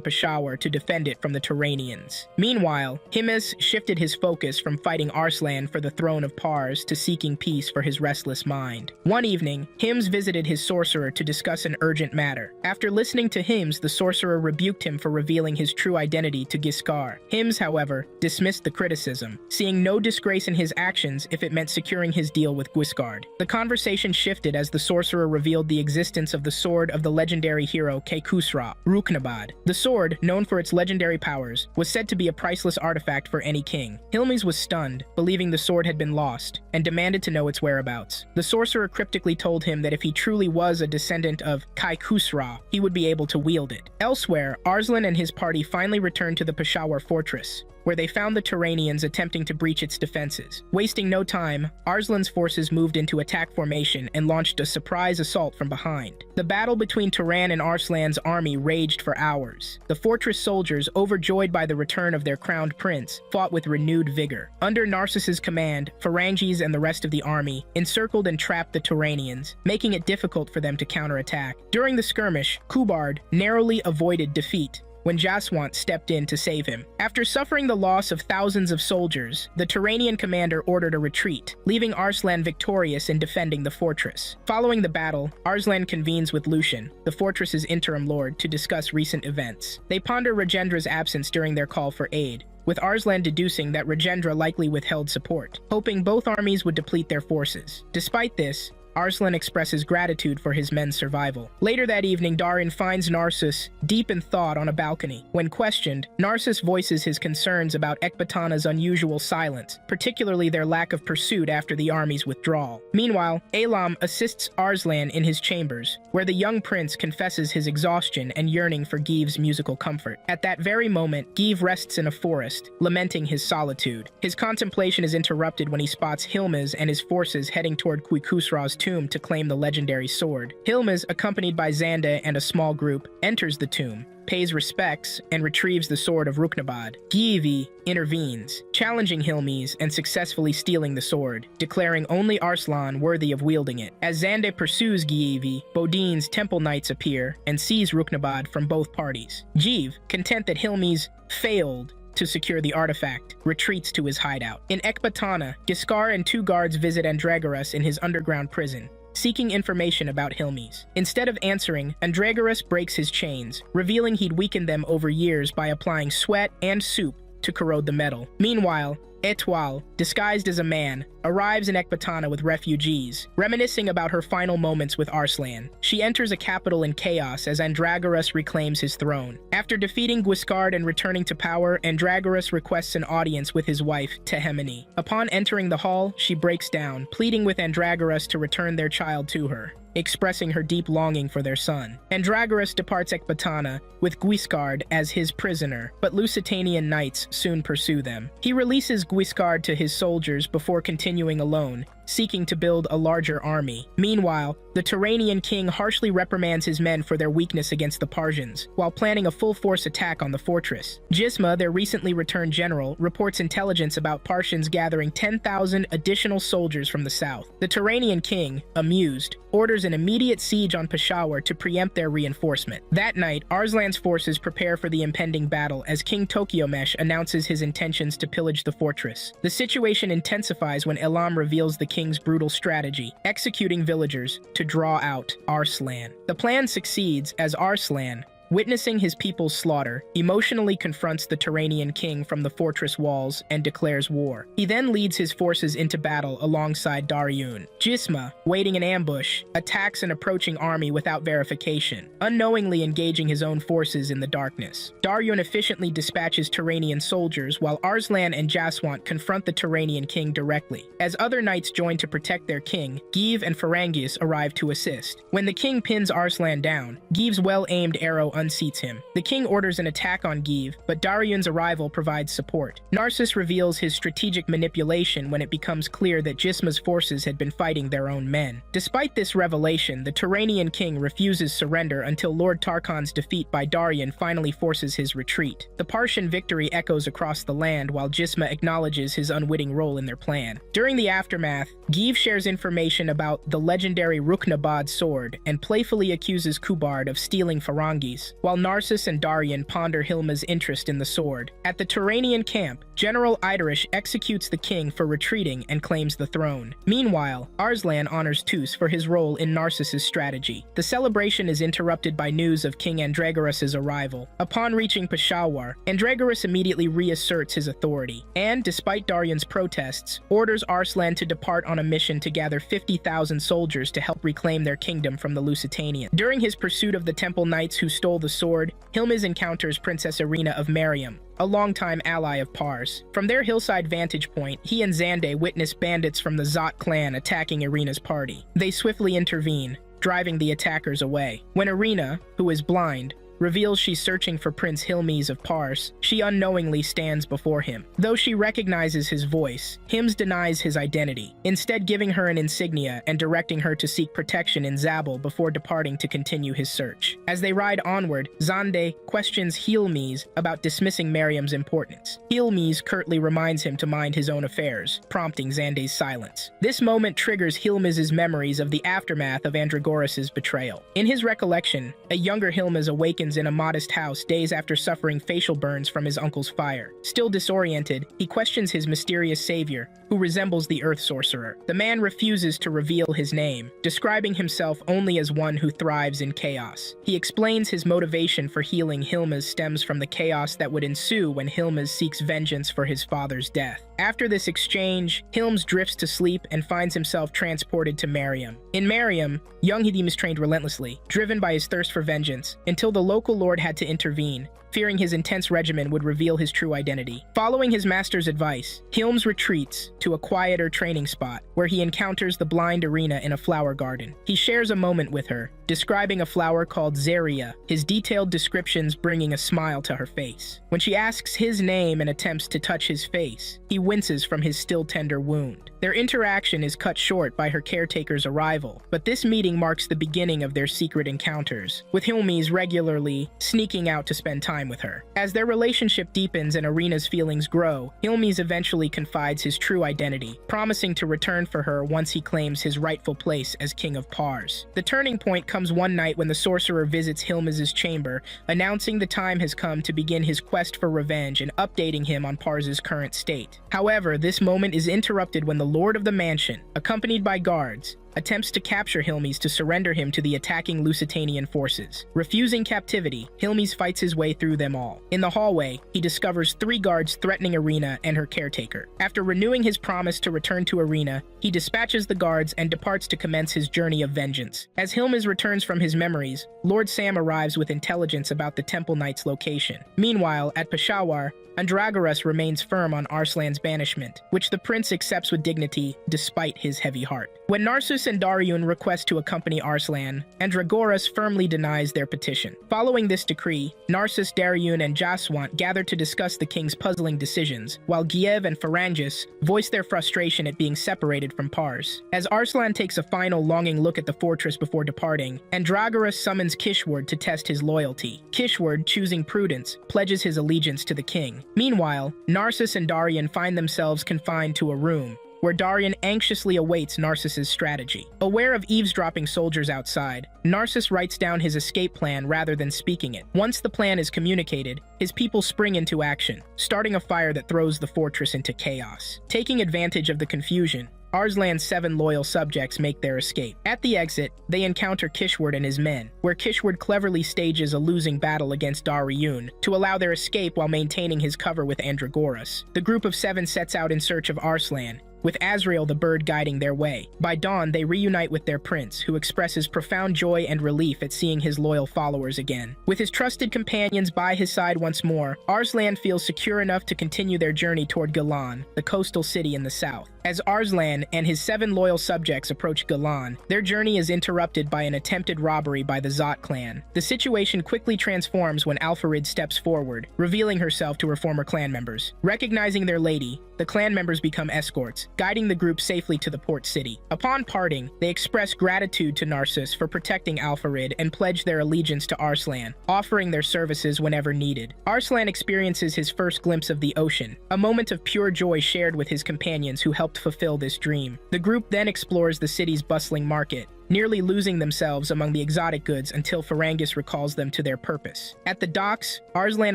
Peshawar to defend it from the Turanians. Meanwhile, Himes shifted his focus from fighting Arslan for the throne of Pars to seeking peace for his restless mind. One evening, Himes visited his sorcerer to discuss an urgent matter. After listening to Himes, the sorcerer rebuked him for revealing his true identity to Giscar. Himes, however, dismissed the criticism, seeing no disgrace in his actions if it meant securing his deal with Guiscard. The conversation shifted as the sorcerer revealed the existence of the sword of the legendary hero Keikusra, Ruknabad. The sword, known for its legendary powers, was said to be a priceless artifact for any king. Hilmes was stunned, believing the sword had been lost, and demanded to know its whereabouts. The sorcerer cryptically told him that if he truly was a descendant of Keikusra, he would be able to wield it. Elsewhere, Arslan and his party finally returned to the Peshawar fortress, where they found the Turanians attempting to breach its defenses. Wasting no time, Arslan's forces moved into attack formation and launched a surprise assault from behind. The battle between Turan and Arslan's army raged for hours. The fortress soldiers, overjoyed by the return of their crowned prince, fought with renewed vigor. Under Narcissus' command, Phalanges and the rest of the army encircled and trapped the Turanians, making it difficult for them to counterattack. During the skirmish, Kubard narrowly avoided defeat when Jaswant stepped in to save him. After suffering the loss of thousands of soldiers, the Turanian commander ordered a retreat, leaving Arslan victorious in defending the fortress. Following the battle, Arslan convenes with Lucian, the fortress's interim lord, to discuss recent events. They ponder Rajendra's absence during their call for aid, with Arslan deducing that Rajendra likely withheld support, hoping both armies would deplete their forces. Despite this, Arslan expresses gratitude for his men's survival. Later that evening, Darin finds Narcissus deep in thought on a balcony. When questioned, Narcissus voices his concerns about Ecbatana's unusual silence, particularly their lack of pursuit after the army's withdrawal. Meanwhile, Elam assists Arslan in his chambers, where the young prince confesses his exhaustion and yearning for Give's musical comfort. At that very moment, Give rests in a forest, lamenting his solitude. His contemplation is interrupted when he spots Hilmes and his forces heading toward Kuikusra's tomb to claim the legendary sword. Hilmes, accompanied by Xanda and a small group, enters the tomb, pays respects, and retrieves the sword of Ruknabad. Giivi intervenes, challenging Hilmes and successfully stealing the sword, declaring only Arslan worthy of wielding it. As Xanda pursues Giivi, Bodin's temple knights appear and seize Ruknabad from both parties. Give, content that Hilmes failed to secure the artifact, retreats to his hideout. In Ecbatana, Giscar and two guards visit Andragoras in his underground prison, seeking information about Hilmes. Instead of answering, Andragoras breaks his chains, revealing he'd weakened them over years by applying sweat and soup to corrode the metal. Meanwhile, Etoile, disguised as a man, arrives in Ecbatana with refugees, reminiscing about her final moments with Arslan. She enters a capital in chaos as Andragoras reclaims his throne. After defeating Guiscard and returning to power, Andragoras requests an audience with his wife, Tehemini. Upon entering the hall, she breaks down, pleading with Andragoras to return their child to her, expressing her deep longing for their son. Andragoras departs Ecbatana, with Guiscard as his prisoner, but Lusitanian knights soon pursue them. He releases Guiscard to his soldiers before continuing alone, seeking to build a larger army. Meanwhile, the Turanian king harshly reprimands his men for their weakness against the Parsians, while planning a full-force attack on the fortress. Gisma, their recently returned general, reports intelligence about Parsians gathering 10,000 additional soldiers from the south. The Turanian king, amused, orders an immediate siege on Peshawar to preempt their reinforcement. That night, Arslan's forces prepare for the impending battle as King Tokyomesh announces his intentions to pillage the fortress. The situation intensifies when Elam reveals the king's brutal strategy, executing villagers to draw out Arslan. The plan succeeds as Arslan, witnessing his people's slaughter, emotionally confronts the Turanian king from the fortress walls and declares war. He then leads his forces into battle alongside Daryun. Gisma, waiting in ambush, attacks an approaching army without verification, unknowingly engaging his own forces in the darkness. Daryun efficiently dispatches Turanian soldiers while Arslan and Jaswant confront the Turanian king directly. As other knights join to protect their king, Give and Phalanges arrive to assist. When the king pins Arslan down, Give's well-aimed arrow unseats him. The king orders an attack on Give, but Daryun's arrival provides support. Narcissus reveals his strategic manipulation when it becomes clear that Jisma's forces had been fighting their own men. Despite this revelation, the Turanian king refuses surrender until Lord Tarkhan's defeat by Daryun finally forces his retreat. The Parshan victory echoes across the land while Jisma acknowledges his unwitting role in their plan. During the aftermath, Give shares information about the legendary Ruknabad sword and playfully accuses Kubard of stealing Farangis, while Narcissus and Daryun ponder Hilma's interest in the sword. At the Turanian camp, General Idarish executes the king for retreating and claims the throne. Meanwhile, Arslan honors Tus for his role in Narcissus' strategy. The celebration is interrupted by news of King Andragoras' arrival. Upon reaching Peshawar, Andragoras immediately reasserts his authority, and, despite Daryun's protests, orders Arslan to depart on a mission to gather 50,000 soldiers to help reclaim their kingdom from the Lusitanians. During his pursuit of the temple knights who stole the sword, Hilmiz encounters Princess Irina of Mariam, a longtime ally of Pars. From their hillside vantage point, he and Xande witness bandits from the Zot clan attacking Irina's party. They swiftly intervene, driving the attackers away. When Irina, who is blind, reveals she's searching for Prince Hilmiz of Pars, she unknowingly stands before him. Though she recognizes his voice, Hims denies his identity, instead giving her an insignia and directing her to seek protection in Zabul before departing to continue his search. As they ride onward, Xande questions Hilmiz about dismissing Mariam's importance. Hilmiz curtly reminds him to mind his own affairs, prompting Xande's silence. This moment triggers Hilmiz's memories of the aftermath of Andragoras' betrayal. In his recollection, a younger Hilmiz awakens in a modest house days after suffering facial burns from his uncle's fire. Still disoriented, he questions his mysterious savior, who resembles the Earth Sorcerer. The man refuses to reveal his name, describing himself only as one who thrives in chaos. He explains his motivation for healing Hilmiz stems from the chaos that would ensue when Hilmiz seeks vengeance for his father's death. After this exchange, Hilms drifts to sleep and finds himself transported to Mariam. In Mariam, young Hidim is trained relentlessly, driven by his thirst for vengeance, until the local lord had to intervene, fearing his intense regimen would reveal his true identity. Following his master's advice, Hilms retreats to a quieter training spot, where he encounters the blind Irina in a flower garden. He shares a moment with her, describing a flower called Zeria, his detailed descriptions bringing a smile to her face. When she asks his name and attempts to touch his face, he winces from his still tender wound. Their interaction is cut short by her caretaker's arrival, but this meeting marks the beginning of their secret encounters, with Hilmiz regularly sneaking out to spend time with her. As their relationship deepens and Irina's feelings grow, Hilmiz eventually confides his true identity, promising to return for her once he claims his rightful place as King of Pars. The turning point comes one night when the sorcerer visits Hilmiz's chamber, announcing the time has come to begin his quest for revenge and updating him on Pars's current state. However, this moment is interrupted when the Lord of the Mansion, accompanied by guards, attempts to capture Hilmiz to surrender him to the attacking Lusitanian forces. Refusing captivity, Hilmiz fights his way through them all. In the hallway, he discovers 3 guards threatening Irina and her caretaker. After renewing his promise to return to Irina, he dispatches the guards and departs to commence his journey of vengeance. As Hilmiz returns from his memories, Lord Sam arrives with intelligence about the Temple Knight's location. Meanwhile, at Peshawar, Andragoras remains firm on Arslan's banishment, which the prince accepts with dignity despite his heavy heart. When Narcissus and Daryun request to accompany Arslan, Andragoras firmly denies their petition. Following this decree, Narcissus, Daryun, and Jaswant gather to discuss the king's puzzling decisions, while Giev and Farangis voice their frustration at being separated from Pars. As Arslan takes a final longing look at the fortress before departing, Andragoras summons Kishward to test his loyalty. Kishward, choosing prudence, pledges his allegiance to the king. Meanwhile, Narcissus and Daryun find themselves confined to a room, where Daryun anxiously awaits Narcissus' strategy. Aware of eavesdropping soldiers outside, Narcissus writes down his escape plan rather than speaking it. Once the plan is communicated, his people spring into action, starting a fire that throws the fortress into chaos. Taking advantage of the confusion, Arslan's 7 loyal subjects make their escape. At the exit, they encounter Kishward and his men, where Kishward cleverly stages a losing battle against Daryun to allow their escape while maintaining his cover with Andragoras. The group of 7 sets out in search of Arslan, with Azrael the bird guiding their way. By dawn, they reunite with their prince, who expresses profound joy and relief at seeing his loyal followers again. With his trusted companions by his side once more, Arslan feels secure enough to continue their journey toward Galan, the coastal city in the south. As Arslan and his 7 loyal subjects approach Galan, their journey is interrupted by an attempted robbery by the Zot clan. The situation quickly transforms when Alfarid steps forward, revealing herself to her former clan members. Recognizing their lady, the clan members become escorts, guiding the group safely to the port city. Upon parting, they express gratitude to Narcissus for protecting Alfarid and pledge their allegiance to Arslan, offering their services whenever needed. Arslan experiences his first glimpse of the ocean, a moment of pure joy shared with his companions who helped fulfill this dream. The group then explores the city's bustling market, nearly losing themselves among the exotic goods until Ferengis recalls them to their purpose. At the docks, Arslan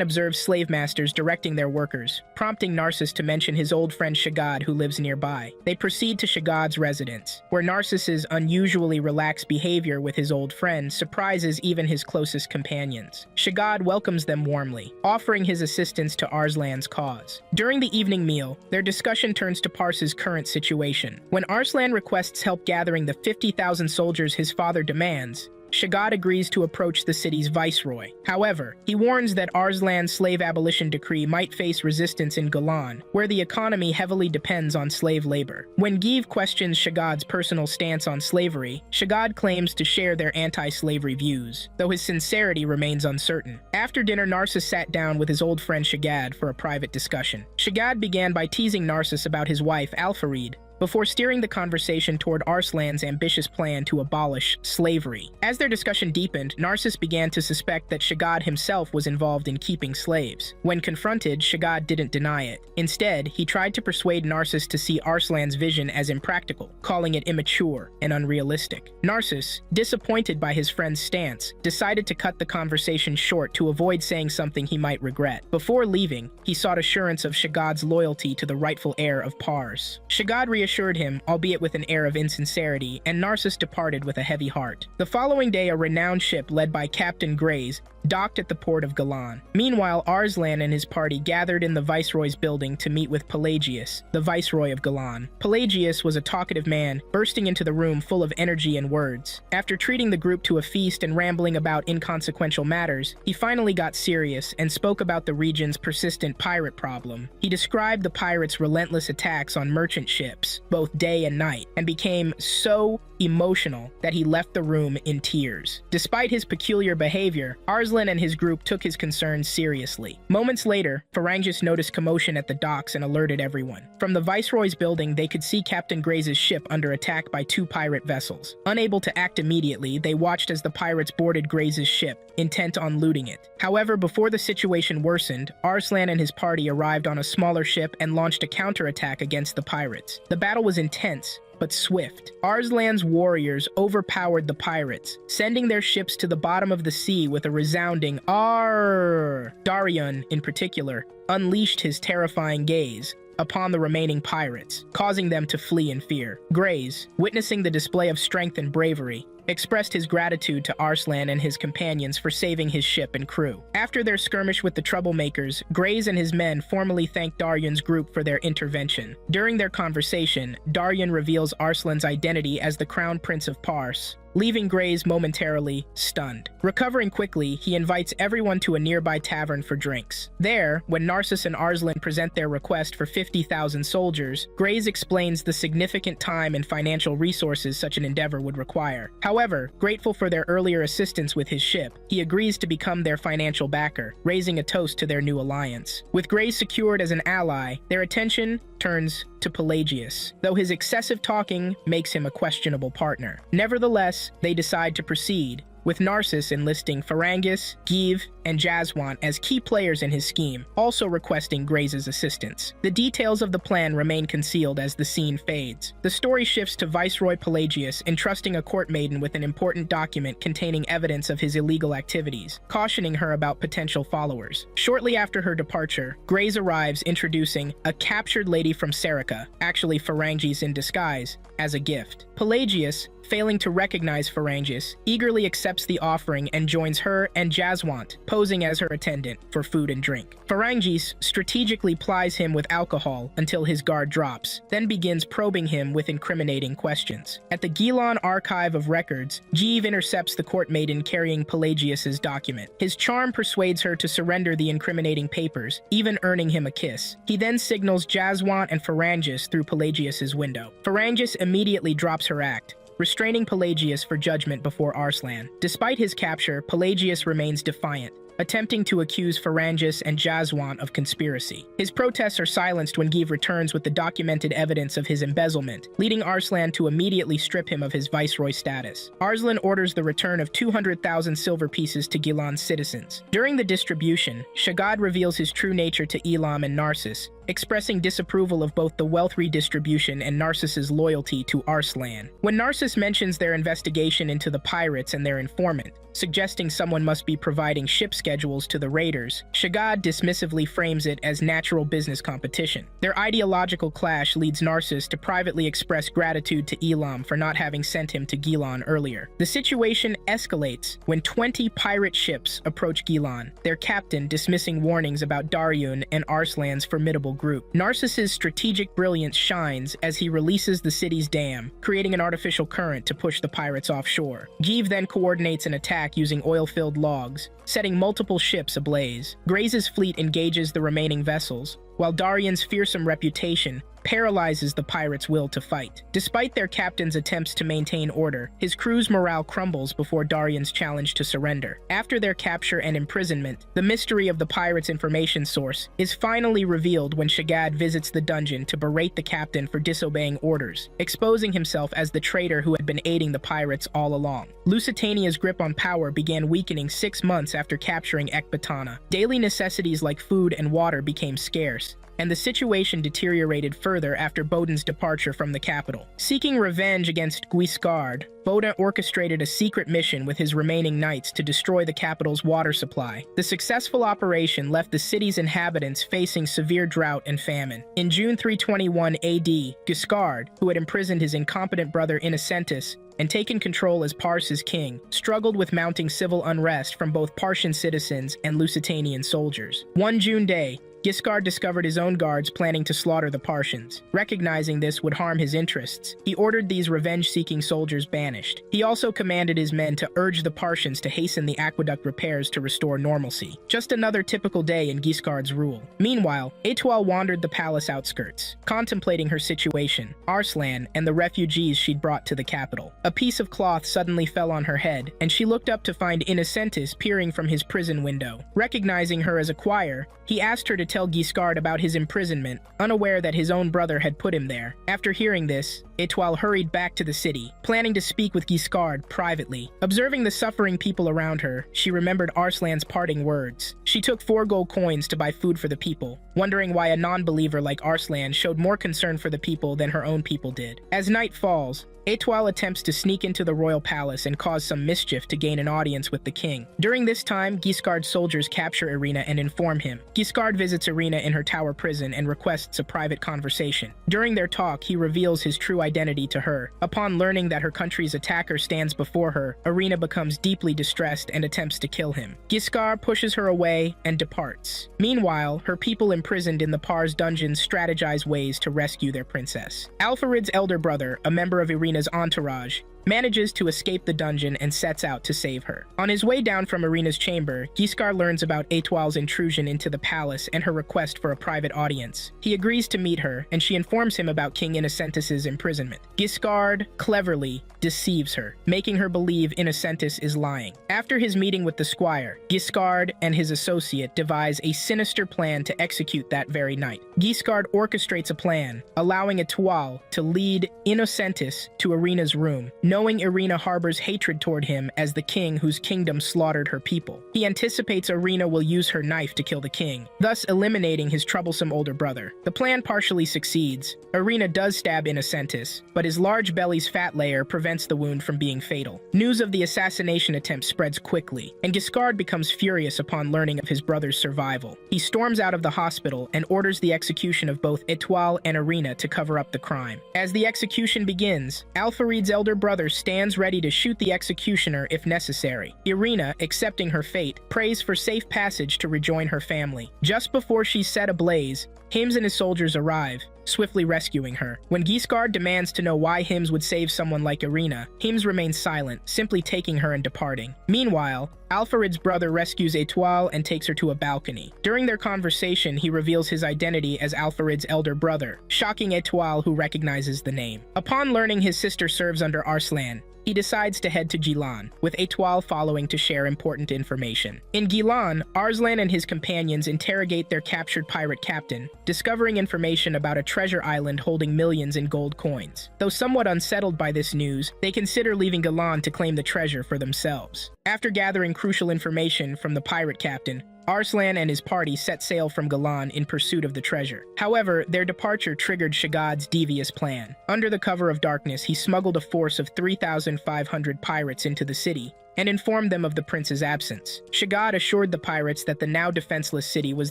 observes slave masters directing their workers, prompting Narcissus to mention his old friend Shagad who lives nearby. They proceed to Shagad's residence, where Narcissus's unusually relaxed behavior with his old friend surprises even his closest companions. Shagad welcomes them warmly, offering his assistance to Arslan's cause. During the evening meal, their discussion turns to Pars's current situation. When Arslan requests help gathering the 50,000 soldiers his father demands, Shagad agrees to approach the city's viceroy. However, he warns that Arslan's slave abolition decree might face resistance in Galan, where the economy heavily depends on slave labor. When Give questions Shagad's personal stance on slavery, Shagad claims to share their anti-slavery views, though his sincerity remains uncertain. After dinner, Narcissus sat down with his old friend Shagad for a private discussion. Shagad began by teasing Narcissus about his wife, Alfarid, before steering the conversation toward Arslan's ambitious plan to abolish slavery. As their discussion deepened, Narcissus began to suspect that Shagad himself was involved in keeping slaves. When confronted, Shagad didn't deny it. Instead, he tried to persuade Narcissus to see Arslan's vision as impractical, calling it immature and unrealistic. Narcissus, disappointed by his friend's stance, decided to cut the conversation short to avoid saying something he might regret. Before leaving, he sought assurance of Shagad's loyalty to the rightful heir of Pars. Shagad reassured him, albeit with an air of insincerity, and Narcissus departed with a heavy heart. The following day, a renowned ship led by Captain Grays docked at the port of Galan. Meanwhile, Arslan and his party gathered in the Viceroy's building to meet with Pelagius, the Viceroy of Galan. Pelagius was a talkative man, bursting into the room full of energy and words. After treating the group to a feast and rambling about inconsequential matters, he finally got serious and spoke about the region's persistent pirate problem. He described the pirates' relentless attacks on merchant ships, both day and night, and became so emotional that he left the room in tears. Despite his peculiar behavior, Arslan and his group took his concerns seriously. Moments later, Ferengis noticed commotion at the docks and alerted everyone. From the Viceroy's building, they could see Captain Grays' ship under attack by 2 pirate vessels. Unable to act immediately, they watched as the pirates boarded Grays' ship, intent on looting it. However, before the situation worsened, Arslan and his party arrived on a smaller ship and launched a counterattack against the pirates. The battle was intense, but swift. Arslan's warriors overpowered the pirates, sending their ships to the bottom of the sea with a resounding "Arr!" Daryon, in particular, unleashed his terrifying gaze upon the remaining pirates, causing them to flee in fear. Grays, witnessing the display of strength and bravery, expressed his gratitude to Arslan and his companions for saving his ship and crew. After their skirmish with the troublemakers, Grays and his men formally thanked Daryon's group for their intervention. During their conversation, Daryon reveals Arslan's identity as the Crown Prince of Pars, leaving Grays momentarily stunned. Recovering quickly, he invites everyone to a nearby tavern for drinks. There, when Narcissus and Arslan present their request for 50,000 soldiers, Grays explains the significant time and financial resources such an endeavor would require. However, grateful for their earlier assistance with his ship, he agrees to become their financial backer, raising a toast to their new alliance. With Grays secured as an ally, their attention turns to Pelagius, though his excessive talking makes him a questionable partner. Nevertheless, they decide to proceed, with Narcissus enlisting Ferengis, Give, and Jaswant as key players in his scheme, also requesting Grays' assistance. The details of the plan remain concealed as the scene fades. The story shifts to Viceroy Pelagius entrusting a court maiden with an important document containing evidence of his illegal activities, cautioning her about potential followers. Shortly after her departure, Grays arrives introducing a captured lady from Serica, actually Ferengis in disguise, as a gift. Pelagius, failing to recognize Pharangus, eagerly accepts the offering and joins her and Jaswant, posing as her attendant, for food and drink. Pharangus strategically plies him with alcohol until his guard drops, then begins probing him with incriminating questions. At the Gilon Archive of Records, Jeev intercepts the court maiden carrying Pelagius's document. His charm persuades her to surrender the incriminating papers, even earning him a kiss. He then signals Jaswant and Pharangus through Pelagius's window. Pharangus immediately drops her act, restraining Pelagius for judgment before Arslan. Despite his capture, Pelagius remains defiant, attempting to accuse Pharangus and Jaswant of conspiracy. His protests are silenced when Giv returns with the documented evidence of his embezzlement, leading Arslan to immediately strip him of his viceroy status. Arslan orders the return of 200,000 silver pieces to Gilon's citizens. During the distribution, Shagad reveals his true nature to Elam and Narcissus, expressing disapproval of both the wealth redistribution and Narcissus' loyalty to Arslan. When Narcissus mentions their investigation into the pirates and their informant, suggesting someone must be providing ship schedules to the raiders, Shagad dismissively frames it as natural business competition. Their ideological clash leads Narcissus to privately express gratitude to Elam for not having sent him to Gilon earlier. The situation escalates when 20 pirate ships approach Gilon, their captain dismissing warnings about Daryun and Arslan's formidable group. Narcissus' strategic brilliance shines as he releases the city's dam, creating an artificial current to push the pirates offshore. Jeev then coordinates an attack using oil-filled logs, setting multiple ships ablaze. Graze's fleet engages the remaining vessels, while Daryun's fearsome reputation paralyzes the pirates' will to fight. Despite their captain's attempts to maintain order, his crew's morale crumbles before Daryun's challenge to surrender. After their capture and imprisonment, the mystery of the pirates' information source is finally revealed when Shagad visits the dungeon to berate the captain for disobeying orders, exposing himself as the traitor who had been aiding the pirates all along. Lusitania's grip on power began weakening 6 months after capturing Ecbatana. Daily necessities like food and water became scarce, and the situation deteriorated further after Bodin's departure from the capital. Seeking revenge against Guiscard, Bodin orchestrated a secret mission with his remaining knights to destroy the capital's water supply. The successful operation left the city's inhabitants facing severe drought and famine. In June 321 AD, Guiscard, who had imprisoned his incompetent brother Innocentus and taken control as Pars's king, struggled with mounting civil unrest from both Partian citizens and Lusitanian soldiers. One June day, Guiscard discovered his own guards planning to slaughter the Partians. Recognizing this would harm his interests, he ordered these revenge-seeking soldiers banished. He also commanded his men to urge the Partians to hasten the aqueduct repairs to restore normalcy. Just another typical day in Guiscard's rule. Meanwhile, Étoile wandered the palace outskirts, contemplating her situation, Arslan, and the refugees she'd brought to the capital. A piece of cloth suddenly fell on her head, and she looked up to find Innocentus peering from his prison window. Recognizing her as a choir, he asked her to tell Guiscard about his imprisonment, unaware that his own brother had put him there. After hearing this, Étoile hurried back to the city, planning to speak with Guiscard privately. Observing the suffering people around her, she remembered Arslan's parting words. She took 4 gold coins to buy food for the people, wondering why a non-believer like Arslan showed more concern for the people than her own people did. As night falls, Étoile attempts to sneak into the royal palace and cause some mischief to gain an audience with the king. During this time, Guiscard's soldiers capture Irina and inform him. Guiscard visits Irina in her tower prison and requests a private conversation. During their talk, he reveals his true identity to her. Upon learning that her country's attacker stands before her, Irina becomes deeply distressed and attempts to kill him. Guiscard pushes her away and departs. Meanwhile, her people imprisoned in the Pars dungeons strategize ways to rescue their princess. Alfarid's elder brother, a member of Irina's entourage, manages to escape the dungeon and sets out to save her. On his way down from Irina's chamber, Guiscard learns about Étoile's intrusion into the palace and her request for a private audience. He agrees to meet her, and she informs him about King Innocentus' imprisonment. Guiscard cleverly deceives her, making her believe Innocentus is lying. After his meeting with the squire, Guiscard and his associate devise a sinister plan to execute that very night. Guiscard orchestrates a plan, allowing Étoile to lead Innocentus to Irina's room, knowing Irina harbors hatred toward him as the king whose kingdom slaughtered her people. He anticipates Irina will use her knife to kill the king, thus eliminating his troublesome older brother. The plan partially succeeds. Irina does stab Innocentus, but his large belly's fat layer prevents the wound from being fatal. News of the assassination attempt spreads quickly, and Guiscard becomes furious upon learning of his brother's survival. He storms out of the hospital and orders the execution of both Étoile and Irina to cover up the crime. As the execution begins, Alfarid's elder brother stands ready to shoot the executioner if necessary. Irina, accepting her fate, prays for safe passage to rejoin her family. Just before she's set ablaze, Hims and his soldiers arrive, swiftly rescuing her. When Giscard demands to know why Hims would save someone like Irina, Hims remains silent, simply taking her and departing. Meanwhile, Alfarid's brother rescues Etoile and takes her to a balcony. During their conversation, he reveals his identity as Alfarid's elder brother, shocking Etoile, who recognizes the name. Upon learning his sister serves under Arslan, he decides to head to Gilan, with Etoile following to share important information. In Gilan, Arslan and his companions interrogate their captured pirate captain, discovering information about a treasure island holding millions in gold coins. Though somewhat unsettled by this news, they consider leaving Gilan to claim the treasure for themselves. After gathering crucial information from the pirate captain, Arslan and his party set sail from Gilan in pursuit of the treasure. However, their departure triggered Shagad's devious plan. Under the cover of darkness, he smuggled a force of 3,500 pirates into the city and informed them of the prince's absence. Shagad assured the pirates that the now defenseless city was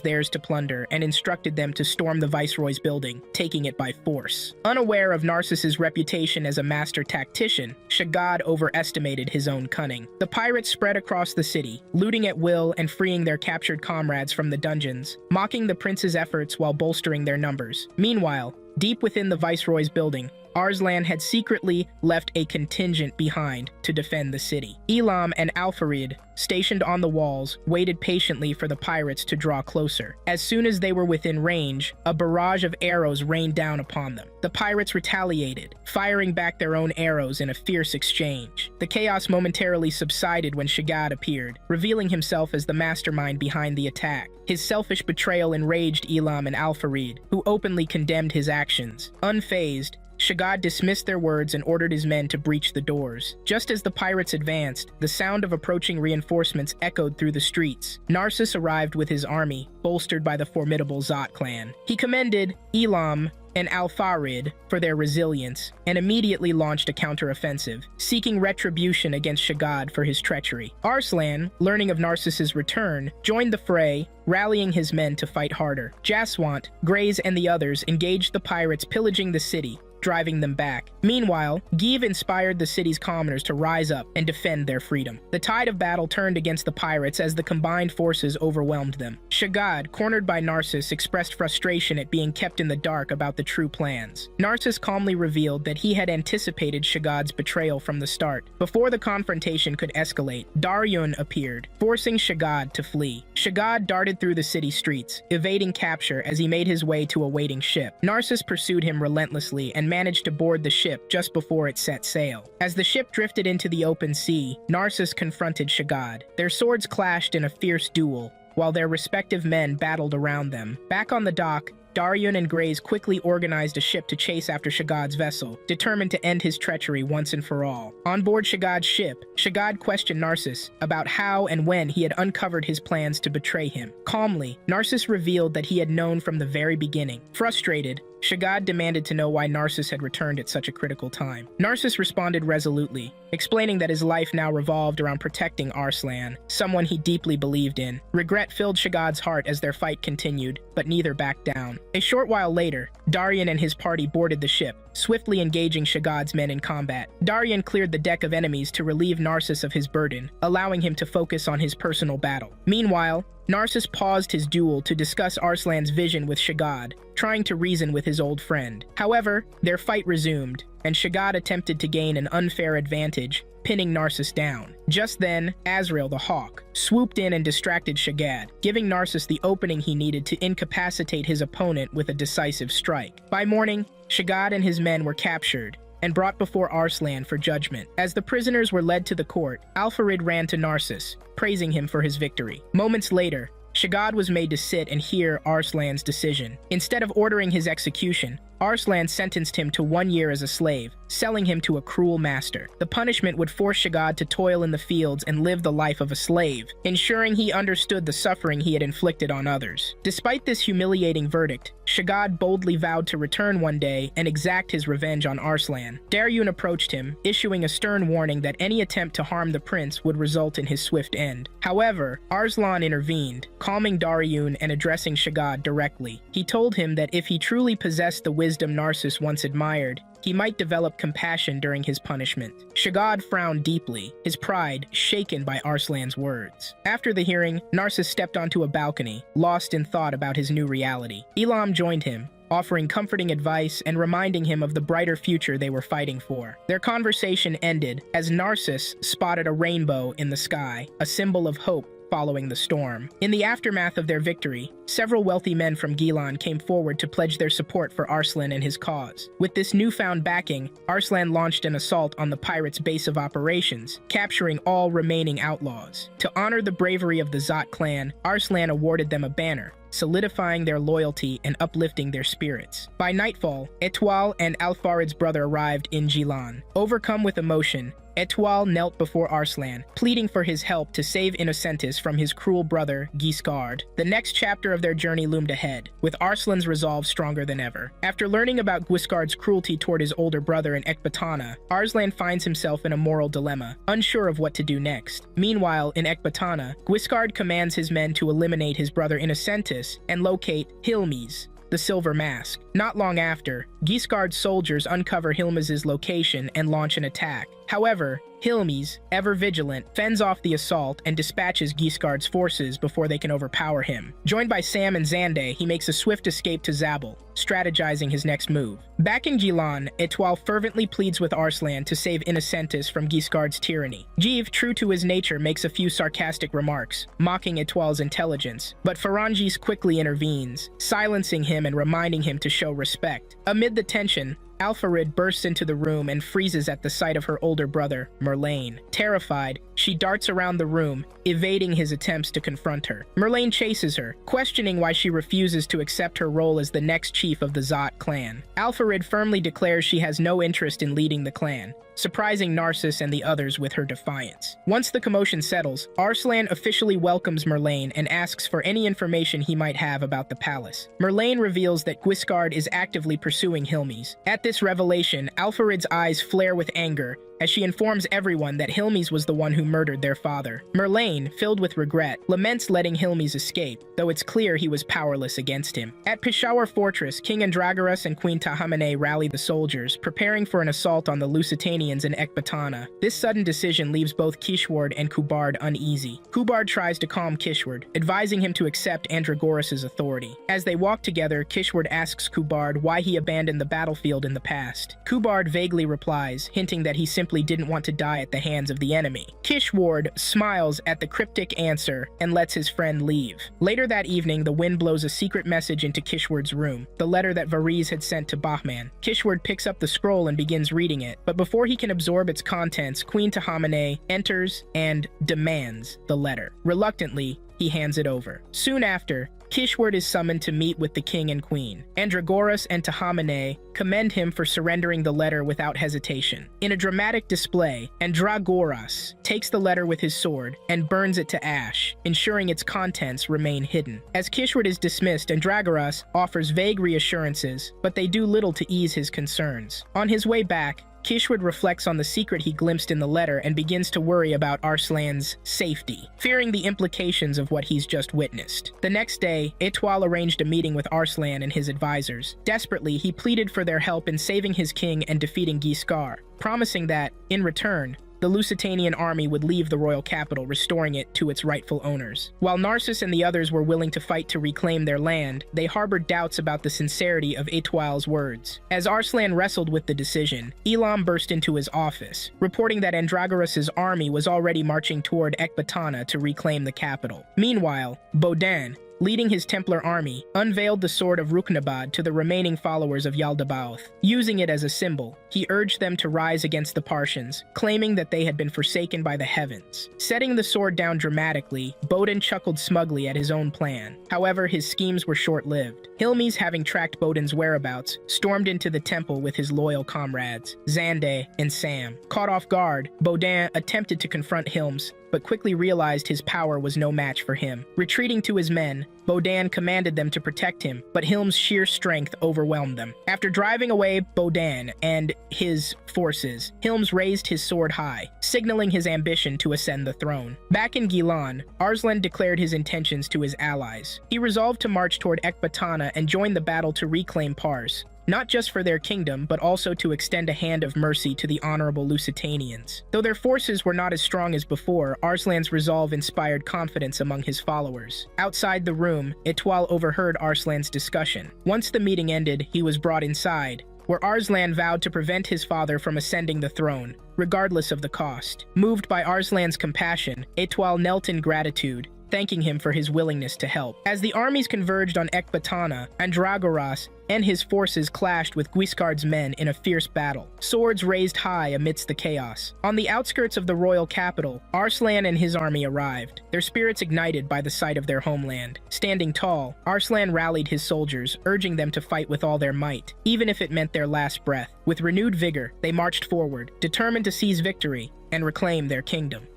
theirs to plunder and instructed them to storm the viceroy's building, taking it by force. Unaware of Narcissus' reputation as a master tactician, Shagad overestimated his own cunning. The pirates spread across the city, looting at will and freeing their captured comrades from the dungeons, mocking the prince's efforts while bolstering their numbers. Meanwhile, deep within the viceroy's building, Arslan had secretly left a contingent behind to defend the city. Elam and Alfarid, stationed on the walls, waited patiently for the pirates to draw closer. As soon as they were within range, a barrage of arrows rained down upon them. The pirates retaliated, firing back their own arrows in a fierce exchange. The chaos momentarily subsided when Shagad appeared, revealing himself as the mastermind behind the attack. His selfish betrayal enraged Elam and Alfarid, who openly condemned his actions. Unfazed, Shagad dismissed their words and ordered his men to breach the doors. Just as the pirates advanced, the sound of approaching reinforcements echoed through the streets. Narcissus arrived with his army, bolstered by the formidable Zot clan. He commended Elam and Alfarid for their resilience, and immediately launched a counteroffensive, seeking retribution against Shagad for his treachery. Arslan, learning of Narcissus' return, joined the fray, rallying his men to fight harder. Jaswant, Grays, and the others engaged the pirates, pillaging the city, driving them back. Meanwhile, Give inspired the city's commoners to rise up and defend their freedom. The tide of battle turned against the pirates as the combined forces overwhelmed them. Shagad, cornered by Narcissus, expressed frustration at being kept in the dark about the true plans. Narcissus calmly revealed that he had anticipated Shagad's betrayal from the start. Before the confrontation could escalate, Daryun appeared, forcing Shagad to flee. Shagad darted through the city streets, evading capture as he made his way to a waiting ship. Narcissus pursued him relentlessly and managed to board the ship just before it set sail. As the ship drifted into the open sea, Narcissus confronted Shagad. Their swords clashed in a fierce duel, while their respective men battled around them. Back on the dock, Daryun and Grays quickly organized a ship to chase after Shagad's vessel, determined to end his treachery once and for all. On board Shagad's ship, Shagad questioned Narcissus about how and when he had uncovered his plans to betray him. Calmly, Narcissus revealed that he had known from the very beginning. Frustrated, Shagad demanded to know why Narcissus had returned at such a critical time. Narcissus responded resolutely, explaining that his life now revolved around protecting Arslan, someone he deeply believed in. Regret filled Shagad's heart as their fight continued, but neither backed down. A short while later, Daryan and his party boarded the ship, swiftly engaging Shagad's men in combat. Daryan cleared the deck of enemies to relieve Narcissus of his burden, allowing him to focus on his personal battle. Meanwhile, Narcissus paused his duel to discuss Arslan's vision with Shagad, trying to reason with his old friend. However, their fight resumed, and Shagad attempted to gain an unfair advantage, pinning Narcissus down. Just then, Azrael the Hawk swooped in and distracted Shagad, giving Narcissus the opening he needed to incapacitate his opponent with a decisive strike. By morning, Shagad and his men were captured and brought before Arslan for judgment. As the prisoners were led to the court, Alfarid ran to Narcissus, praising him for his victory. Moments later, Shagad was made to sit and hear Arslan's decision. Instead of ordering his execution, Arslan sentenced him to 1 year as a slave, selling him to a cruel master. The punishment would force Shagad to toil in the fields and live the life of a slave, ensuring he understood the suffering he had inflicted on others. Despite this humiliating verdict, Shagad boldly vowed to return one day and exact his revenge on Arslan. Daryun approached him, issuing a stern warning that any attempt to harm the prince would result in his swift end. However, Arslan intervened, calming Daryun and addressing Shagad directly. He told him that if he truly possessed the wisdom Narcissus once admired, he might develop compassion during his punishment. Shagad frowned deeply, his pride shaken by Arslan's words. After the hearing, Narcissus stepped onto a balcony, lost in thought about his new reality. Elam joined him, offering comforting advice and reminding him of the brighter future they were fighting for. Their conversation ended as Narcissus spotted a rainbow in the sky, a symbol of hope following the storm. In the aftermath of their victory, several wealthy men from Gilan came forward to pledge their support for Arslan and his cause. With this newfound backing, Arslan launched an assault on the pirates' base of operations, capturing all remaining outlaws. To honor the bravery of the Zot clan, Arslan awarded them a banner, solidifying their loyalty and uplifting their spirits. By nightfall, Etoile and Alfarid's brother arrived in Gilan. Overcome with emotion, Etoile knelt before Arslan, pleading for his help to save Innocentus from his cruel brother, Guiscard. The next chapter of their journey loomed ahead, with Arslan's resolve stronger than ever. After learning about Guiscard's cruelty toward his older brother in Ecbatana, Arslan finds himself in a moral dilemma, unsure of what to do next. Meanwhile, in Ecbatana, Guiscard commands his men to eliminate his brother Innocentus and locate Hilmes, the Silver Mask. Not long after, Guiscard's soldiers uncover Hilmes' location and launch an attack. However, Hilmes, ever vigilant, fends off the assault and dispatches Guiscard's forces before they can overpower him. Joined by Sam and Zande, he makes a swift escape to Zabel, strategizing his next move. Back in Gilan, Etoile fervently pleads with Arslan to save Innocentus from Guiscard's tyranny. Jeev, true to his nature, makes a few sarcastic remarks, mocking Etoile's intelligence, but Ferrangis quickly intervenes, silencing him and reminding him to show respect. Amid the tension, Alfarid bursts into the room and freezes at the sight of her older brother, Merlane. Terrified, she darts around the room, evading his attempts to confront her. Merlane chases her, questioning why she refuses to accept her role as the next chief of the Zot clan. Alfarid firmly declares she has no interest in leading the clan, surprising Narcissus and the others with her defiance. Once the commotion settles, Arslan officially welcomes Merlane and asks for any information he might have about the palace. Merlane reveals that Guiscard is actively pursuing Hilmes. At this revelation, Alfarid's eyes flare with anger as she informs everyone that Hilmes was the one who murdered their father. Merlane, filled with regret, laments letting Hilmes escape, though it's clear he was powerless against him. At Peshawar Fortress, King Andragoras and Queen Tahamane rally the soldiers, preparing for an assault on the Lusitanians in Ecbatana. This sudden decision leaves both Kishward and Kubard uneasy. Kubard tries to calm Kishward, advising him to accept Andragoras' authority. As they walk together, Kishward asks Kubard why he abandoned the battlefield in the past. Kubard vaguely replies, hinting that he simply didn't want to die at the hands of the enemy. Kishward smiles at the cryptic answer and lets his friend leave. Later that evening, the wind blows a secret message into Kishward's room, the letter that Variz had sent to Bahman. Kishward picks up the scroll and begins reading it, but before he can absorb its contents, Queen Tahamane enters and demands the letter. Reluctantly, he hands it over. Soon after, Kishward is summoned to meet with the king and queen. Andragoras and Tahamane commend him for surrendering the letter without hesitation. In a dramatic display, Andragoras takes the letter with his sword and burns it to ash, ensuring its contents remain hidden. As Kishward is dismissed, Andragoras offers vague reassurances, but they do little to ease his concerns. On his way back, Kishward reflects on the secret he glimpsed in the letter and begins to worry about Arslan's safety, fearing the implications of what he's just witnessed. The next day, Etoile arranged a meeting with Arslan and his advisors. Desperately, he pleaded for their help in saving his king and defeating Guiscard, promising that, in return, the Lusitanian army would leave the royal capital, restoring it to its rightful owners. While Narcissus and the others were willing to fight to reclaim their land, they harbored doubts about the sincerity of Etoile's words. As Arslan wrestled with the decision, Elam burst into his office, reporting that Andragoras' army was already marching toward Ecbatana to reclaim the capital. Meanwhile, Baudin, leading his Templar army, unveiled the sword of Ruknabad to the remaining followers of Yaldabaoth. Using it as a symbol, he urged them to rise against the Parsians, claiming that they had been forsaken by the heavens. Setting the sword down dramatically, Bodin chuckled smugly at his own plan. However, his schemes were short-lived. Hilmes, having tracked Bodin's whereabouts, stormed into the temple with his loyal comrades, Zande and Sam. Caught off guard, Baudin attempted to confront Hilmes, but quickly realized his power was no match for him. Retreating to his men, Baudin commanded them to protect him, but Hilmes' sheer strength overwhelmed them. After driving away Baudin and his forces, Hilmes raised his sword high, signaling his ambition to ascend the throne. Back in Gilan, Arslan declared his intentions to his allies. He resolved to march toward Ecbatana and join the battle to reclaim Pars, not just for their kingdom, but also to extend a hand of mercy to the honorable Lusitanians. Though their forces were not as strong as before, Arslan's resolve inspired confidence among his followers. Outside the room, Etoile overheard Arslan's discussion. Once the meeting ended, he was brought inside, where Arslan vowed to prevent his father from ascending the throne, regardless of the cost. Moved by Arslan's compassion, Etoile knelt in gratitude, thanking him for his willingness to help. As the armies converged on Ecbatana, Andragoras and his forces clashed with Guiscard's men in a fierce battle, swords raised high amidst the chaos. On the outskirts of the royal capital, Arslan and his army arrived, their spirits ignited by the sight of their homeland. Standing tall, Arslan rallied his soldiers, urging them to fight with all their might, even if it meant their last breath. With renewed vigor, they marched forward, determined to seize victory and reclaim their kingdom.